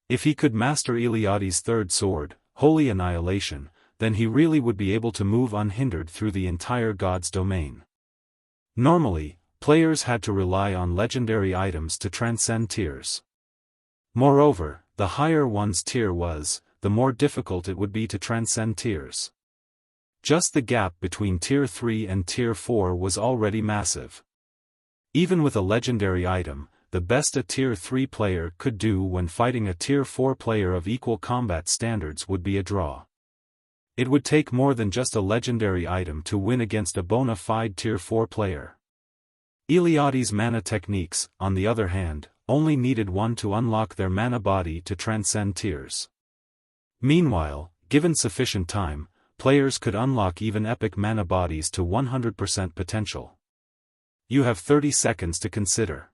If he could master Eliade's third sword, Holy Annihilation, then he really would be able to move unhindered through the entire God's domain. Normally, players had to rely on legendary items to transcend tiers. Moreover, the higher one's tier was, the more difficult it would be to transcend tiers. Just the gap between Tier 3 and Tier 4 was already massive. Even with a legendary item, the best a Tier 3 player could do when fighting a Tier 4 player of equal combat standards would be a draw. It would take more than just a legendary item to win against a bona fide Tier 4 player. Eliade's mana techniques, on the other hand, only needed one to unlock their mana body to transcend tiers. Meanwhile, given sufficient time, players could unlock even epic mana bodies to 100% potential. You have 30 seconds to consider.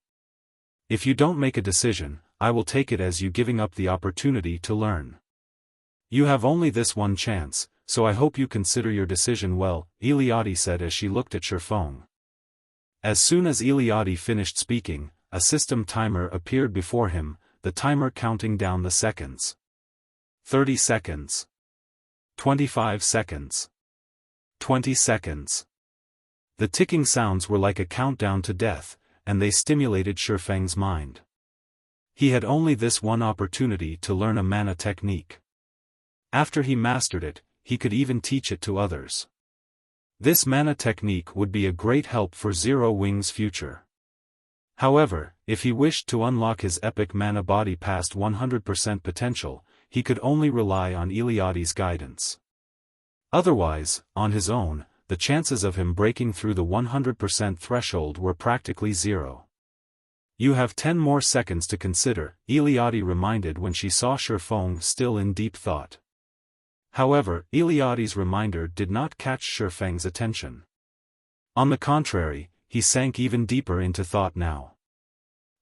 If you don't make a decision, I will take it as you giving up the opportunity to learn. You have only this one chance, so I hope you consider your decision well, Eliade said as she looked at Shi Feng. As soon as Eliade finished speaking, a system timer appeared before him, the timer counting down the seconds. 30 seconds. 25 seconds. 20 seconds. The ticking sounds were like a countdown to death, and they stimulated Shi Feng's mind. He had only this one opportunity to learn a mana technique. After he mastered it, he could even teach it to others. This mana technique would be a great help for Zero Wing's future. However, if he wished to unlock his epic mana body past 100% potential, he could only rely on Eliade's guidance. Otherwise, on his own, the chances of him breaking through the 100% threshold were practically zero. You have 10 more seconds to consider, Eliade reminded when she saw Shi Feng still in deep thought. However, Eliade's reminder did not catch Shi Feng's attention. On the contrary, he sank even deeper into thought now.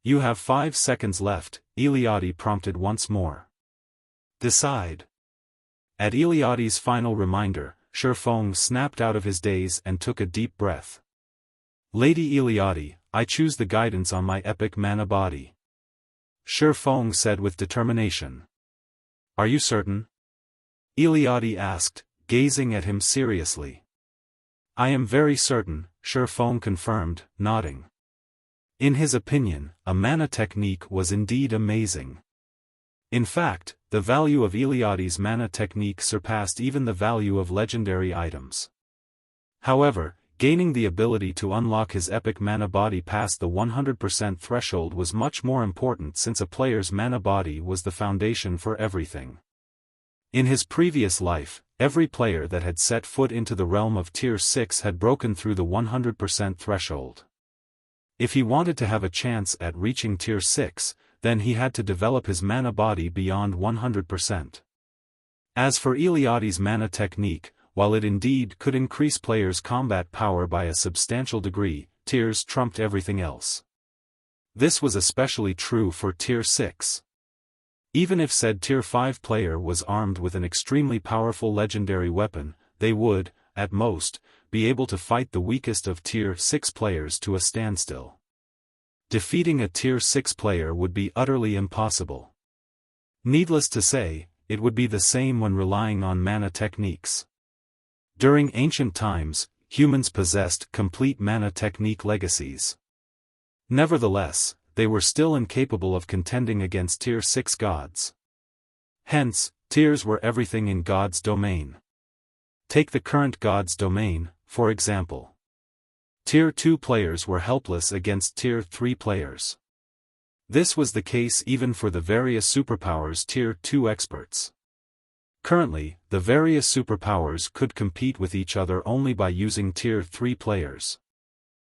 You have 5 seconds left, Eliade prompted once more. Decide. At Eliade's final reminder, Shi Feng snapped out of his daze and took a deep breath. Lady Eliade, I choose the guidance on my epic mana body. Shi Feng said with determination. Are you certain? Eliade asked, gazing at him seriously. I am very certain, Shi Feng confirmed, nodding. In his opinion, a mana technique was indeed amazing. In fact, the value of Eliade's mana technique surpassed even the value of legendary items. However, gaining the ability to unlock his epic mana body past the 100% threshold was much more important since a player's mana body was the foundation for everything. In his previous life, every player that had set foot into the realm of Tier 6 had broken through the 100% threshold. If he wanted to have a chance at reaching Tier 6, then he had to develop his mana body beyond 100%. As for Eliade's mana technique, while it indeed could increase players' combat power by a substantial degree, tiers trumped everything else. This was especially true for Tier 6. Even if said Tier 5 player was armed with an extremely powerful legendary weapon, they would, at most, be able to fight the weakest of Tier 6 players to a standstill. Defeating a Tier 6 player would be utterly impossible. Needless to say, it would be the same when relying on mana techniques. During ancient times, humans possessed complete mana technique legacies. Nevertheless, they were still incapable of contending against Tier 6 gods. Hence, tiers were everything in God's domain. Take the current God's domain, for example. Tier 2 players were helpless against Tier 3 players. This was the case even for the various superpowers Tier 2 experts. Currently, the various superpowers could compete with each other only by using Tier 3 players.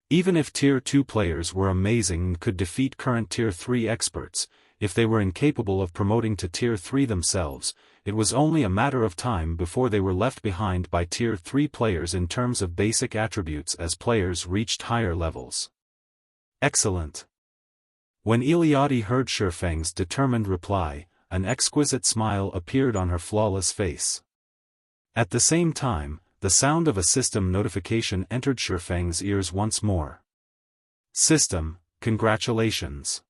Even if Tier 2 players were amazing and could defeat current Tier 3 experts, if they were incapable of promoting to Tier 3 themselves, it was only a matter of time before they were left behind by Tier 3 players in terms of basic attributes as players reached higher levels. Excellent. When Eliade heard Shi Feng's determined reply, an exquisite smile appeared on her flawless face. At the same time, the sound of a system notification entered Shi Feng's ears once more. System, congratulations.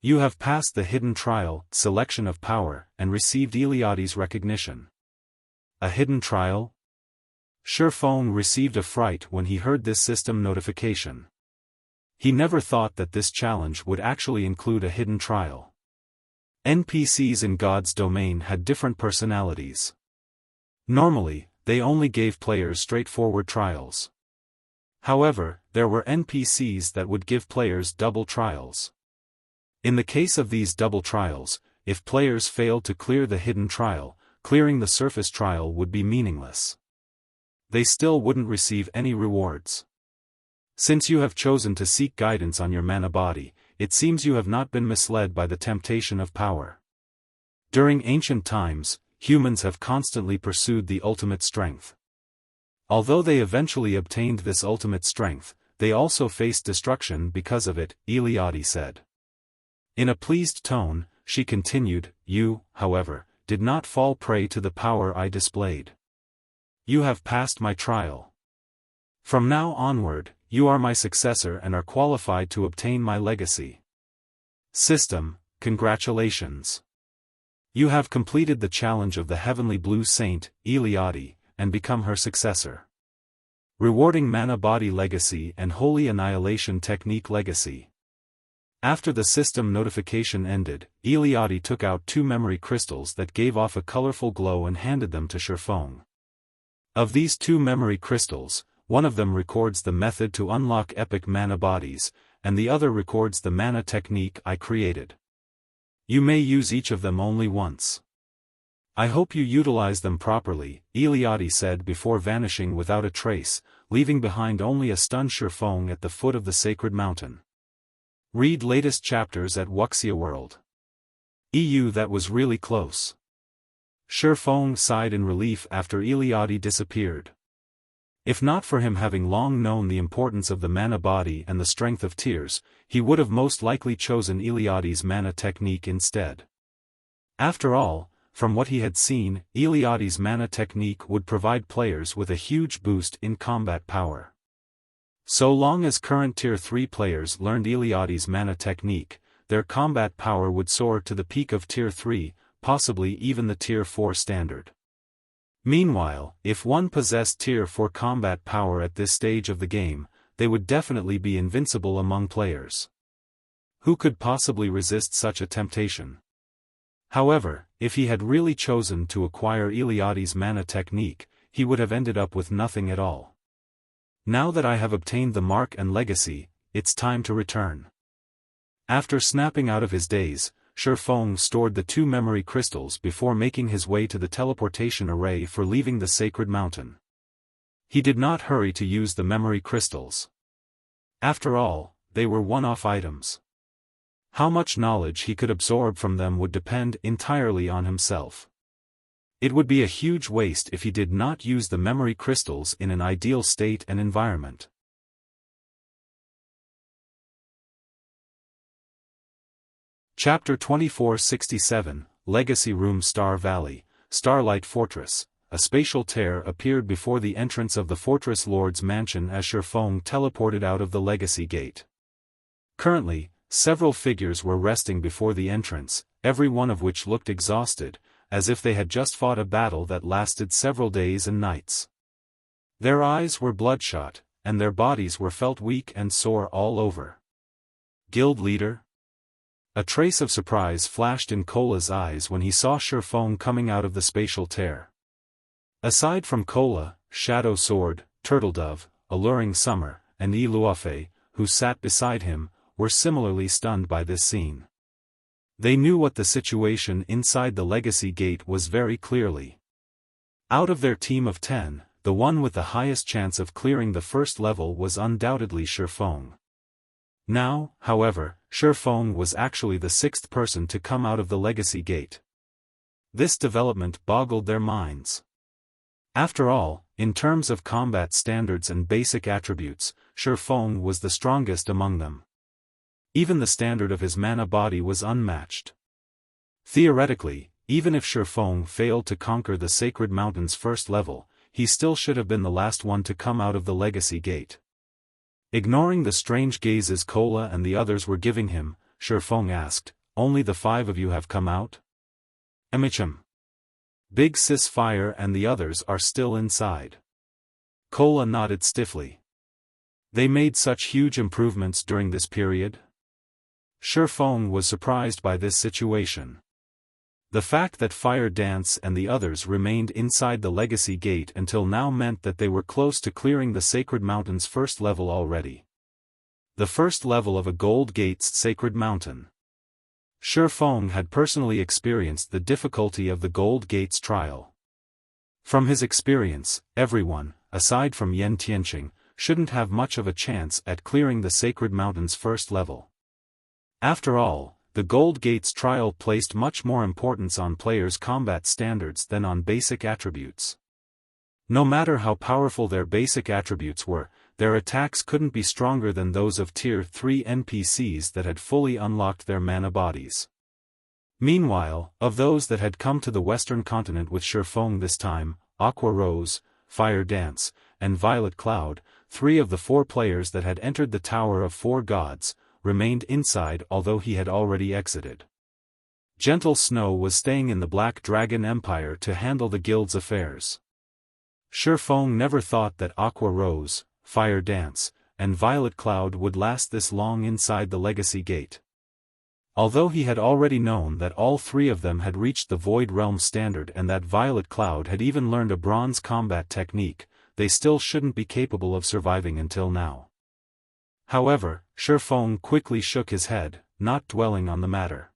You have passed the hidden trial, selection of power, and received Eliade's recognition. A hidden trial? Shi Feng received a fright when he heard this system notification. He never thought that this challenge would actually include a hidden trial. NPCs in God's domain had different personalities. Normally, they only gave players straightforward trials. However, there were NPCs that would give players double trials. In the case of these double trials, if players failed to clear the hidden trial, clearing the surface trial would be meaningless. They still wouldn't receive any rewards. Since you have chosen to seek guidance on your mana body, it seems you have not been misled by the temptation of power. During ancient times, humans have constantly pursued the ultimate strength. Although they eventually obtained this ultimate strength, they also faced destruction because of it, Eliade said. In a pleased tone, she continued, you, however, did not fall prey to the power I displayed. You have passed my trial. From now onward, you are my successor and are qualified to obtain my legacy. System, congratulations. You have completed the challenge of the Heavenly Blue Saint, Eliade, and become her successor. Rewarding Mana Body Legacy and Holy Annihilation Technique Legacy. After the system notification ended, Eliade took out 2 memory crystals that gave off a colorful glow and handed them to Shi Feng. Of these 2 memory crystals, one of them records the method to unlock epic mana bodies, and the other records the mana technique I created. You may use each of them only once. I hope you utilize them properly, Eliade said before vanishing without a trace, leaving behind only a stunned Shi Feng at the foot of the sacred mountain. Read latest chapters at Wuxia World. EU that was really close. Shi Feng sighed in relief after Eliade disappeared. If not for him having long known the importance of the mana body and the strength of tears, he would have most likely chosen Eliade's mana technique instead. After all, from what he had seen, Eliade's mana technique would provide players with a huge boost in combat power. So long as current Tier 3 players learned Eliade's mana technique, their combat power would soar to the peak of Tier 3, possibly even the Tier 4 standard. Meanwhile, if one possessed Tier 4 combat power at this stage of the game, they would definitely be invincible among players. Who could possibly resist such a temptation? However, if he had really chosen to acquire Eliade's mana technique, he would have ended up with nothing at all. Now that I have obtained the mark and legacy, it's time to return. After snapping out of his daze, Shi Feng stored the 2 memory crystals before making his way to the teleportation array for leaving the sacred mountain. He did not hurry to use the memory crystals. After all, they were one-off items. How much knowledge he could absorb from them would depend entirely on himself. It would be a huge waste if he did not use the memory crystals in an ideal state and environment. Chapter 2467, Legacy Room Star Valley, Starlight Fortress. A spatial tear appeared before the entrance of the Fortress Lord's mansion as Shi Feng teleported out of the Legacy Gate. Currently, several figures were resting before the entrance, every one of which looked exhausted, as if they had just fought a battle that lasted several days and nights. Their eyes were bloodshot, and their bodies were felt weak and sore all over. Guild leader? A trace of surprise flashed in Kola's eyes when he saw Shi Feng coming out of the spatial tear. Aside from Kola, Shadow Sword, Turtledove, Alluring Summer, and Luofei, who sat beside him, were similarly stunned by this scene. They knew what the situation inside the Legacy Gate was very clearly. Out of their team of 10, the one with the highest chance of clearing the first level was undoubtedly Shi Feng. Now, however, Shi Feng was actually the 6th person to come out of the Legacy Gate. This development boggled their minds. After all, in terms of combat standards and basic attributes, Shi Feng was the strongest among them. Even the standard of his mana body was unmatched. Theoretically, even if Shi Feng failed to conquer the Sacred Mountain's first level, he still should have been the last one to come out of the Legacy Gate. Ignoring the strange gazes Kola and the others were giving him, Shi Feng asked, "Only the 5 of you have come out?" "Emicham. Big Sis Fire and the others are still inside." Kola nodded stiffly. They made such huge improvements during this period? Shi Feng was surprised by this situation. The fact that Fire Dance and the others remained inside the Legacy Gate until now meant that they were close to clearing the Sacred Mountain's first level already. The first level of a Gold Gate's Sacred Mountain. Shi Feng had personally experienced the difficulty of the Gold Gate's trial. From his experience, everyone, aside from Yen Tianqing, shouldn't have much of a chance at clearing the Sacred Mountain's first level. After all, the Gold Gate's trial placed much more importance on players' combat standards than on basic attributes. No matter how powerful their basic attributes were, their attacks couldn't be stronger than those of Tier 3 NPCs that had fully unlocked their mana bodies. Meanwhile, of those that had come to the Western continent with Shi Feng this time, Aqua Rose, Fire Dance, and Violet Cloud, 3 of the 4 players that had entered the Tower of 4 Gods, remained inside although he had already exited. Gentle Snow was staying in the Black Dragon Empire to handle the guild's affairs. Shi Feng never thought that Aqua Rose, Fire Dance, and Violet Cloud would last this long inside the Legacy Gate. Although he had already known that all 3 of them had reached the Void Realm standard and that Violet Cloud had even learned a bronze combat technique, they still shouldn't be capable of surviving until now. However, Shi Feng quickly shook his head, not dwelling on the matter.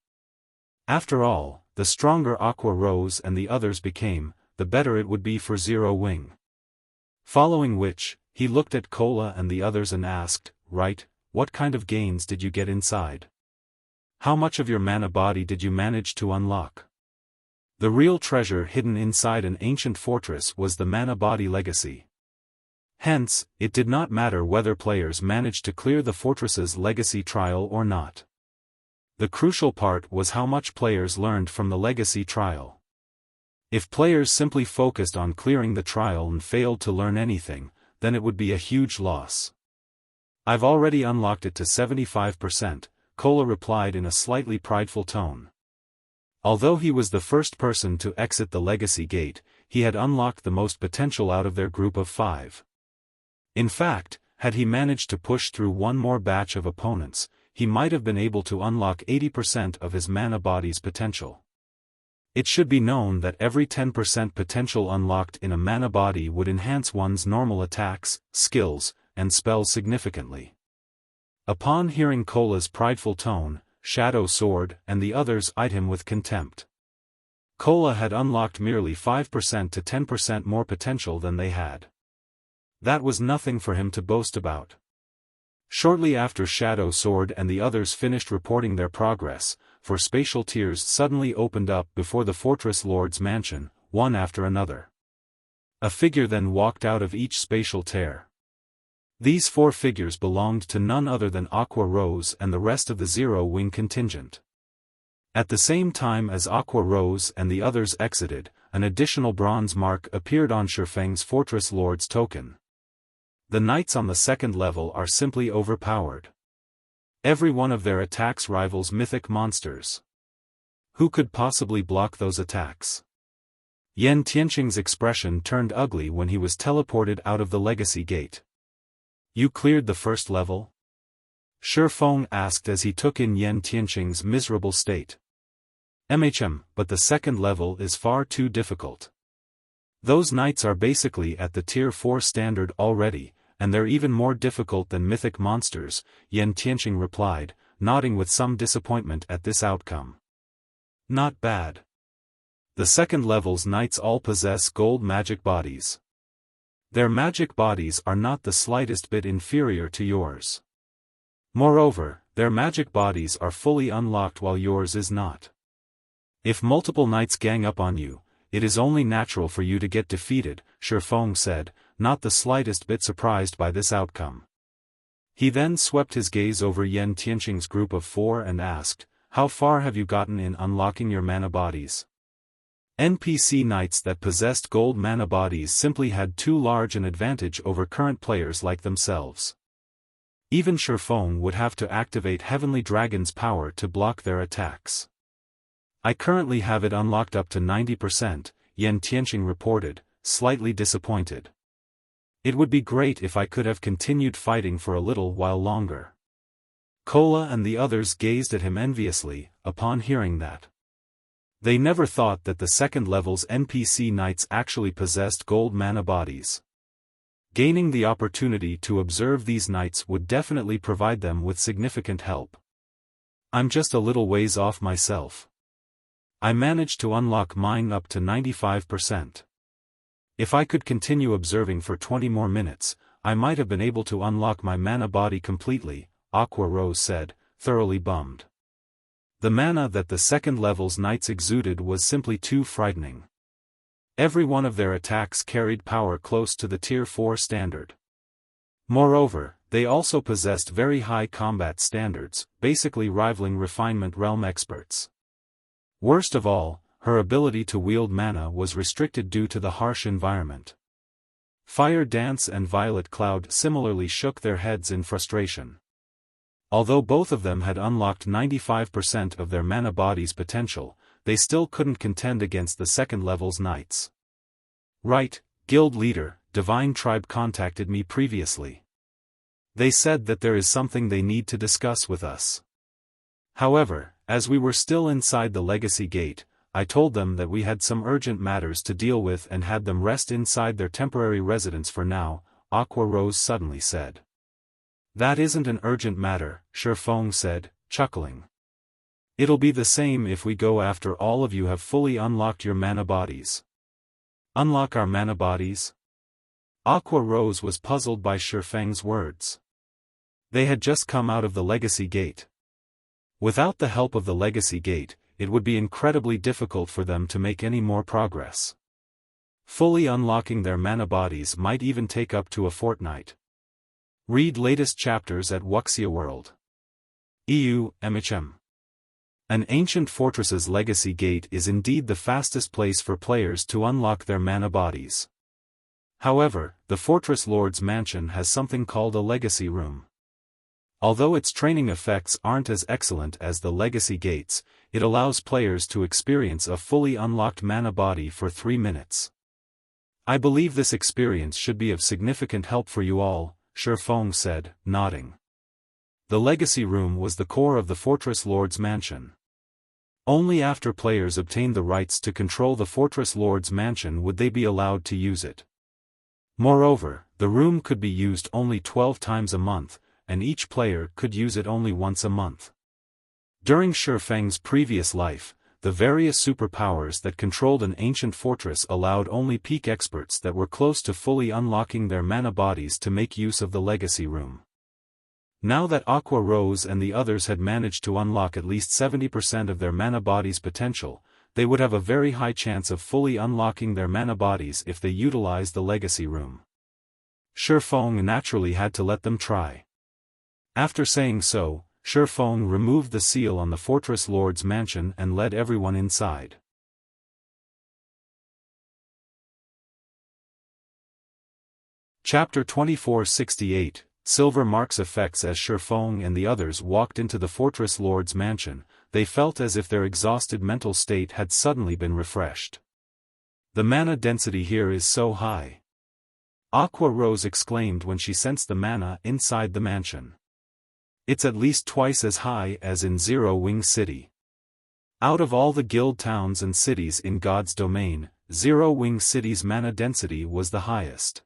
After all, the stronger Aqua Rose and the others became, the better it would be for Zero Wing. Following which, he looked at Cola and the others and asked, "Right, what kind of gains did you get inside? How much of your mana body did you manage to unlock?" The real treasure hidden inside an ancient fortress was the mana body legacy. Hence, it did not matter whether players managed to clear the fortress's legacy trial or not. The crucial part was how much players learned from the legacy trial. If players simply focused on clearing the trial and failed to learn anything, then it would be a huge loss. "I've already unlocked it to 75%, Cola replied in a slightly prideful tone. Although he was the first person to exit the Legacy Gate, he had unlocked the most potential out of their group of 5. In fact, had he managed to push through one more batch of opponents, he might have been able to unlock 80% of his mana body's potential. It should be known that every 10% potential unlocked in a mana body would enhance one's normal attacks, skills, and spells significantly. Upon hearing Cola's prideful tone, Shadow Sword and the others eyed him with contempt. Cola had unlocked merely 5% to 10% more potential than they had. That was nothing for him to boast about. Shortly after Shadow Sword and the others finished reporting their progress, 4 spatial tiers suddenly opened up before the Fortress Lord's mansion, one after another. A figure then walked out of each spatial tier. These 4 figures belonged to none other than Aqua Rose and the rest of the Zero Wing contingent. At the same time as Aqua Rose and the others exited, an additional bronze mark appeared on Shi Feng's Fortress Lord's token. The knights on the 2nd level are simply overpowered. Every one of their attacks rivals mythic monsters. Who could possibly block those attacks? Yan Tianqing's expression turned ugly when he was teleported out of the Legacy Gate. "You cleared the 1st level?" Shi Feng asked as he took in Yan Tianqing's miserable state. But the 2nd level is far too difficult. Those knights are basically at the Tier 4 standard already, and they're even more difficult than mythic monsters, Yan Tianqing replied, nodding with some disappointment at this outcome. Not bad. The 2nd level's knights all possess gold magic bodies. Their magic bodies are not the slightest bit inferior to yours. Moreover, their magic bodies are fully unlocked while yours is not. If multiple knights gang up on you, it is only natural for you to get defeated, Shi Feng said, not the slightest bit surprised by this outcome. He then swept his gaze over Yan Tianqing's group of 4 and asked, "How far have you gotten in unlocking your mana bodies?" NPC knights that possessed gold mana bodies simply had too large an advantage over current players like themselves. Even Shi Feng would have to activate Heavenly Dragon's power to block their attacks. "I currently have it unlocked up to 90%, Yan Tianqing reported, slightly disappointed. "It would be great if I could have continued fighting for a little while longer." Cola and the others gazed at him enviously, upon hearing that. They never thought that the 2nd level's NPC knights actually possessed gold mana bodies. Gaining the opportunity to observe these knights would definitely provide them with significant help. "I'm just a little ways off myself. I managed to unlock mine up to 95%. If I could continue observing for 20 more minutes, I might have been able to unlock my mana body completely," Aqua Rose said, thoroughly bummed. The mana that the 2nd level's knights exuded was simply too frightening. Every one of their attacks carried power close to the Tier 4 standard. Moreover, they also possessed very high combat standards, basically rivaling Refinement Realm experts. Worst of all, her ability to wield mana was restricted due to the harsh environment. Fire Dance and Violet Cloud similarly shook their heads in frustration. Although both of them had unlocked 95% of their mana body's potential, they still couldn't contend against the second level's knights. Right, guild leader, Divine Tribe contacted me previously. They said that there is something they need to discuss with us. However, as we were still inside the Legacy Gate, I told them that we had some urgent matters to deal with and had them rest inside their temporary residence for now, Aqua Rose suddenly said. That isn't an urgent matter, Shi Feng said, chuckling. It'll be the same if we go after all of you have fully unlocked your mana bodies. Unlock our mana bodies? Aqua Rose was puzzled by Shi Feng's words. They had just come out of the Legacy Gate. Without the help of the Legacy Gate, it would be incredibly difficult for them to make any more progress. Fully unlocking their mana bodies might even take up to a fortnight. Read latest chapters at Wuxia World. EU, MHM. An ancient fortress's Legacy Gate is indeed the fastest place for players to unlock their mana bodies. However, the Fortress Lord's Mansion has something called a Legacy Room. Although its training effects aren't as excellent as the Legacy Gates, it allows players to experience a fully unlocked mana body for 3 minutes. I believe this experience should be of significant help for you all, Shi Feng said, nodding. The Legacy Room was the core of the Fortress Lord's Mansion. Only after players obtained the rights to control the Fortress Lord's Mansion would they be allowed to use it. Moreover, the room could be used only 12 times a month, and each player could use it only once a month. During Shi Feng's previous life, the various superpowers that controlled an ancient fortress allowed only peak experts that were close to fully unlocking their mana bodies to make use of the Legacy Room. Now that Aqua Rose and the others had managed to unlock at least 70% of their mana body's potential, they would have a very high chance of fully unlocking their mana bodies if they utilized the Legacy Room. Shi Feng naturally had to let them try. After saying so, Shi Feng removed the seal on the Fortress Lord's Mansion and led everyone inside. Chapter 2468, Silver Marks Effects. As Shi Feng and the others walked into the Fortress Lord's Mansion, they felt as if their exhausted mental state had suddenly been refreshed. The mana density here is so high. Aqua Rose exclaimed when she sensed the mana inside the mansion. It's at least twice as high as in Zero Wing City. Out of all the guild towns and cities in God's domain, Zero Wing City's mana density was the highest.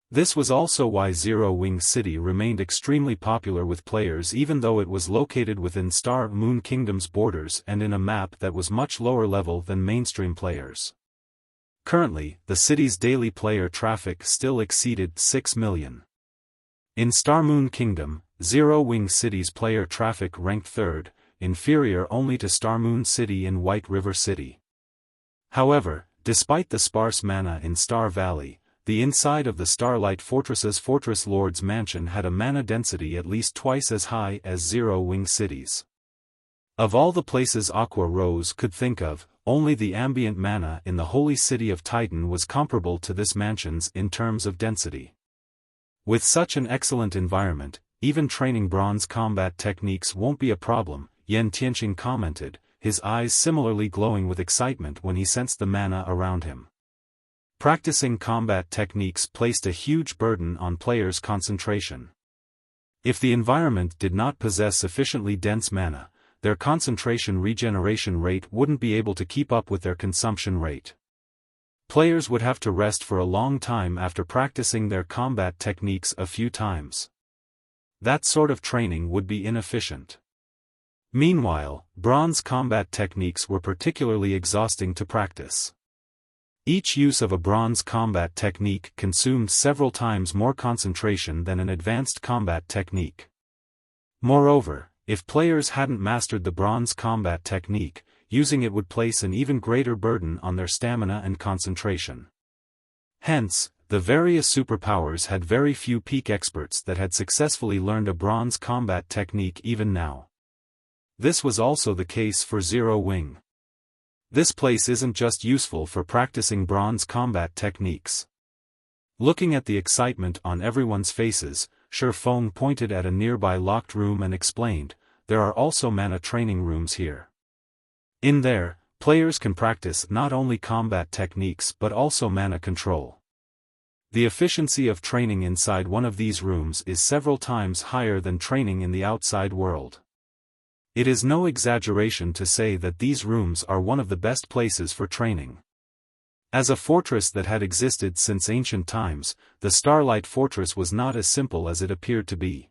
This was also why Zero Wing City remained extremely popular with players even though it was located within Star Moon Kingdom's borders and in a map that was much lower level than mainstream players. Currently, the city's daily player traffic still exceeded 6 million. In Star Moon Kingdom, Zero Wing City's player traffic ranked third, inferior only to Star Moon City and White River City. However, despite the sparse mana in Star Valley, the inside of the Starlight Fortress's Fortress Lord's Mansion had a mana density at least twice as high as Zero Wing City's. Of all the places Aqua Rose could think of, only the ambient mana in the Holy City of Titan was comparable to this mansion's in terms of density. With such an excellent environment, even training bronze combat techniques won't be a problem, Yan Tianqing commented, his eyes similarly glowing with excitement when he sensed the mana around him. Practicing combat techniques placed a huge burden on players' concentration. If the environment did not possess sufficiently dense mana, their concentration regeneration rate wouldn't be able to keep up with their consumption rate. Players would have to rest for a long time after practicing their combat techniques a few times. That sort of training would be inefficient. Meanwhile, bronze combat techniques were particularly exhausting to practice. Each use of a bronze combat technique consumed several times more concentration than an advanced combat technique. Moreover, if players hadn't mastered the bronze combat technique, using it would place an even greater burden on their stamina and concentration. Hence, the various superpowers had very few peak experts that had successfully learned a bronze combat technique even now. This was also the case for Zero Wing. This place isn't just useful for practicing bronze combat techniques. Looking at the excitement on everyone's faces, Shi Feng pointed at a nearby locked room and explained, there are also mana training rooms here. In there, players can practice not only combat techniques but also mana control. The efficiency of training inside one of these rooms is several times higher than training in the outside world. It is no exaggeration to say that these rooms are one of the best places for training. As a fortress that had existed since ancient times, the Starlight Fortress was not as simple as it appeared to be.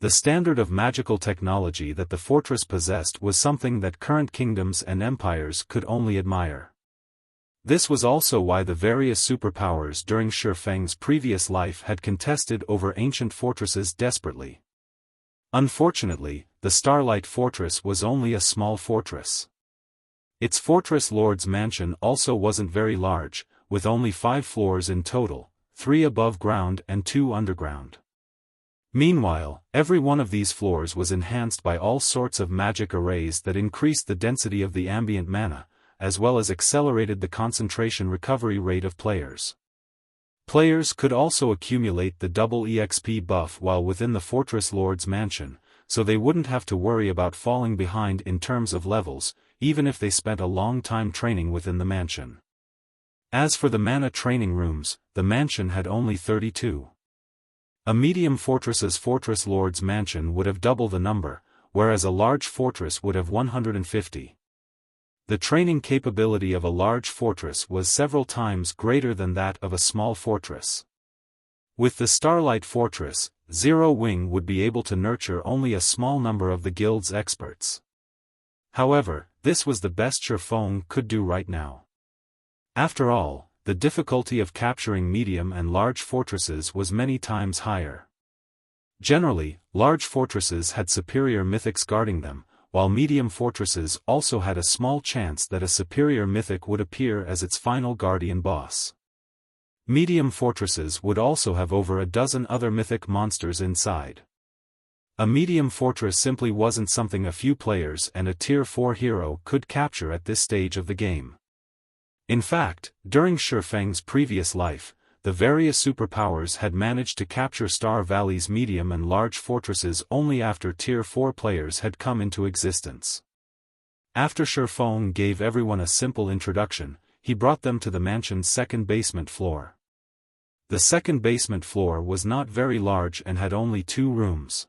The standard of magical technology that the fortress possessed was something that current kingdoms and empires could only admire. This was also why the various superpowers during Shi Feng's previous life had contested over ancient fortresses desperately. Unfortunately, the Starlight Fortress was only a small fortress. Its fortress lord's mansion also wasn't very large, with only 5 floors in total, 3 above ground and 2 underground. Meanwhile, every one of these floors was enhanced by all sorts of magic arrays that increased the density of the ambient mana, as well as accelerated the concentration recovery rate of players. Players could also accumulate the double EXP buff while within the Fortress Lord's mansion, so they wouldn't have to worry about falling behind in terms of levels, even if they spent a long time training within the mansion. As for the mana training rooms, the mansion had only 32. A medium fortress's Fortress Lord's mansion would have double the number, whereas a large fortress would have 150. The training capability of a large fortress was several times greater than that of a small fortress. With the Starlight Fortress, Zero Wing would be able to nurture only a small number of the guild's experts. However, this was the best Shi Feng could do right now. After all, the difficulty of capturing medium and large fortresses was many times higher. Generally, large fortresses had superior mythics guarding them, while medium fortresses also had a small chance that a superior mythic would appear as its final guardian boss. Medium fortresses would also have over a dozen other mythic monsters inside. A medium fortress simply wasn't something a few players and a Tier 4 hero could capture at this stage of the game. In fact, during Shi Feng's previous life, the various superpowers had managed to capture Star Valley's medium and large fortresses only after Tier 4 players had come into existence. After Shi Feng gave everyone a simple introduction, he brought them to the mansion's second basement floor. The second basement floor was not very large and had only 2 rooms.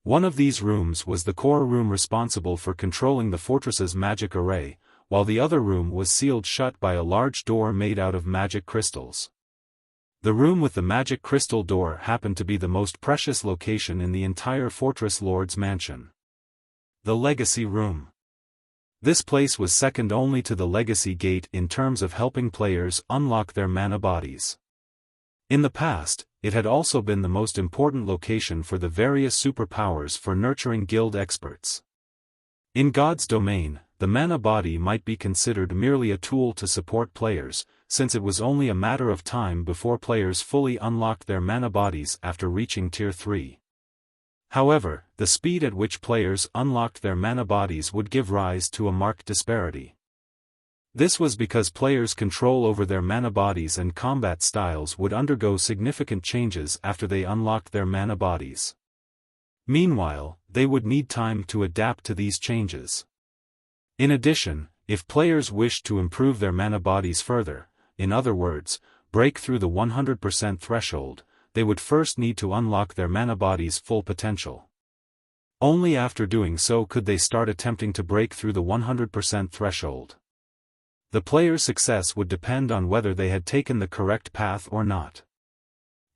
One of these rooms was the core room responsible for controlling the fortress's magic array, while the other room was sealed shut by a large door made out of magic crystals. The room with the magic crystal door happened to be the most precious location in the entire Fortress Lord's mansion. The Legacy Room. This place was second only to the Legacy Gate in terms of helping players unlock their mana bodies. In the past, it had also been the most important location for the various superpowers for nurturing guild experts. In God's domain, the mana body might be considered merely a tool to support players, since it was only a matter of time before players fully unlocked their mana bodies after reaching Tier 3. However, the speed at which players unlocked their mana bodies would give rise to a marked disparity. This was because players' control over their mana bodies and combat styles would undergo significant changes after they unlocked their mana bodies. Meanwhile, they would need time to adapt to these changes. In addition, if players wished to improve their mana bodies further, in other words, break through the 100% threshold, they would first need to unlock their mana body's full potential. Only after doing so could they start attempting to break through the 100% threshold. The player's success would depend on whether they had taken the correct path or not.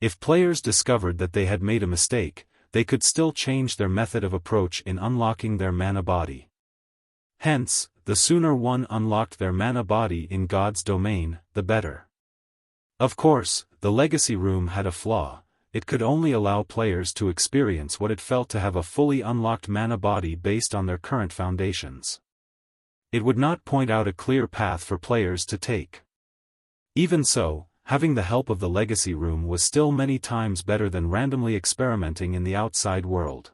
If players discovered that they had made a mistake, they could still change their method of approach in unlocking their mana body. Hence, the sooner one unlocked their mana body in God's domain, the better. Of course, the Legacy Room had a flaw: it could only allow players to experience what it felt to have a fully unlocked mana body based on their current foundations. It would not point out a clear path for players to take. Even so, having the help of the legacy room was still many times better than randomly experimenting in the outside world.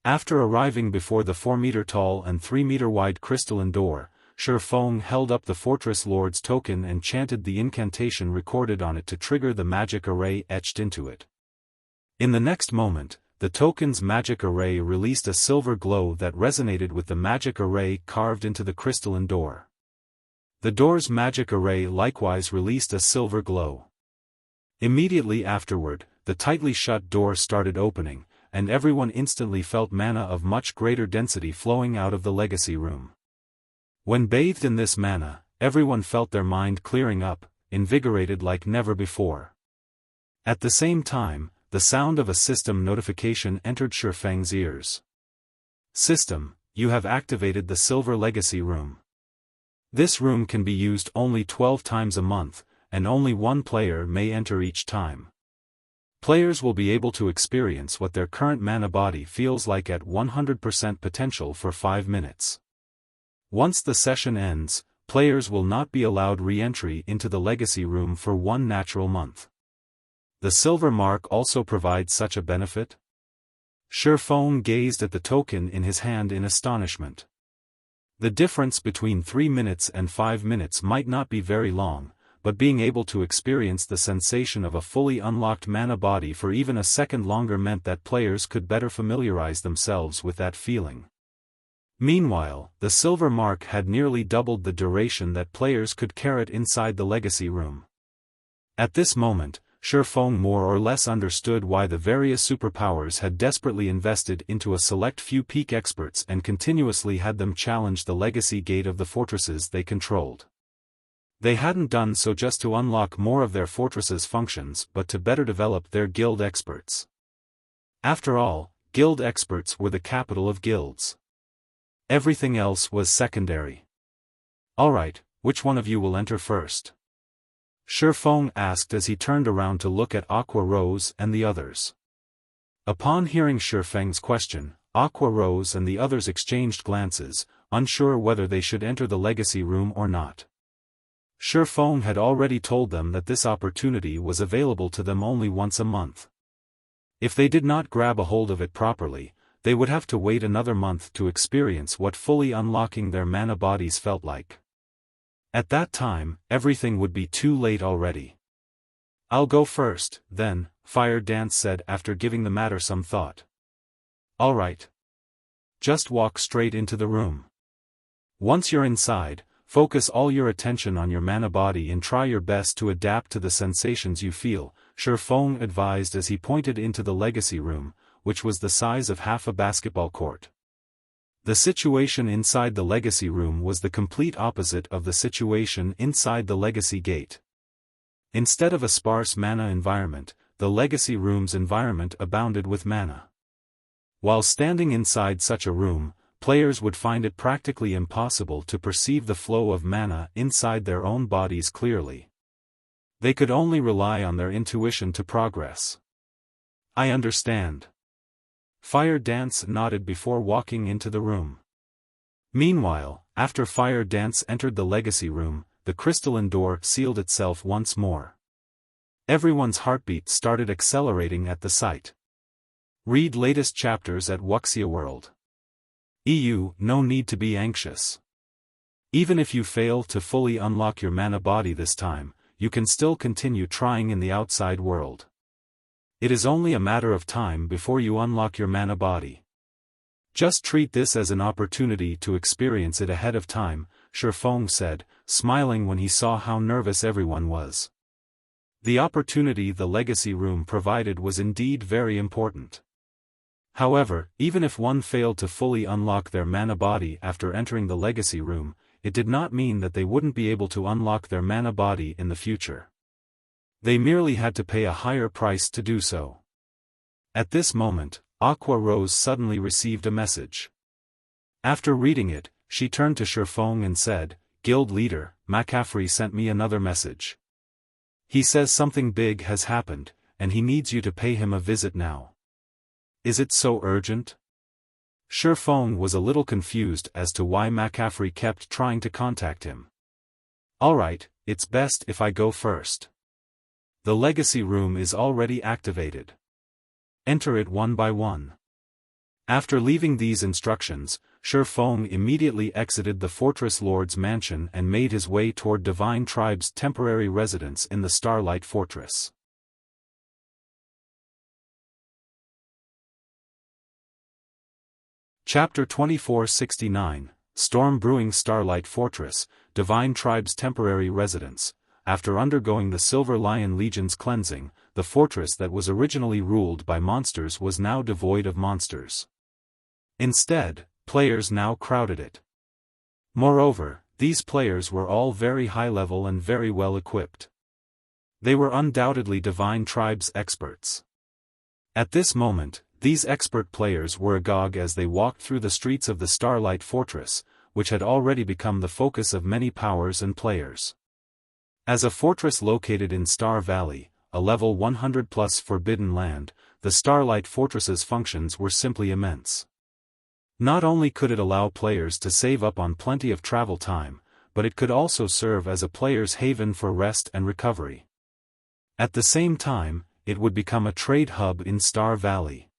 After arriving before the 4-meter-tall and 3-meter-wide crystalline door, Shi Feng held up the Fortress Lord's token and chanted the incantation recorded on it to trigger the magic array etched into it. In the next moment, the token's magic array released a silver glow that resonated with the magic array carved into the crystalline door. The door's magic array likewise released a silver glow. Immediately afterward, the tightly shut door started opening, and everyone instantly felt mana of much greater density flowing out of the legacy room. When bathed in this mana, everyone felt their mind clearing up, invigorated like never before. At the same time, the sound of a system notification entered Shi Feng's ears. System, you have activated the Silver Legacy Room. This room can be used only 12 times a month, and only one player may enter each time. Players will be able to experience what their current mana body feels like at 100% potential for 5 minutes. Once the session ends, players will not be allowed re-entry into the Legacy Room for 1 natural month. The silver mark also provides such a benefit? Shi Feng gazed at the token in his hand in astonishment. The difference between 3 minutes and 5 minutes might not be very long, but being able to experience the sensation of a fully unlocked mana body for even a second longer meant that players could better familiarize themselves with that feeling. Meanwhile, the silver mark had nearly doubled the duration that players could carry it inside the Legacy Room. At this moment, Shi Feng more or less understood why the various superpowers had desperately invested into a select few peak experts and continuously had them challenge the legacy gate of the fortresses they controlled. They hadn't done so just to unlock more of their fortresses' functions but to better develop their guild experts. After all, guild experts were the capital of guilds. Everything else was secondary. Alright, which one of you will enter first? Shi Feng asked as he turned around to look at Aqua Rose and the others. Upon hearing Shi Feng's question, Aqua Rose and the others exchanged glances, unsure whether they should enter the Legacy Room or not. Shi Feng had already told them that this opportunity was available to them only once a month. If they did not grab a hold of it properly, they would have to wait another month to experience what fully unlocking their mana bodies felt like. At that time, everything would be too late already. I'll go first, then, Fire Dance said after giving the matter some thought. Alright. Just walk straight into the room. Once you're inside, focus all your attention on your mana body and try your best to adapt to the sensations you feel, Shi Feng advised as he pointed into the Legacy Room, which was the size of half a basketball court. The situation inside the Legacy Room was the complete opposite of the situation inside the Legacy Gate. Instead of a sparse mana environment, the Legacy Room's environment abounded with mana. While standing inside such a room, players would find it practically impossible to perceive the flow of mana inside their own bodies clearly. They could only rely on their intuition to progress. I understand. Fire Dance nodded before walking into the room. Meanwhile, after Fire Dance entered the Legacy Room, the crystalline door sealed itself once more. Everyone's heartbeat started accelerating at the sight. Read latest chapters at Wuxia World. EU, no need to be anxious. Even if you fail to fully unlock your mana body this time, you can still continue trying in the outside world. It is only a matter of time before you unlock your mana body. Just treat this as an opportunity to experience it ahead of time, Shi Feng said, smiling when he saw how nervous everyone was. The opportunity the Legacy Room provided was indeed very important. However, even if one failed to fully unlock their mana body after entering the Legacy Room, it did not mean that they wouldn't be able to unlock their mana body in the future. They merely had to pay a higher price to do so. At this moment, Aqua Rose suddenly received a message. After reading it, she turned to Shi Feng and said, Guild Leader, McCaffrey sent me another message. He says something big has happened, and he needs you to pay him a visit now. Is it so urgent? Shi Feng was a little confused as to why McCaffrey kept trying to contact him. Alright, it's best if I go first. The legacy room is already activated. Enter it one by one. After leaving these instructions, Shi Feng immediately exited the Fortress Lord's mansion and made his way toward Divine Tribe's temporary residence in the Starlight Fortress. Chapter 2469, Storm Brewing Starlight Fortress, Divine Tribe's temporary residence. After undergoing the Silver Lion Legion's cleansing, the fortress that was originally ruled by monsters was now devoid of monsters. Instead, players now crowded it. Moreover, these players were all very high level and very well equipped. They were undoubtedly Divine Tribe's experts. At this moment, these expert players were agog as they walked through the streets of the Starlight Fortress, which had already become the focus of many powers and players. As a fortress located in Star Valley, a level 100+ forbidden land, the Starlight Fortress's functions were simply immense. Not only could it allow players to save up on plenty of travel time, but it could also serve as a player's haven for rest and recovery. At the same time, it would become a trade hub in Star Valley.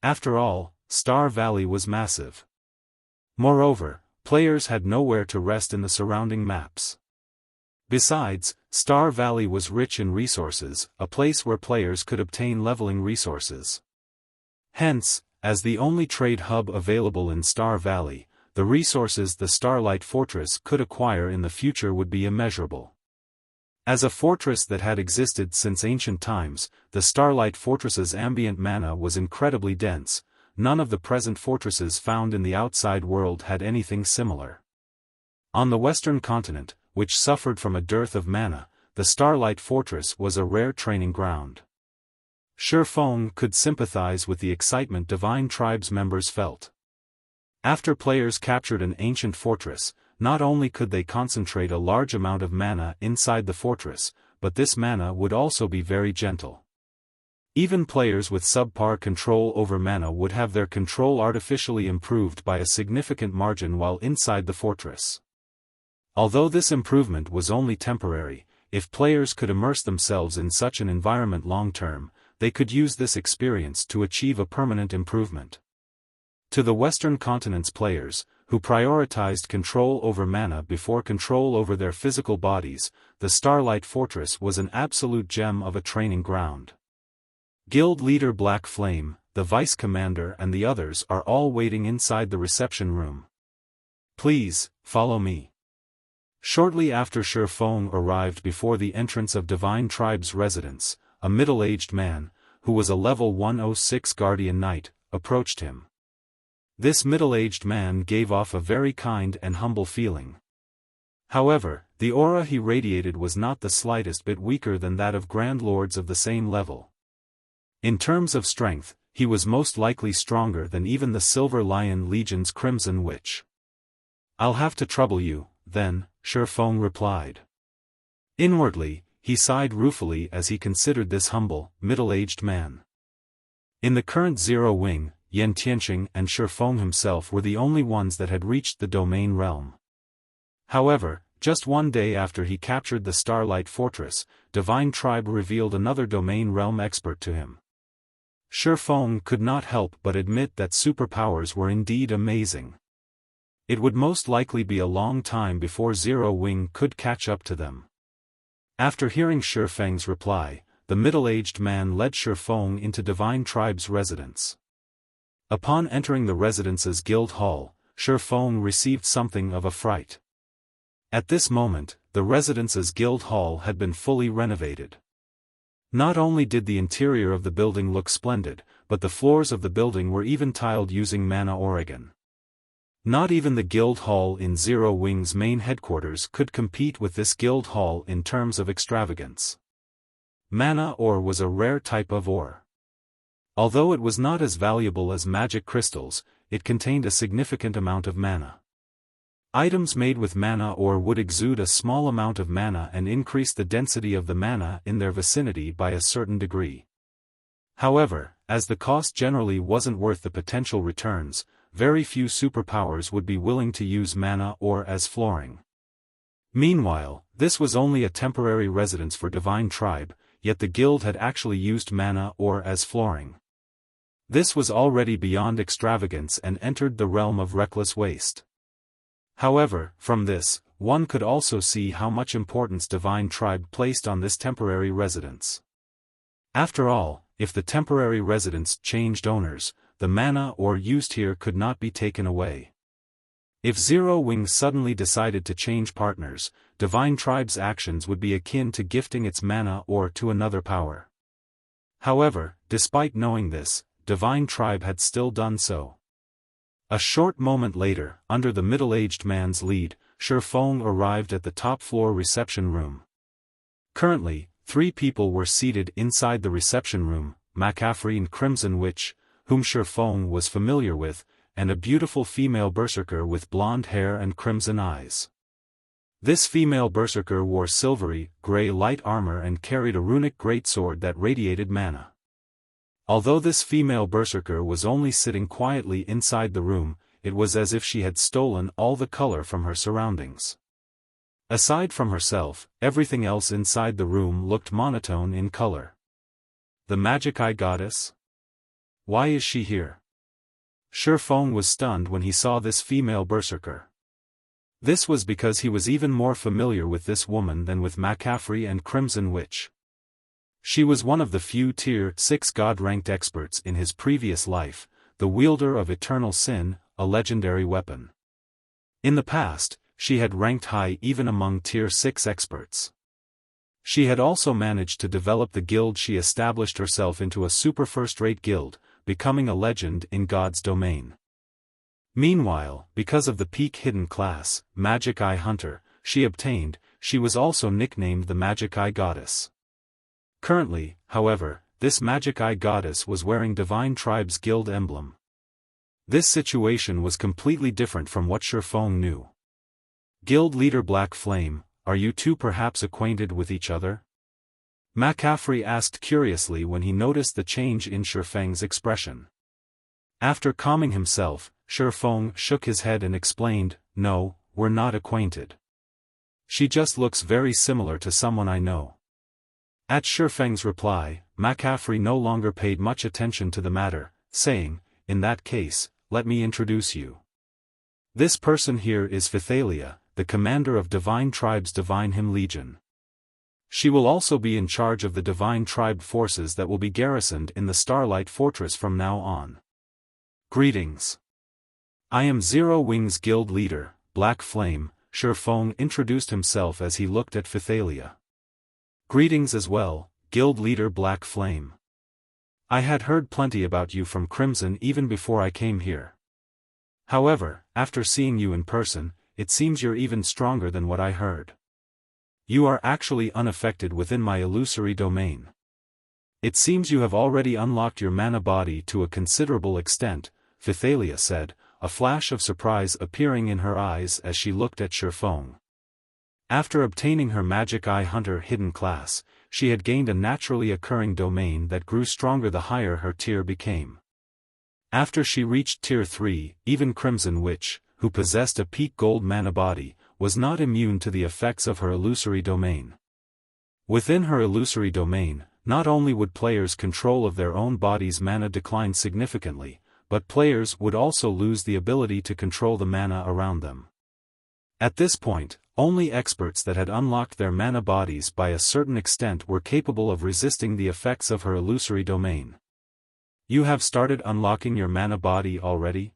After all, Star Valley was massive. Moreover, players had nowhere to rest in the surrounding maps. Besides, Star Valley was rich in resources, a place where players could obtain leveling resources. Hence, as the only trade hub available in Star Valley, the resources the Starlight Fortress could acquire in the future would be immeasurable. As a fortress that had existed since ancient times, the Starlight Fortress's ambient mana was incredibly dense. None of the present fortresses found in the outside world had anything similar. On the western continent, which suffered from a dearth of mana, the Starlight Fortress was a rare training ground. Shi Feng could sympathize with the excitement Divine Tribe's members felt. After players captured an ancient fortress, not only could they concentrate a large amount of mana inside the fortress, but this mana would also be very gentle. Even players with subpar control over mana would have their control artificially improved by a significant margin while inside the fortress. Although this improvement was only temporary, if players could immerse themselves in such an environment long-term, they could use this experience to achieve a permanent improvement. To the Western Continent's players, who prioritized control over mana before control over their physical bodies, the Starlight Fortress was an absolute gem of a training ground. Guild leader Black Flame, the vice commander and the others are all waiting inside the reception room. Please, follow me. Shortly after Shi Feng arrived before the entrance of Divine Tribe's residence, a middle-aged man, who was a level 106 Guardian Knight, approached him. This middle-aged man gave off a very kind and humble feeling. However, the aura he radiated was not the slightest bit weaker than that of Grand Lords of the same level. In terms of strength, he was most likely stronger than even the Silver Lion Legion's Crimson Witch. "I'll have to trouble you, then," Shi Feng replied. Inwardly, he sighed ruefully as he considered this humble, middle-aged man. In the current Zero Wing, Yan Tianqing and Shi Feng himself were the only ones that had reached the domain realm. However, just one day after he captured the Starlight Fortress, Divine Tribe revealed another domain realm expert to him. Shi Feng could not help but admit that superpowers were indeed amazing. It would most likely be a long time before Zero Wing could catch up to them. After hearing Shi Feng's reply, the middle-aged man led Shi Feng into Divine Tribe's residence. Upon entering the residence's guild hall, Shi Feng received something of a fright. At this moment, the residence's guild hall had been fully renovated. Not only did the interior of the building look splendid, but the floors of the building were even tiled using mana Oregon. Not even the guild hall in Zero Wing's main headquarters could compete with this guild hall in terms of extravagance. Mana ore was a rare type of ore. Although it was not as valuable as magic crystals, it contained a significant amount of mana. Items made with mana ore would exude a small amount of mana and increase the density of the mana in their vicinity by a certain degree. However, as the cost generally wasn't worth the potential returns, very few superpowers would be willing to use mana ore as flooring. Meanwhile, this was only a temporary residence for Divine Tribe, yet the guild had actually used mana ore as flooring. This was already beyond extravagance and entered the realm of reckless waste. However, from this, one could also see how much importance Divine Tribe placed on this temporary residence. After all, if the temporary residence changed owners, the mana ore used here could not be taken away. If Zero Wing suddenly decided to change partners, Divine Tribe's actions would be akin to gifting its mana ore to another power. However, despite knowing this, Divine Tribe had still done so. A short moment later, under the middle-aged man's lead, Shi Feng arrived at the top-floor reception room. Currently, 3 people were seated inside the reception room, McCaffrey and Crimson Witch, whom Shi Feng was familiar with, and a beautiful female berserker with blonde hair and crimson eyes. This female berserker wore silvery, gray light armor and carried a runic greatsword that radiated mana. Although this female berserker was only sitting quietly inside the room, it was as if she had stolen all the color from her surroundings. Aside from herself, everything else inside the room looked monotone in color. The Magic Eye Goddess? Why is she here? Shi Feng was stunned when he saw this female berserker. This was because he was even more familiar with this woman than with McCaffrey and Crimson Witch. She was one of the few Tier 6 God-ranked experts in his previous life, the wielder of Eternal Sin, a legendary weapon. In the past, she had ranked high even among Tier 6 experts. She had also managed to develop the guild. She established herself into a super first-rate guild, becoming a legend in God's domain. Meanwhile, because of the peak hidden class, Magic Eye Hunter, she obtained, she was also nicknamed the Magic Eye Goddess. Currently, however, this Magic Eye Goddess was wearing Divine Tribe's guild emblem. This situation was completely different from what Shi Feng knew. Guild leader Black Flame, are you two perhaps acquainted with each other? McCaffrey asked curiously when he noticed the change in Shi Feng's expression. After calming himself, Shi Feng shook his head and explained, "No, we're not acquainted. She just looks very similar to someone I know." At Shi Feng's reply, McCaffrey no longer paid much attention to the matter, saying, "In that case, let me introduce you. This person here is Phythalia, the commander of Divine Tribe's Divine Hymn Legion. She will also be in charge of the Divine Tribe forces that will be garrisoned in the Starlight Fortress from now on. Greetings. I am Zero Wing's guild leader, Black Flame." Shi Feng introduced himself as he looked at Phythalia. "Greetings as well, guild leader Black Flame. I had heard plenty about you from Crimson even before I came here. However, after seeing you in person, it seems you're even stronger than what I heard. You are actually unaffected within my illusory domain. It seems you have already unlocked your mana body to a considerable extent," Phythalia said, a flash of surprise appearing in her eyes as she looked at Shi Feng. After obtaining her Magic Eye Hunter hidden class, she had gained a naturally occurring domain that grew stronger the higher her tier became. After she reached Tier 3, even Crimson Witch, who possessed a peak gold mana body, was not immune to the effects of her illusory domain. Within her illusory domain, not only would players' control of their own body's mana decline significantly, but players would also lose the ability to control the mana around them. At this point, only experts that had unlocked their mana bodies by a certain extent were capable of resisting the effects of her illusory domain. "You have started unlocking your mana body already?"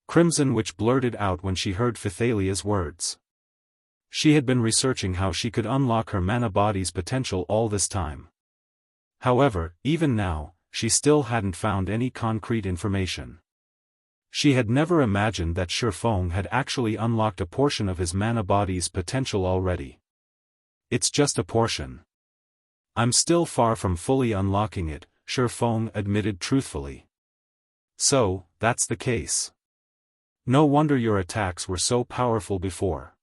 Crimson Witch blurted out when she heard Phythalia's words. She had been researching how she could unlock her mana body's potential all this time. However, even now, she still hadn't found any concrete information. She had never imagined that Shi Feng had actually unlocked a portion of his mana body's potential already. "It's just a portion. I'm still far from fully unlocking it," Shi Feng admitted truthfully. "So, that's the case. No wonder your attacks were so powerful before."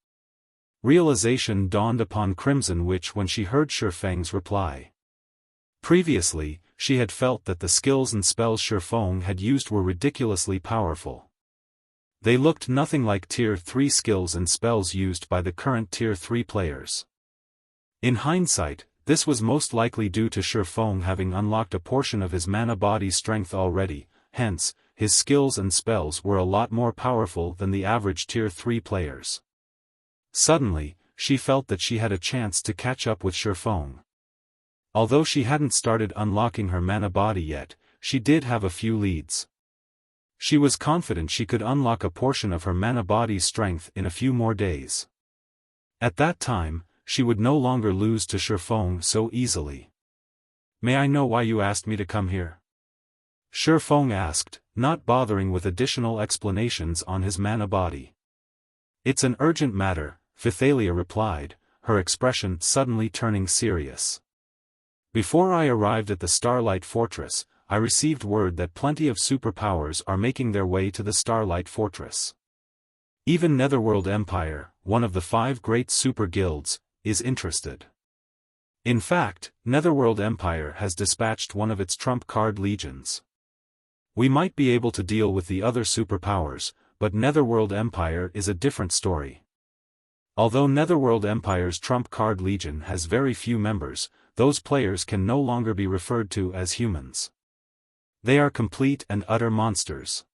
Realization dawned upon Crimson Witch when she heard Shi Feng's reply. Previously, she had felt that the skills and spells Shi Feng had used were ridiculously powerful. They looked nothing like Tier 3 skills and spells used by the current Tier 3 players. In hindsight, This was most likely due to Shi Feng having unlocked a portion of his mana body strength already, hence, his skills and spells were a lot more powerful than the average Tier 3 players. Suddenly, she felt that she had a chance to catch up with Shi Feng. Although she hadn't started unlocking her mana body yet, she did have a few leads. She was confident she could unlock a portion of her mana body's strength in a few more days. At that time, she would no longer lose to Shi Feng so easily. "May I know why you asked me to come here?" Shi Feng asked, not bothering with additional explanations on his mana body. "It's an urgent matter," Phythalia replied, her expression suddenly turning serious. "Before I arrived at the Starlight Fortress, I received word that plenty of superpowers are making their way to the Starlight Fortress. Even Netherworld Empire, one of the 5 great super guilds, is interested. In fact, Netherworld Empire has dispatched one of its trump card legions. We might be able to deal with the other superpowers, but Netherworld Empire is a different story. Although Netherworld Empire's trump card legion has very few members, those players can no longer be referred to as humans. They are complete and utter monsters.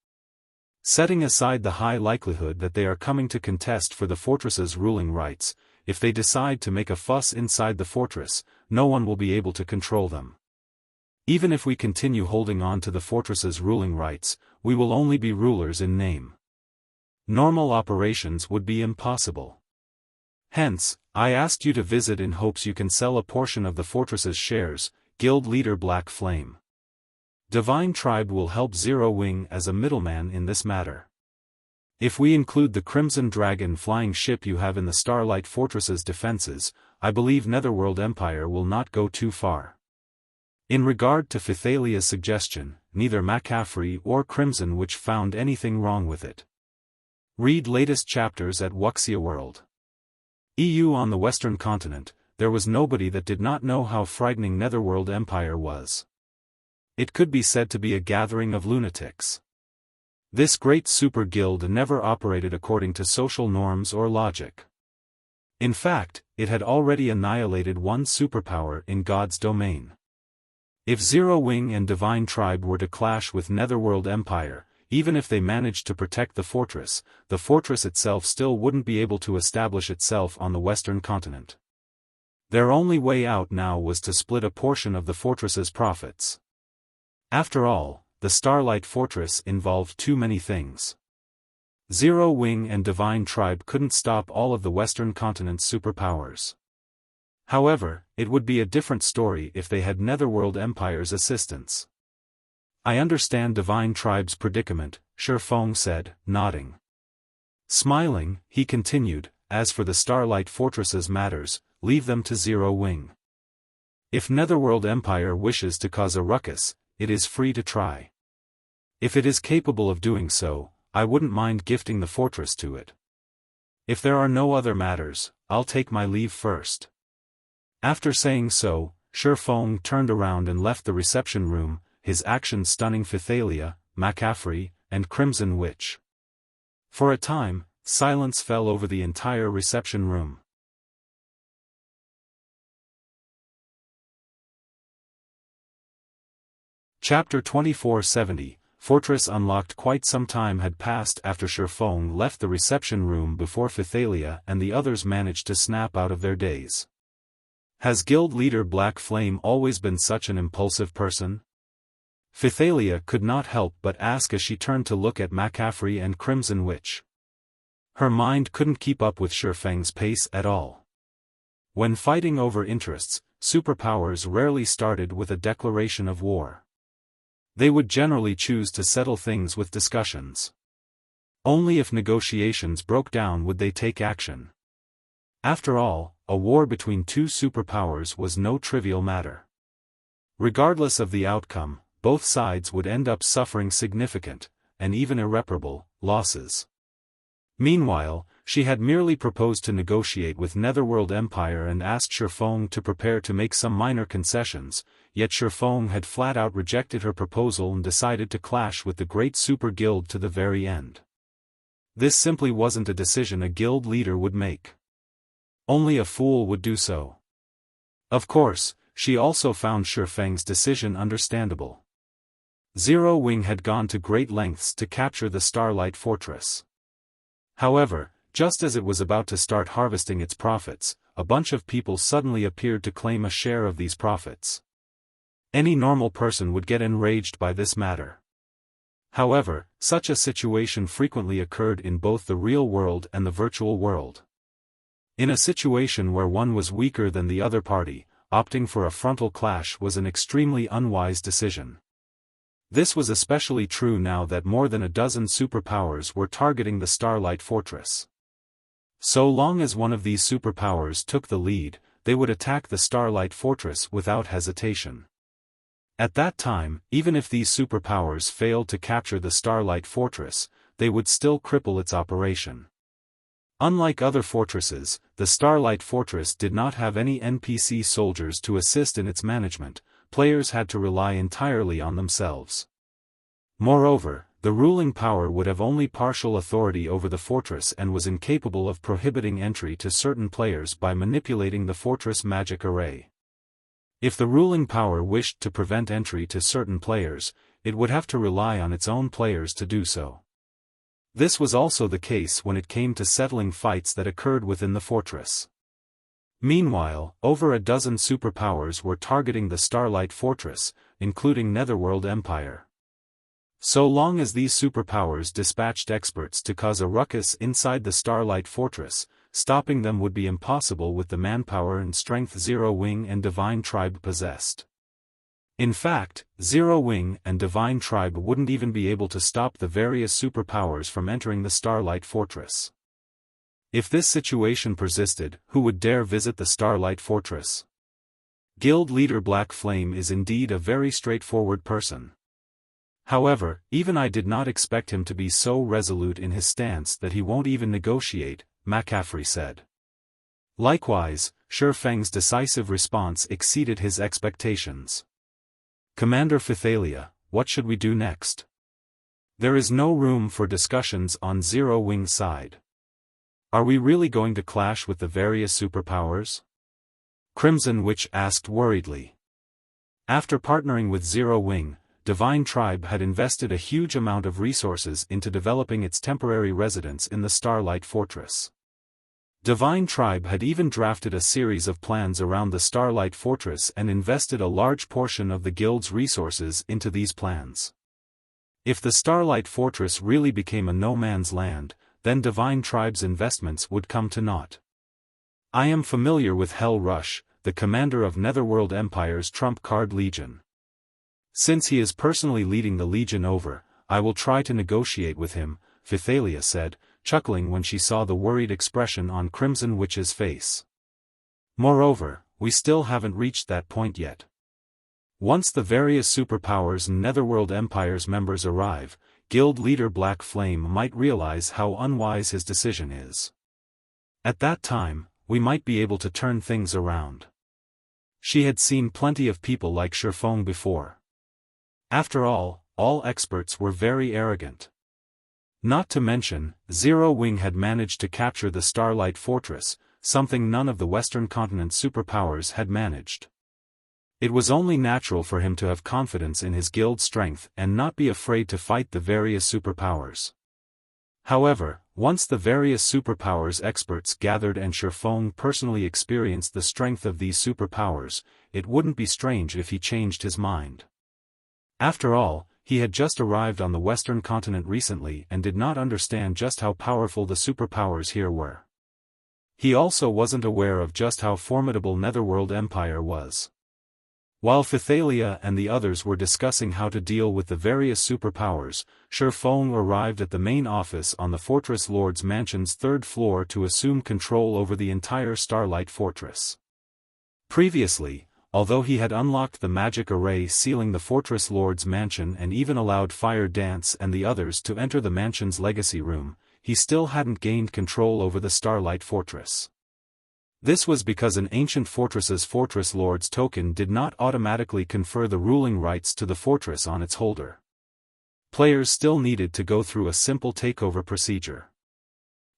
Setting aside the high likelihood that they are coming to contest for the fortress's ruling rights, if they decide to make a fuss inside the fortress, no one will be able to control them. Even if we continue holding on to the fortress's ruling rights, we will only be rulers in name. Normal operations would be impossible. Hence, I asked you to visit in hopes you can sell a portion of the fortress's shares, Guild Leader Black Flame. Divine Tribe will help Zero Wing as a middleman in this matter. If we include the Crimson Dragon flying ship you have in the Starlight Fortress's defenses, I believe Netherworld Empire will not go too far." In regard to Phythalia's suggestion, neither McCaffrey or Crimson Witch found anything wrong with it. Read latest chapters at Wuxia World. EU. On the Western continent, there was nobody that did not know how frightening Netherworld Empire was. It could be said to be a gathering of lunatics. This great super guild never operated according to social norms or logic. In fact, it had already annihilated one superpower in God's domain. If Zero Wing and Divine Tribe were to clash with Netherworld Empire, even if they managed to protect the fortress itself still wouldn't be able to establish itself on the Western continent. Their only way out now was to split a portion of the fortress's profits. After all, the Starlight Fortress involved too many things. Zero Wing and Divine Tribe couldn't stop all of the Western continent's superpowers. However, it would be a different story if they had Netherworld Empire's assistance. "I understand Divine Tribe's predicament," Shi Feng said, nodding. Smiling, he continued, "As for the Starlight Fortress's matters, leave them to Zero Wing. If Netherworld Empire wishes to cause a ruckus, it is free to try. If it is capable of doing so, I wouldn't mind gifting the fortress to it. If there are no other matters, I'll take my leave first." After saying so, Shi Feng turned around and left the reception room, his actions stunning Phythalia, McCaffrey, and Crimson Witch. For a time, silence fell over the entire reception room. Chapter 2470, Fortress unlocked. Quite some time had passed after Shi Feng left the reception room before Phythalia and the others managed to snap out of their daze. Has Guild Leader Black Flame always been such an impulsive person? Phythalia could not help but ask as she turned to look at McCaffrey and Crimson Witch. Her mind couldn't keep up with Shi Feng's pace at all. When fighting over interests, superpowers rarely started with a declaration of war. They would generally choose to settle things with discussions. Only if negotiations broke down would they take action. After all, a war between two superpowers was no trivial matter. Regardless of the outcome, both sides would end up suffering significant, and even irreparable, losses. Meanwhile, she had merely proposed to negotiate with Netherworld Empire and asked Shi Feng to prepare to make some minor concessions, yet Shi Feng had flat-out rejected her proposal and decided to clash with the Great Super Guild to the very end. This simply wasn't a decision a guild leader would make. Only a fool would do so. Of course, she also found Shi Feng's decision understandable. Zero Wing had gone to great lengths to capture the Starlight Fortress. However, just as it was about to start harvesting its profits, a bunch of people suddenly appeared to claim a share of these profits. Any normal person would get enraged by this matter. However, such a situation frequently occurred in both the real world and the virtual world. In a situation where one was weaker than the other party, opting for a frontal clash was an extremely unwise decision. This was especially true now that more than a dozen superpowers were targeting the Starlight Fortress. So long as one of these superpowers took the lead, they would attack the Starlight Fortress without hesitation. At that time, even if these superpowers failed to capture the Starlight Fortress, they would still cripple its operation. Unlike other fortresses, the Starlight Fortress did not have any NPC soldiers to assist in its management. Players had to rely entirely on themselves. Moreover, the ruling power would have only partial authority over the fortress and was incapable of prohibiting entry to certain players by manipulating the fortress magic array. If the ruling power wished to prevent entry to certain players, it would have to rely on its own players to do so. This was also the case when it came to settling fights that occurred within the fortress. Meanwhile, over a dozen superpowers were targeting the Starlight Fortress, including Netherworld Empire. So long as these superpowers dispatched experts to cause a ruckus inside the Starlight Fortress, stopping them would be impossible with the manpower and strength Zero Wing and Divine Tribe possessed. In fact, Zero Wing and Divine Tribe wouldn't even be able to stop the various superpowers from entering the Starlight Fortress. If this situation persisted, who would dare visit the Starlight Fortress? Guild leader Black Flame is indeed a very straightforward person. However, even I did not expect him to be so resolute in his stance that he won't even negotiate, McCaffrey said. Likewise, Shi Feng's decisive response exceeded his expectations. Commander Phythalia, what should we do next? There is no room for discussions on Zero Wing's side. Are we really going to clash with the various superpowers? Crimson Witch asked worriedly. After partnering with Zero Wing, Divine Tribe had invested a huge amount of resources into developing its temporary residence in the Starlight Fortress. Divine Tribe had even drafted a series of plans around the Starlight Fortress and invested a large portion of the guild's resources into these plans. If the Starlight Fortress really became a no-man's land, then Divine Tribe's investments would come to naught. I am familiar with Hell Rush, the commander of Netherworld Empire's trump card Legion. Since he is personally leading the Legion over, I will try to negotiate with him, Phythalia said, chuckling when she saw the worried expression on Crimson Witch's face. Moreover, we still haven't reached that point yet. Once the various superpowers and Netherworld Empire's members arrive, Guild leader Black Flame might realize how unwise his decision is. At that time, we might be able to turn things around. She had seen plenty of people like Shi Feng before. After all experts were very arrogant. Not to mention, Zero Wing had managed to capture the Starlight Fortress, something none of the Western continent's superpowers had managed. It was only natural for him to have confidence in his guild's strength and not be afraid to fight the various superpowers. However, once the various superpowers experts gathered and Shi Feng personally experienced the strength of these superpowers, it wouldn't be strange if he changed his mind. After all, he had just arrived on the Western continent recently and did not understand just how powerful the superpowers here were. He also wasn't aware of just how formidable Netherworld Empire was. While Phythalia and the others were discussing how to deal with the various superpowers, Shi Feng arrived at the main office on the Fortress Lord's mansion's third floor to assume control over the entire Starlight Fortress. Previously, although he had unlocked the magic array sealing the Fortress Lord's mansion and even allowed Fire Dance and the others to enter the mansion's legacy room, he still hadn't gained control over the Starlight Fortress. This was because an ancient fortress's Fortress Lord's token did not automatically confer the ruling rights to the fortress on its holder. Players still needed to go through a simple takeover procedure.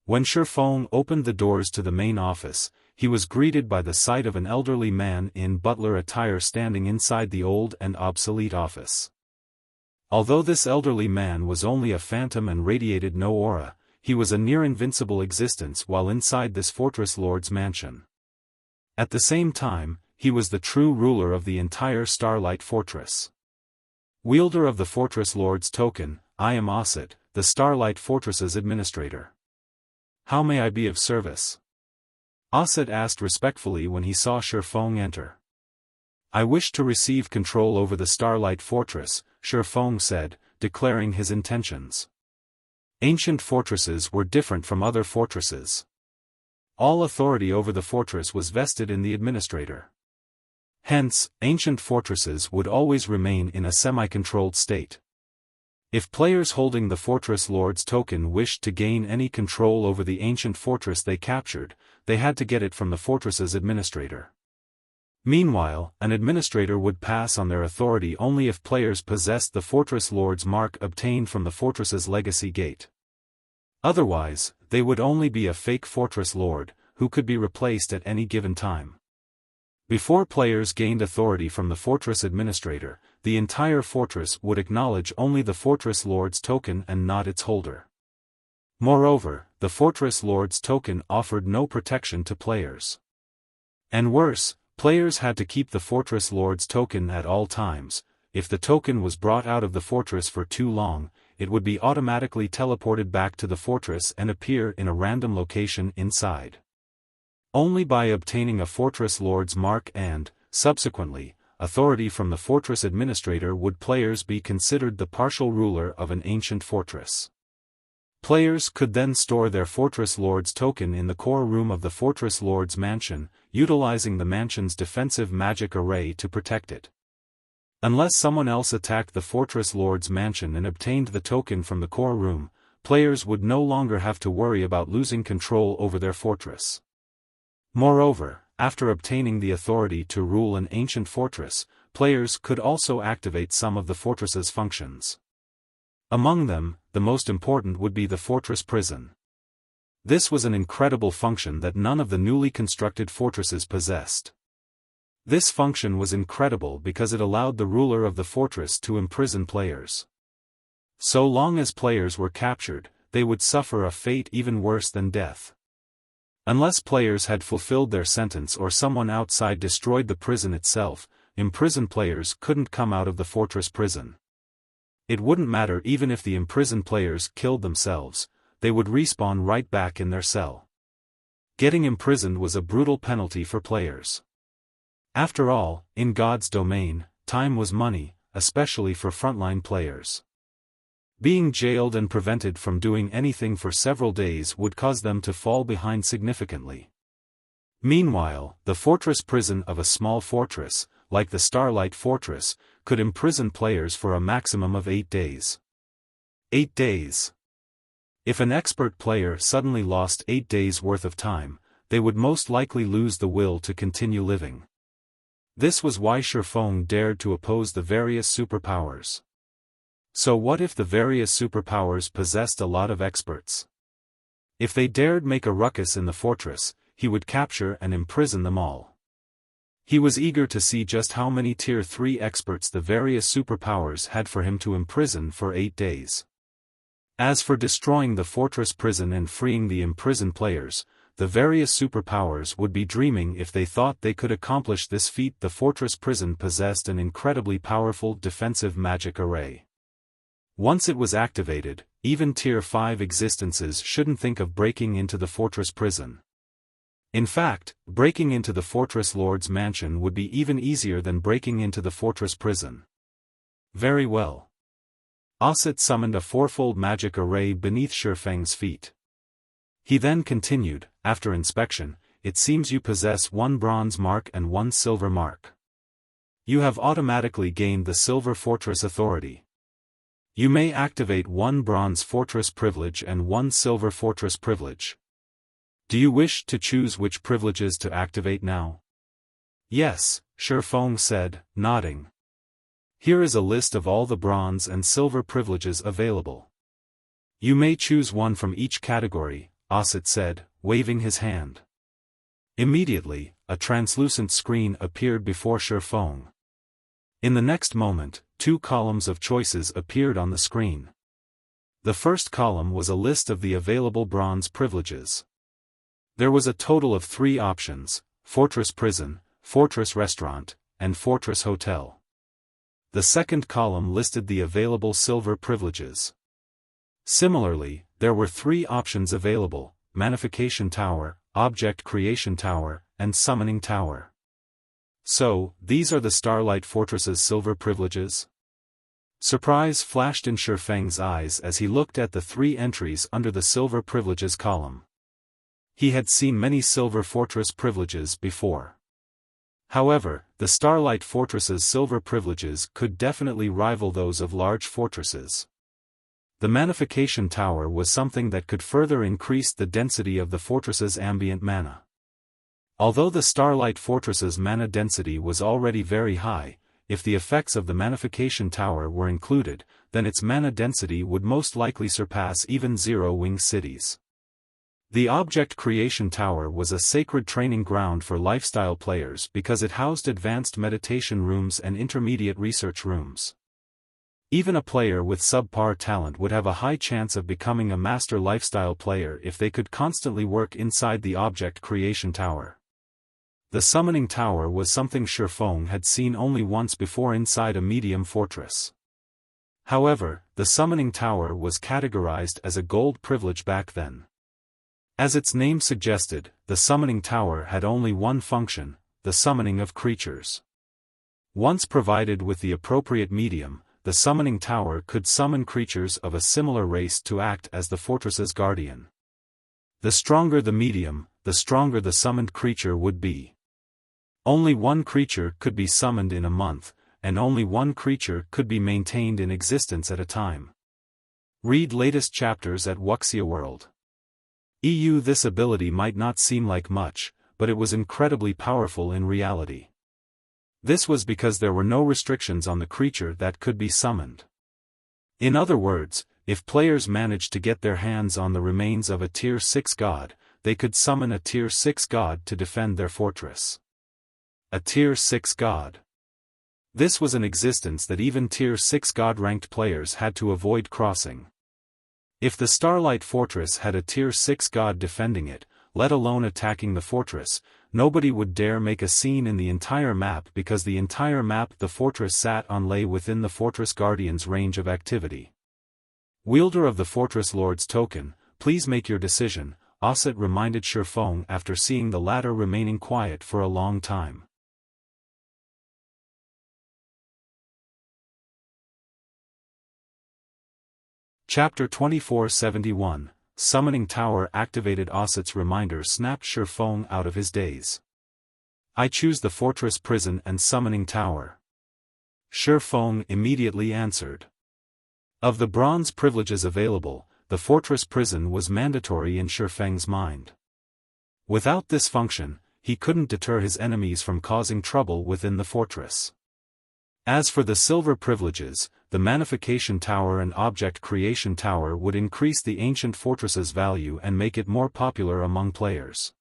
When Shi Feng opened the doors to the main office, he was greeted by the sight of an elderly man in butler attire standing inside the old and obsolete office. Although this elderly man was only a phantom and radiated no aura, he was a near-invincible existence while inside this fortress lord's mansion. At the same time, he was the true ruler of the entire Starlight Fortress. Wielder of the Fortress Lord's token, I am Osset, the Starlight Fortress's administrator. How may I be of service? Osset asked respectfully when he saw Shi Feng enter. I wish to receive control over the Starlight Fortress, Shi Feng said, declaring his intentions. Ancient fortresses were different from other fortresses. All authority over the fortress was vested in the administrator. Hence, ancient fortresses would always remain in a semi-controlled state. If players holding the Fortress Lord's token wished to gain any control over the ancient fortress they captured, they had to get it from the fortress's administrator. Meanwhile, an administrator would pass on their authority only if players possessed the Fortress Lord's mark obtained from the fortress's legacy gate. Otherwise, they would only be a fake Fortress Lord, who could be replaced at any given time. Before players gained authority from the fortress administrator, the entire fortress would acknowledge only the Fortress Lord's token and not its holder. Moreover, the Fortress Lord's token offered no protection to players. And worse, players had to keep the Fortress Lord's token at all times. If the token was brought out of the fortress for too long, it would be automatically teleported back to the fortress and appear in a random location inside. Only by obtaining a Fortress Lord's mark and, subsequently, authority from the fortress administrator would players be considered the partial ruler of an ancient fortress. Players could then store their Fortress Lord's token in the core room of the Fortress Lord's mansion, utilizing the mansion's defensive magic array to protect it. Unless someone else attacked the Fortress Lord's mansion and obtained the token from the core room, players would no longer have to worry about losing control over their fortress. Moreover, after obtaining the authority to rule an ancient fortress, players could also activate some of the fortress's functions. Among them, the most important would be the fortress prison. This was an incredible function that none of the newly constructed fortresses possessed. This function was incredible because it allowed the ruler of the fortress to imprison players. So long as players were captured, they would suffer a fate even worse than death. Unless players had fulfilled their sentence or someone outside destroyed the prison itself, imprisoned players couldn't come out of the fortress prison. It wouldn't matter even if the imprisoned players killed themselves, they would respawn right back in their cell. Getting imprisoned was a brutal penalty for players. After all, in God's domain, time was money, especially for frontline players. Being jailed and prevented from doing anything for several days would cause them to fall behind significantly. Meanwhile, the fortress prison of a small fortress, like the Starlight Fortress, could imprison players for a maximum of 8 days. 8 days. If an expert player suddenly lost 8 days' worth of time, they would most likely lose the will to continue living. This was why Shi Feng dared to oppose the various superpowers. So what if the various superpowers possessed a lot of experts? If they dared make a ruckus in the fortress, he would capture and imprison them all. He was eager to see just how many Tier 3 experts the various superpowers had for him to imprison for 8 days. As for destroying the fortress prison and freeing the imprisoned players, the various superpowers would be dreaming if they thought they could accomplish this feat. The fortress prison possessed an incredibly powerful defensive magic array. Once it was activated, even Tier 5 existences shouldn't think of breaking into the fortress prison. In fact, breaking into the Fortress Lord's mansion would be even easier than breaking into the fortress prison. Very well. Osset summoned a fourfold magic array beneath Shi Feng's feet. He then continued, after inspection, it seems you possess 1 bronze mark and 1 silver mark. You have automatically gained the Silver Fortress authority. You may activate 1 bronze fortress privilege and 1 silver fortress privilege. Do you wish to choose which privileges to activate now? Yes, Shi Feng said, nodding. Here is a list of all the bronze and silver privileges available. You may choose one from each category, Osset said, waving his hand. Immediately, a translucent screen appeared before Shi Feng. In the next moment, 2 columns of choices appeared on the screen. The first column was a list of the available bronze privileges. There was a total of 3 options: Fortress Prison, Fortress Restaurant, and Fortress Hotel. The second column listed the available silver privileges. Similarly, there were 3 options available: Magnification Tower, Object Creation Tower, and Summoning Tower. So, these are the Starlight Fortress's silver privileges? Surprise flashed in Shi Feng's eyes as he looked at the 3 entries under the silver privileges column. He had seen many silver fortress privileges before. However, the Starlight Fortress's silver privileges could definitely rival those of large fortresses. The Magnification Tower was something that could further increase the density of the fortress's ambient mana. Although the Starlight Fortress's mana density was already very high, if the effects of the Magnification Tower were included, then its mana density would most likely surpass even Zero-Wing cities. The Object Creation Tower was a sacred training ground for lifestyle players because it housed advanced meditation rooms and intermediate research rooms. Even a player with subpar talent would have a high chance of becoming a master lifestyle player if they could constantly work inside the Object Creation Tower. The Summoning Tower was something Shi Feng had seen only once before inside a medium fortress. However, the Summoning Tower was categorized as a gold privilege back then. As its name suggested, the Summoning Tower had only one function: the summoning of creatures. Once provided with the appropriate medium, the Summoning Tower could summon creatures of a similar race to act as the fortress's guardian. The stronger the medium, the stronger the summoned creature would be. Only 1 creature could be summoned in a month, and only 1 creature could be maintained in existence at a time. Read latest chapters at Wuxia World. This ability might not seem like much, but it was incredibly powerful in reality. This was because there were no restrictions on the creature that could be summoned. In other words, if players managed to get their hands on the remains of a Tier 6 god, they could summon a Tier 6 god to defend their fortress. A Tier 6 god. This was an existence that even Tier 6 god-ranked players had to avoid crossing. If the Starlight Fortress had a Tier 6 god defending it, let alone attacking the fortress, nobody would dare make a scene in the entire map because the entire map the fortress sat on lay within the Fortress Guardian's range of activity. Wielder of the Fortress Lord's token, please make your decision, Osset reminded Shi Feng after seeing the latter remaining quiet for a long time. Chapter 2471, Summoning Tower Activated Osset's reminder snapped Shi Feng out of his daze. I choose the Fortress Prison and Summoning Tower. Shi Feng immediately answered. Of the bronze privileges available, the Fortress Prison was mandatory in Shi Feng's mind. Without this function, he couldn't deter his enemies from causing trouble within the fortress. As for the silver privileges, the Magnification Tower and Object Creation Tower would increase the ancient fortress's value and make it more popular among players.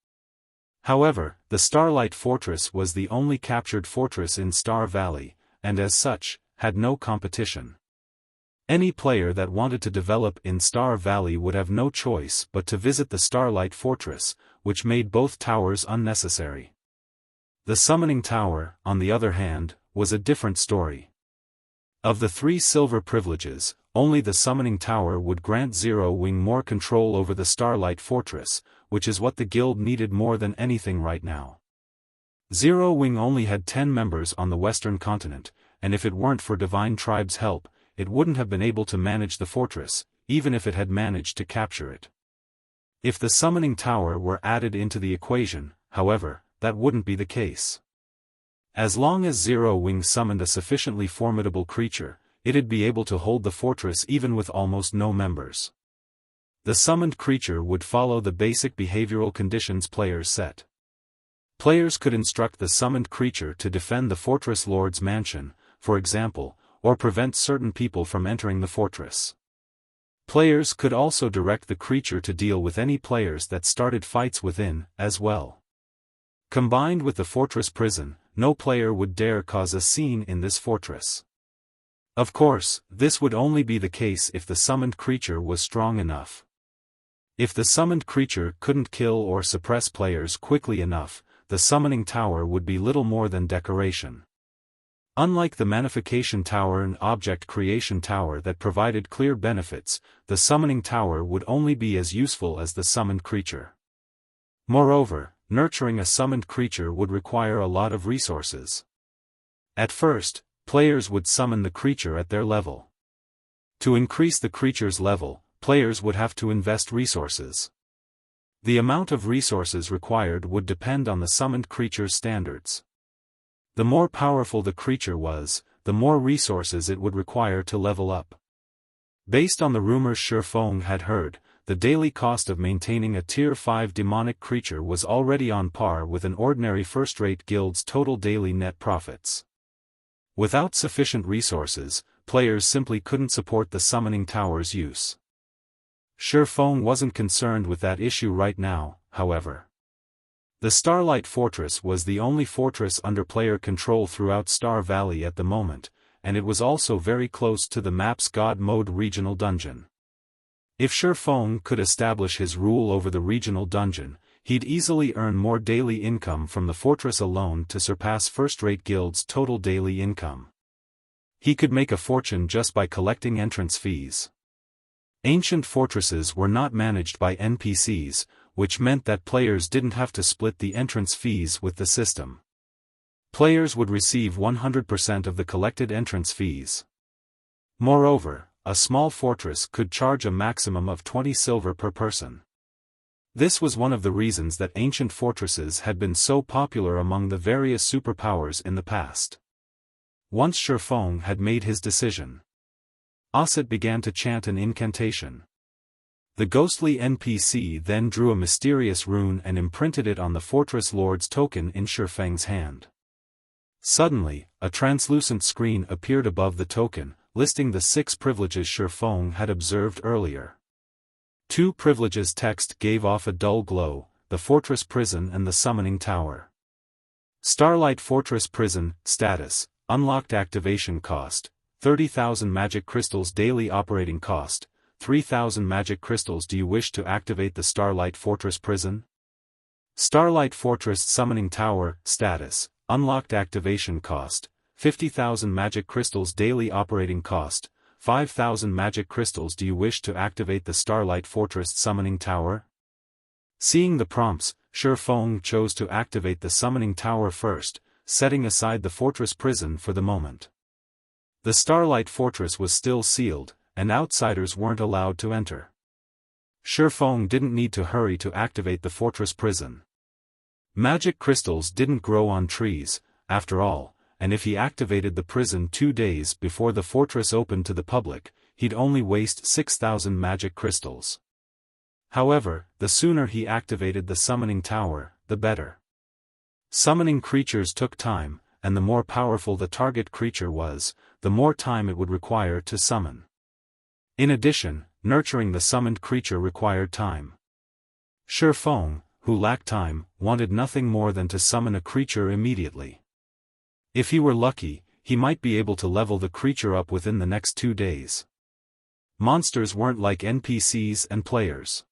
However, the Starlight Fortress was the only captured fortress in Star Valley, and as such, had no competition. Any player that wanted to develop in Star Valley would have no choice but to visit the Starlight Fortress, which made both towers unnecessary. The Summoning Tower, on the other hand, was a different story. Of the 3 silver privileges, only the Summoning Tower would grant Zero-Wing more control over the Starlight Fortress, which is what the guild needed more than anything right now. Zero-Wing only had 10 members on the western continent, and if it weren't for Divine Tribe's help, it wouldn't have been able to manage the fortress, even if it had managed to capture it. If the Summoning Tower were added into the equation, however, that wouldn't be the case. As long as Zero-Wing summoned a sufficiently formidable creature, it'd be able to hold the fortress even with almost no members. The summoned creature would follow the basic behavioral conditions players set. Players could instruct the summoned creature to defend the Fortress Lord's mansion, for example, or prevent certain people from entering the fortress. Players could also direct the creature to deal with any players that started fights within, as well. Combined with the fortress prison, no player would dare cause a scene in this fortress. Of course, this would only be the case if the summoned creature was strong enough. If the summoned creature couldn't kill or suppress players quickly enough, the summoning tower would be little more than decoration. Unlike the Manification Tower and Object Creation Tower that provided clear benefits, the summoning tower would only be as useful as the summoned creature. Moreover, nurturing a summoned creature would require a lot of resources. At first, players would summon the creature at their level. To increase the creature's level, players would have to invest resources. The amount of resources required would depend on the summoned creature's standards. The more powerful the creature was, the more resources it would require to level up. Based on the rumors Shi Feng had heard, the daily cost of maintaining a Tier 5 demonic creature was already on par with an ordinary first-rate guild's total daily net profits. Without sufficient resources, players simply couldn't support the summoning tower's use. Shi Feng wasn't concerned with that issue right now, however. The Starlight Fortress was the only fortress under player control throughout Star Valley at the moment, and it was also very close to the map's God Mode regional dungeon. If Shi Feng could establish his rule over the regional dungeon, he'd easily earn more daily income from the fortress alone to surpass first-rate guild's total daily income. He could make a fortune just by collecting entrance fees. Ancient fortresses were not managed by NPCs, which meant that players didn't have to split the entrance fees with the system. Players would receive 100% of the collected entrance fees. Moreover, a small fortress could charge a maximum of 20 silver per person. This was one of the reasons that ancient fortresses had been so popular among the various superpowers in the past. Once Shi Feng had made his decision, Osset began to chant an incantation. The ghostly NPC then drew a mysterious rune and imprinted it on the Fortress Lord's token in Shi Feng's hand. Suddenly, a translucent screen appeared above the token, listing the 6 privileges Shi Feng had observed earlier. 2 privileges text gave off a dull glow: the Fortress Prison and the Summoning Tower. Starlight Fortress Prison, status, unlocked activation cost, 30,000 magic crystals daily operating cost, 3,000 magic crystals. Do you wish to activate the Starlight Fortress Prison? Starlight Fortress Summoning Tower, status, unlocked activation cost, 50,000 magic crystals daily operating cost, 5,000 magic crystals. Do you wish to activate the Starlight Fortress Summoning Tower? Seeing the prompts, Shi Feng chose to activate the Summoning Tower first, setting aside the Fortress Prison for the moment. The Starlight Fortress was still sealed, and outsiders weren't allowed to enter. Shi Feng didn't need to hurry to activate the Fortress Prison. Magic crystals didn't grow on trees, after all, and if he activated the prison 2 days before the fortress opened to the public, he'd only waste 6,000 magic crystals. However, the sooner he activated the Summoning Tower, the better. Summoning creatures took time, and the more powerful the target creature was, the more time it would require to summon. In addition, nurturing the summoned creature required time. Shi Feng, who lacked time, wanted nothing more than to summon a creature immediately. If he were lucky, he might be able to level the creature up within the next 2 days. Monsters weren't like NPCs and players.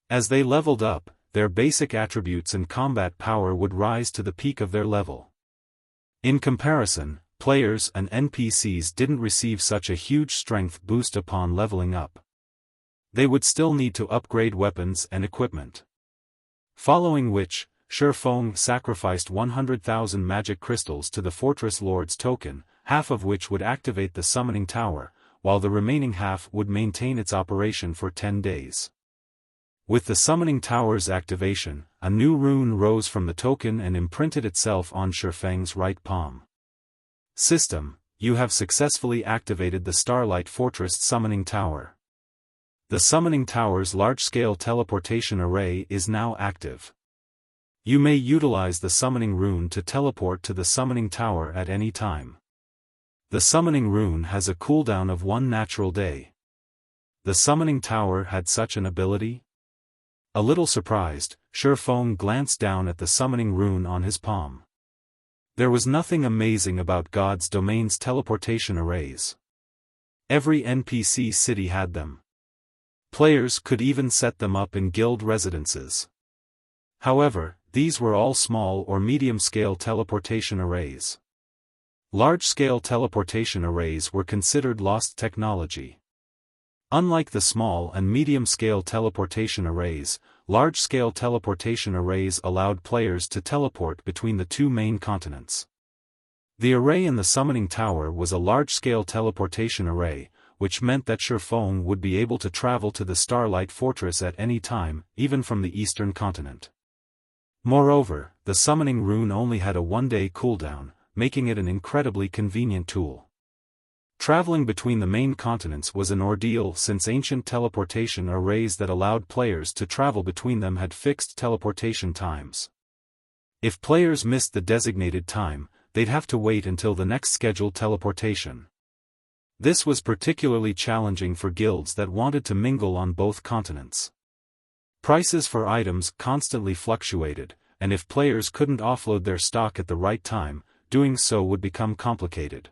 As they leveled up, their basic attributes and combat power would rise to the peak of their level. In comparison, players and NPCs didn't receive such a huge strength boost upon leveling up. They would still need to upgrade weapons and equipment. Following which, Shi Feng sacrificed 100,000 magic crystals to the Fortress Lord's token, half of which would activate the Summoning Tower, while the remaining half would maintain its operation for 10 days. With the Summoning Tower's activation, a new rune rose from the token and imprinted itself on Shi Feng's right palm. System, you have successfully activated the Starlight Fortress Summoning Tower. The Summoning Tower's large-scale teleportation array is now active. You may utilize the Summoning Rune to teleport to the Summoning Tower at any time. The Summoning Rune has a cooldown of 1 natural day. The Summoning Tower had such an ability? A little surprised, Shi Feng glanced down at the summoning rune on his palm. There was nothing amazing about God's domain's teleportation arrays. Every NPC city had them. Players could even set them up in guild residences. However, these were all small or medium-scale teleportation arrays. Large-scale teleportation arrays were considered lost technology. Unlike the small and medium-scale teleportation arrays, large-scale teleportation arrays allowed players to teleport between the two main continents. The array in the summoning tower was a large-scale teleportation array, which meant that Shi Feng would be able to travel to the Starlight Fortress at any time, even from the eastern continent. Moreover, the summoning rune only had a one-day cooldown, making it an incredibly convenient tool. Traveling between the main continents was an ordeal since ancient teleportation arrays that allowed players to travel between them had fixed teleportation times. If players missed the designated time, they'd have to wait until the next scheduled teleportation. This was particularly challenging for guilds that wanted to mingle on both continents. Prices for items constantly fluctuated, and if players couldn't offload their stock at the right time, doing so would become complicated.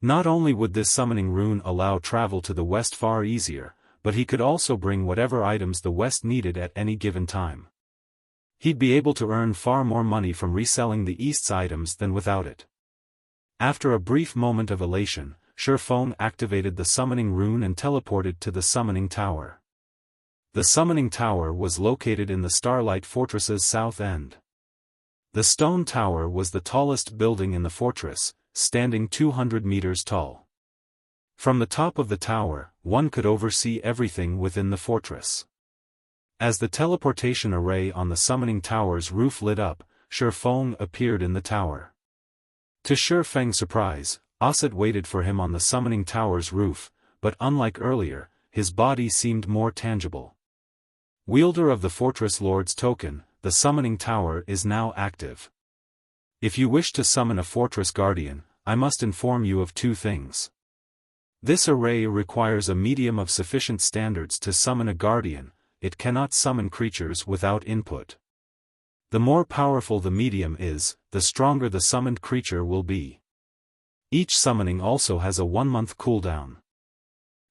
Not only would this summoning rune allow travel to the west far easier, but he could also bring whatever items the west needed at any given time. He'd be able to earn far more money from reselling the east's items than without it. After a brief moment of elation, Shi Feng activated the summoning rune and teleported to the summoning tower. The summoning tower was located in the Starlight Fortress's south end. The stone tower was the tallest building in the fortress, standing 200 meters tall. From the top of the tower, one could oversee everything within the fortress. As the teleportation array on the summoning tower's roof lit up, Shi Feng appeared in the tower. To Shi Feng's surprise, Osset waited for him on the summoning tower's roof, but unlike earlier, his body seemed more tangible. Wielder of the Fortress Lord's token, the summoning tower is now active. If you wish to summon a Fortress Guardian, I must inform you of two things. This array requires a medium of sufficient standards to summon a Guardian. It cannot summon creatures without input. The more powerful the medium is, the stronger the summoned creature will be. Each summoning also has a 1-month cooldown.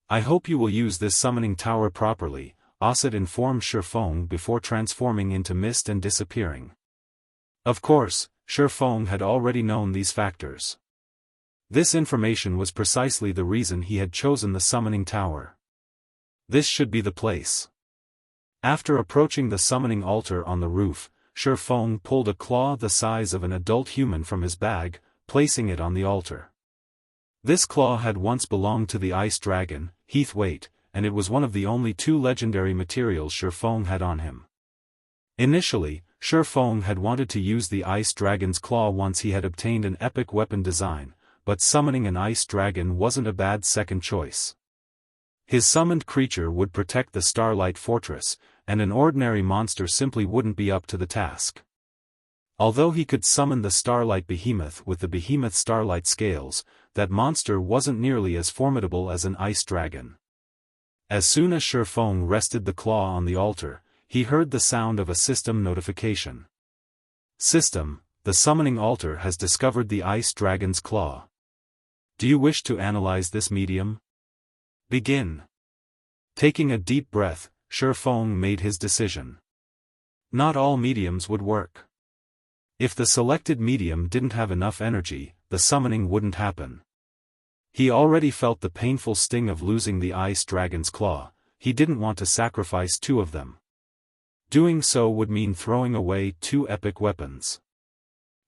I hope you will use this summoning tower properly, Osset informed Shi Feng before transforming into mist and disappearing. Of course, Shi Feng had already known these factors. This information was precisely the reason he had chosen the summoning tower. This should be the place. After approaching the summoning altar on the roof, Shi Feng pulled a claw the size of an adult human from his bag, placing it on the altar. This claw had once belonged to the ice dragon, Heathwaite, and it was one of the only 2 legendary materials Shi Feng had on him. Initially, Shi Feng had wanted to use the ice dragon's claw once he had obtained an epic weapon design, but summoning an ice dragon wasn't a bad second choice. His summoned creature would protect the Starlight Fortress, and an ordinary monster simply wouldn't be up to the task. Although he could summon the Starlight Behemoth with the Behemoth Starlight Scales, that monster wasn't nearly as formidable as an ice dragon. As soon as Shi Feng rested the claw on the altar, he heard the sound of a system notification. System, the summoning altar has discovered the ice dragon's claw. Do you wish to analyze this medium? Begin. Taking a deep breath, Shi Feng made his decision. Not all mediums would work. If the selected medium didn't have enough energy, the summoning wouldn't happen. He already felt the painful sting of losing the ice dragon's claw. He didn't want to sacrifice 2 of them. Doing so would mean throwing away 2 epic weapons.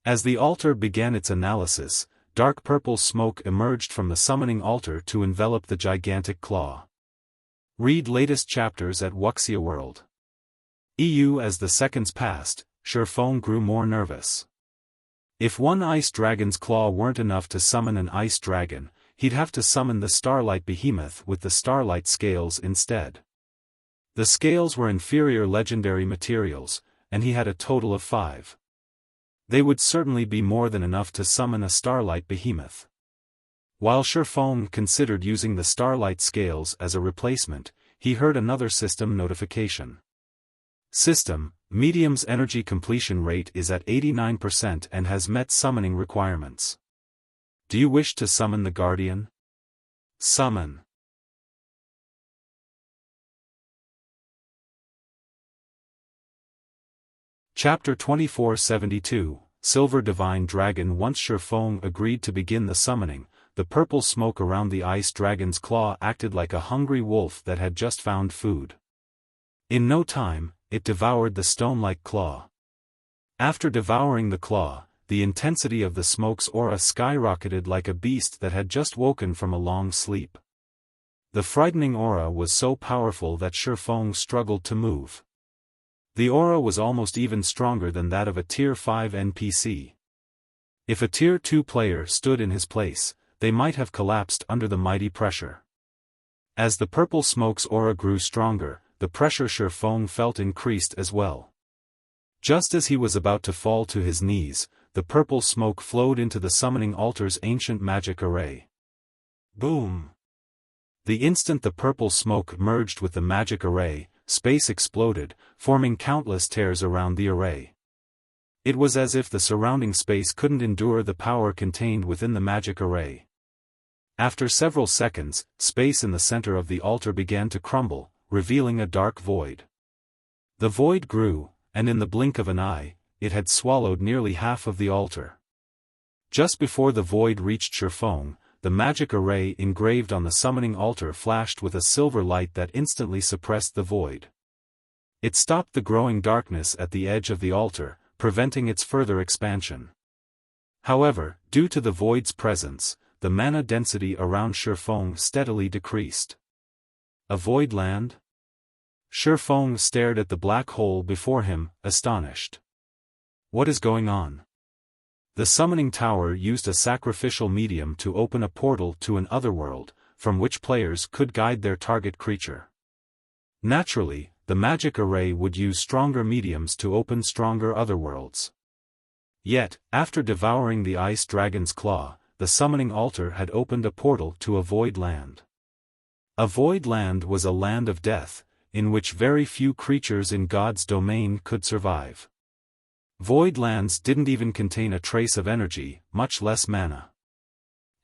As the altar began its analysis, dark purple smoke emerged from the summoning altar to envelop the gigantic claw. Read latest chapters at Wuxia World. EU. As the seconds passed, Shi Feng grew more nervous. If one ice dragon's claw weren't enough to summon an ice dragon, he'd have to summon the Starlight Behemoth with the Starlight Scales instead. The scales were inferior legendary materials, and he had a total of 5. They would certainly be more than enough to summon a Starlight Behemoth. While Shi Feng considered using the Starlight Scales as a replacement, he heard another system notification. System: Medium's energy completion rate is at 89% and has met summoning requirements. Do you wish to summon the Guardian? Summon. Chapter 2472, Silver Divine Dragon. Once Shi Feng agreed to begin the summoning, the purple smoke around the ice dragon's claw acted like a hungry wolf that had just found food. In no time, it devoured the stone-like claw. After devouring the claw, the intensity of the smoke's aura skyrocketed like a beast that had just woken from a long sleep. The frightening aura was so powerful that Shi Feng struggled to move. The aura was almost even stronger than that of a Tier 5 NPC. If a Tier 2 player stood in his place, they might have collapsed under the mighty pressure. As the purple smoke's aura grew stronger, the pressure Shi Feng felt increased as well. Just as he was about to fall to his knees, the purple smoke flowed into the summoning altar's ancient magic array. Boom! The instant the purple smoke merged with the magic array, space exploded, forming countless tears around the array. It was as if the surrounding space couldn't endure the power contained within the magic array. After several seconds, space in the center of the altar began to crumble, revealing a dark void. The void grew, and in the blink of an eye, it had swallowed nearly half of the altar. Just before the void reached Shi Feng, the magic array engraved on the summoning altar flashed with a silver light that instantly suppressed the void. It stopped the growing darkness at the edge of the altar, preventing its further expansion. However, due to the void's presence, the mana density around Shi Feng steadily decreased. A void land? Shi Feng stared at the black hole before him, astonished. What is going on? The summoning tower used a sacrificial medium to open a portal to an otherworld, from which players could guide their target creature. Naturally, the magic array would use stronger mediums to open stronger otherworlds. Yet, after devouring the ice dragon's claw, the summoning altar had opened a portal to a void land. A void land was a land of death, in which very few creatures in God's domain could survive. Void lands didn't even contain a trace of energy, much less mana.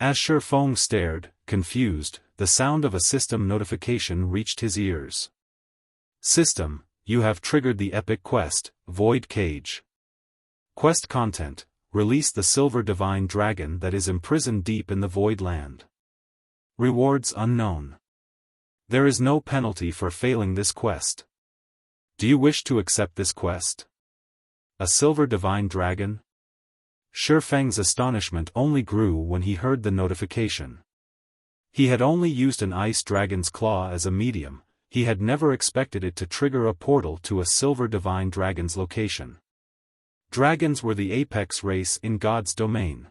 As Shi Feng stared, confused, the sound of a system notification reached his ears. System, you have triggered the epic quest, Void Cage. Quest content, release the Silver Divine Dragon that is imprisoned deep in the Void Land. Rewards unknown. There is no penalty for failing this quest. Do you wish to accept this quest? A Silver Divine Dragon? Shi Feng's astonishment only grew when he heard the notification. He had only used an ice dragon's claw as a medium, he had never expected it to trigger a portal to a Silver Divine Dragon's location. Dragons were the apex race in God's domain.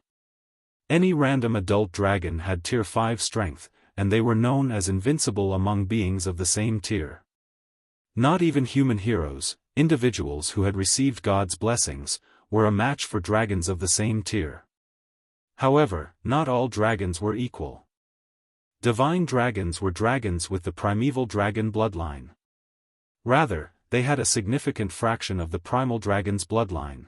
Any random adult dragon had Tier 5 strength, and they were known as invincible among beings of the same tier. Not even human heroes, individuals who had received God's blessings, were a match for dragons of the same tier. However, not all dragons were equal. Divine dragons were dragons with the primeval dragon bloodline. Rather, they had a significant fraction of the primal dragon's bloodline.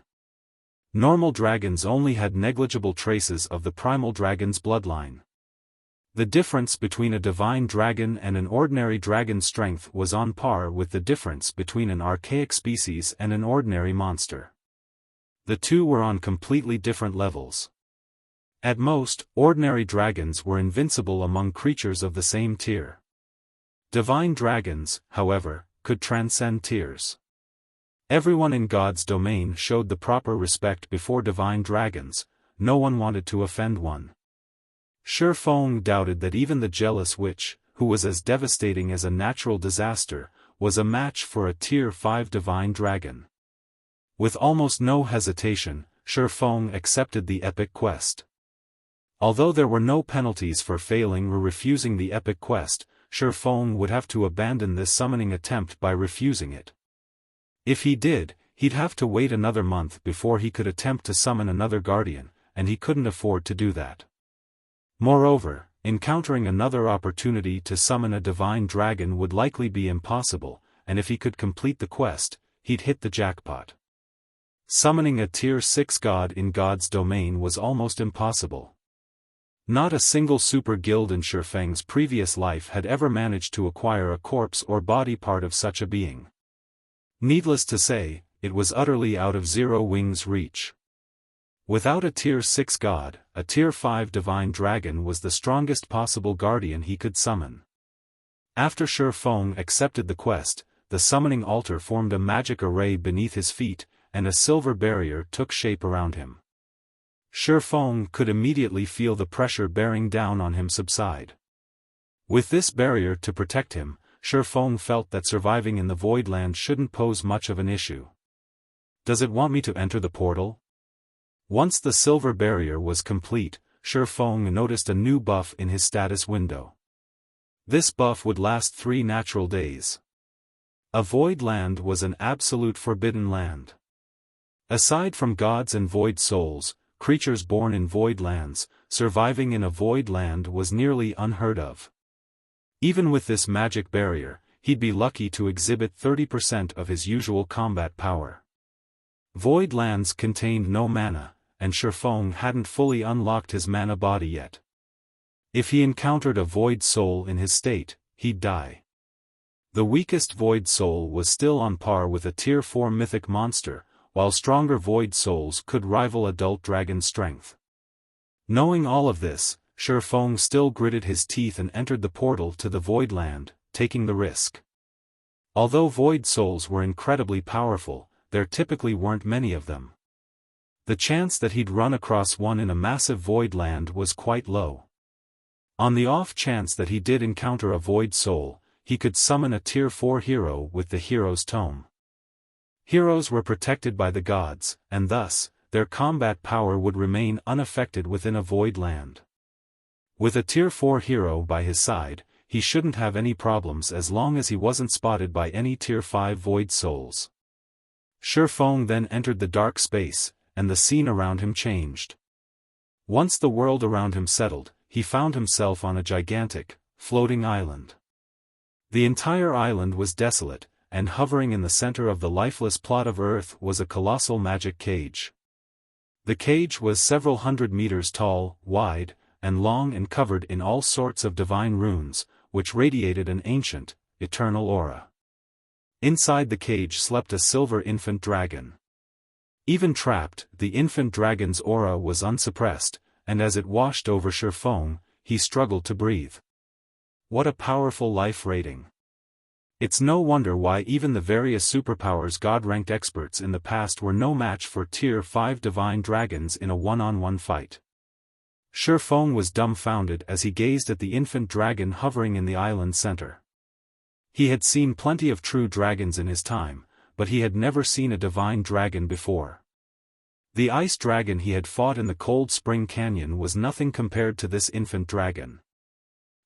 Normal dragons only had negligible traces of the primal dragon's bloodline. The difference between a divine dragon and an ordinary dragon's strength was on par with the difference between an archaic species and an ordinary monster. The two were on completely different levels. At most, ordinary dragons were invincible among creatures of the same tier. Divine dragons, however, could transcend tiers. Everyone in God's domain showed the proper respect before divine dragons, no one wanted to offend one. Shi Feng doubted that even the jealous witch, who was as devastating as a natural disaster, was a match for a Tier 5 divine dragon. With almost no hesitation, Shi Feng accepted the epic quest. Although there were no penalties for failing or refusing the epic quest, Shi Feng would have to abandon this summoning attempt by refusing it. If he did, he'd have to wait another month before he could attempt to summon another guardian, and he couldn't afford to do that. Moreover, encountering another opportunity to summon a divine dragon would likely be impossible, and if he could complete the quest, he'd hit the jackpot. Summoning a Tier 6 god in God's domain was almost impossible. Not a single super guild in Shi Feng's previous life had ever managed to acquire a corpse or body part of such a being. Needless to say, it was utterly out of Zero Wing's reach. Without a Tier 6 god, a Tier 5 divine dragon was the strongest possible guardian he could summon. After Shi Feng accepted the quest, the summoning altar formed a magic array beneath his feet, and a silver barrier took shape around him. Shi Feng could immediately feel the pressure bearing down on him subside. With this barrier to protect him, Shi Feng felt that surviving in the Voidland shouldn't pose much of an issue. Does it want me to enter the portal? Once the silver barrier was complete, Shi Feng noticed a new buff in his status window. This buff would last 3 natural days. A void land was an absolute forbidden land. Aside from gods and void souls, creatures born in void lands, surviving in a void land was nearly unheard of. Even with this magic barrier, he'd be lucky to exhibit 30% of his usual combat power. Void lands contained no mana, and Shi Feng hadn't fully unlocked his mana body yet. If he encountered a void soul in his state, he'd die. The weakest void soul was still on par with a Tier 4 mythic monster, while stronger void souls could rival adult dragon strength. Knowing all of this, Shi Feng still gritted his teeth and entered the portal to the void land, taking the risk. Although void souls were incredibly powerful, there typically weren't many of them. The chance that he'd run across one in a massive void land was quite low. On the off chance that he did encounter a void soul, he could summon a Tier 4 hero with the hero's tome. Heroes were protected by the gods, and thus, their combat power would remain unaffected within a void land. With a Tier 4 hero by his side, he shouldn't have any problems as long as he wasn't spotted by any Tier 5 void souls. Shi Feng then entered the dark space, and the scene around him changed. Once the world around him settled, he found himself on a gigantic, floating island. The entire island was desolate, and hovering in the center of the lifeless plot of earth was a colossal magic cage. The cage was several hundred meters tall, wide, and long and covered in all sorts of divine runes, which radiated an ancient, eternal aura. Inside the cage slept a silver infant dragon. Even trapped, the infant dragon's aura was unsuppressed, and as it washed over Shi Feng, he struggled to breathe. What a powerful life rating. It's no wonder why even the various superpowers God-ranked experts in the past were no match for Tier 5 divine dragons in a one-on-one fight. Shi Feng was dumbfounded as he gazed at the infant dragon hovering in the island center. He had seen plenty of true dragons in his time, but he had never seen a divine dragon before. The ice dragon he had fought in the Cold Spring Canyon was nothing compared to this infant dragon.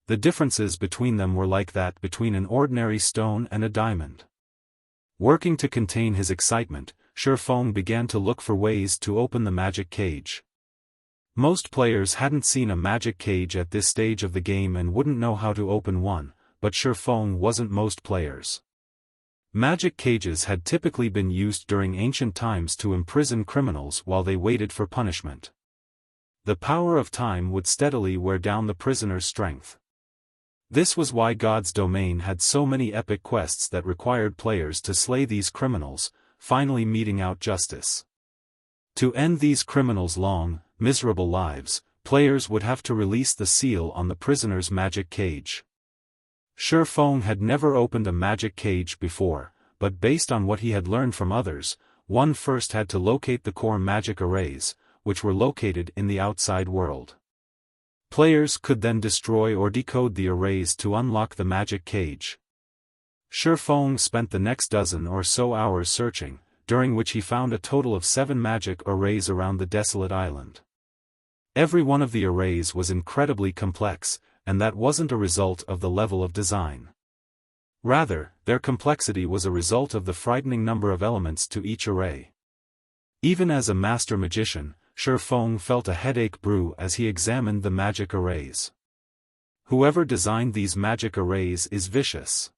The differences between them were like that between an ordinary stone and a diamond. Working to contain his excitement, Shi Feng began to look for ways to open the magic cage. Most players hadn't seen a magic cage at this stage of the game and wouldn't know how to open one, but Shi Feng wasn't most players. Magic cages had typically been used during ancient times to imprison criminals while they waited for punishment. The power of time would steadily wear down the prisoner's strength. This was why God's domain had so many epic quests that required players to slay these criminals, finally meting out justice. To end these criminals' long, miserable lives, players would have to release the seal on the prisoner's magic cage. Shi Feng had never opened a magic cage before, but based on what he had learned from others, one first had to locate the core magic arrays, which were located in the outside world. Players could then destroy or decode the arrays to unlock the magic cage. Shi Feng spent the next dozen or so hours searching, during which he found a total of 7 magic arrays around the desolate island. Every one of the arrays was incredibly complex, and that wasn't a result of the level of design. Rather, their complexity was a result of the frightening number of elements to each array. Even as a master magician, Shi Feng felt a headache brew as he examined the magic arrays. Whoever designed these magic arrays is vicious.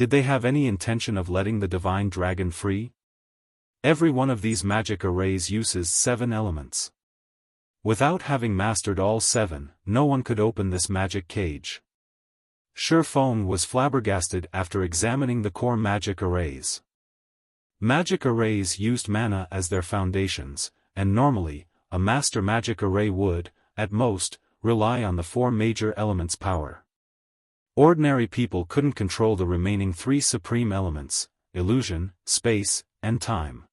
Did they have any intention of letting the divine dragon free? Every one of these magic arrays uses 7 elements. Without having mastered all 7, no one could open this magic cage. Shi Feng was flabbergasted after examining the core magic arrays. Magic arrays used mana as their foundations, and normally, a master magic array would, at most, rely on the 4 major elements' power. Ordinary people couldn't control the remaining 3 supreme elements: illusion, space, and time.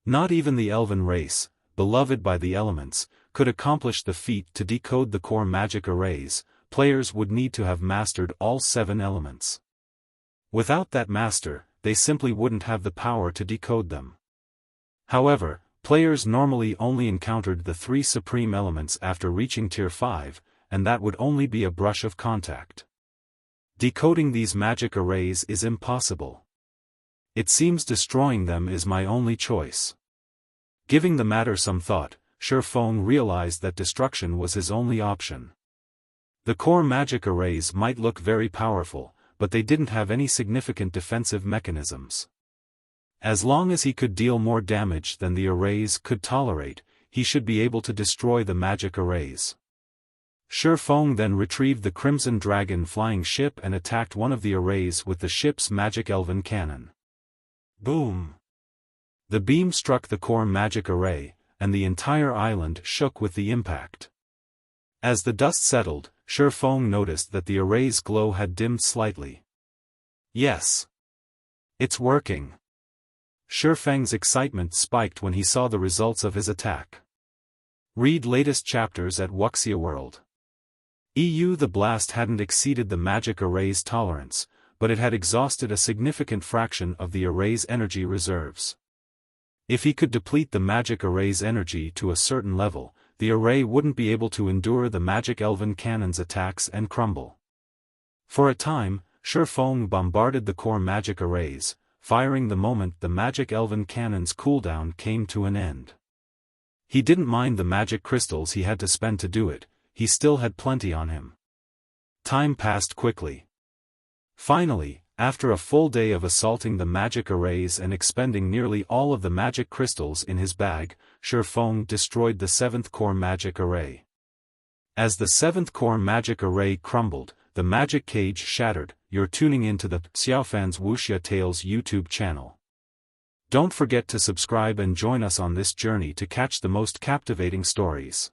Not even the elven race, beloved by the elements, could accomplish the feat to decode the core magic arrays. Players would need to have mastered all 7 elements. Without that master, they simply wouldn't have the power to decode them. However, players normally only encountered the 3 supreme elements after reaching Tier 5, and that would only be a brush of contact. Decoding these magic arrays is impossible. It seems destroying them is my only choice. Giving the matter some thought, Shi Feng realized that destruction was his only option. The core magic arrays might look very powerful, but they didn't have any significant defensive mechanisms. As long as he could deal more damage than the arrays could tolerate, he should be able to destroy the magic arrays. Shi Feng then retrieved the Crimson Dragon flying ship and attacked one of the arrays with the ship's magic elven cannon. Boom! The beam struck the core magic array, and the entire island shook with the impact. As the dust settled, Shi Feng noticed that the array's glow had dimmed slightly. Yes! It's working! Shi Feng's excitement spiked when he saw the results of his attack. Read latest chapters at Wuxia World. The blast hadn't exceeded the magic array's tolerance, but it had exhausted a significant fraction of the array's energy reserves. If he could deplete the magic array's energy to a certain level, the array wouldn't be able to endure the magic elven cannon's attacks and crumble. For a time, Shi Feng bombarded the core magic arrays, firing the moment the magic elven cannon's cooldown came to an end. He didn't mind the magic crystals he had to spend to do it, he still had plenty on him. Time passed quickly. Finally, after a full day of assaulting the magic arrays and expending nearly all of the magic crystals in his bag, Shi Feng destroyed the 7th core magic array. As the 7th core magic array crumbled, the magic cage shattered. You're tuning into the Xiaofan's Wuxia Tales YouTube channel. Don't forget to subscribe and join us on this journey to catch the most captivating stories.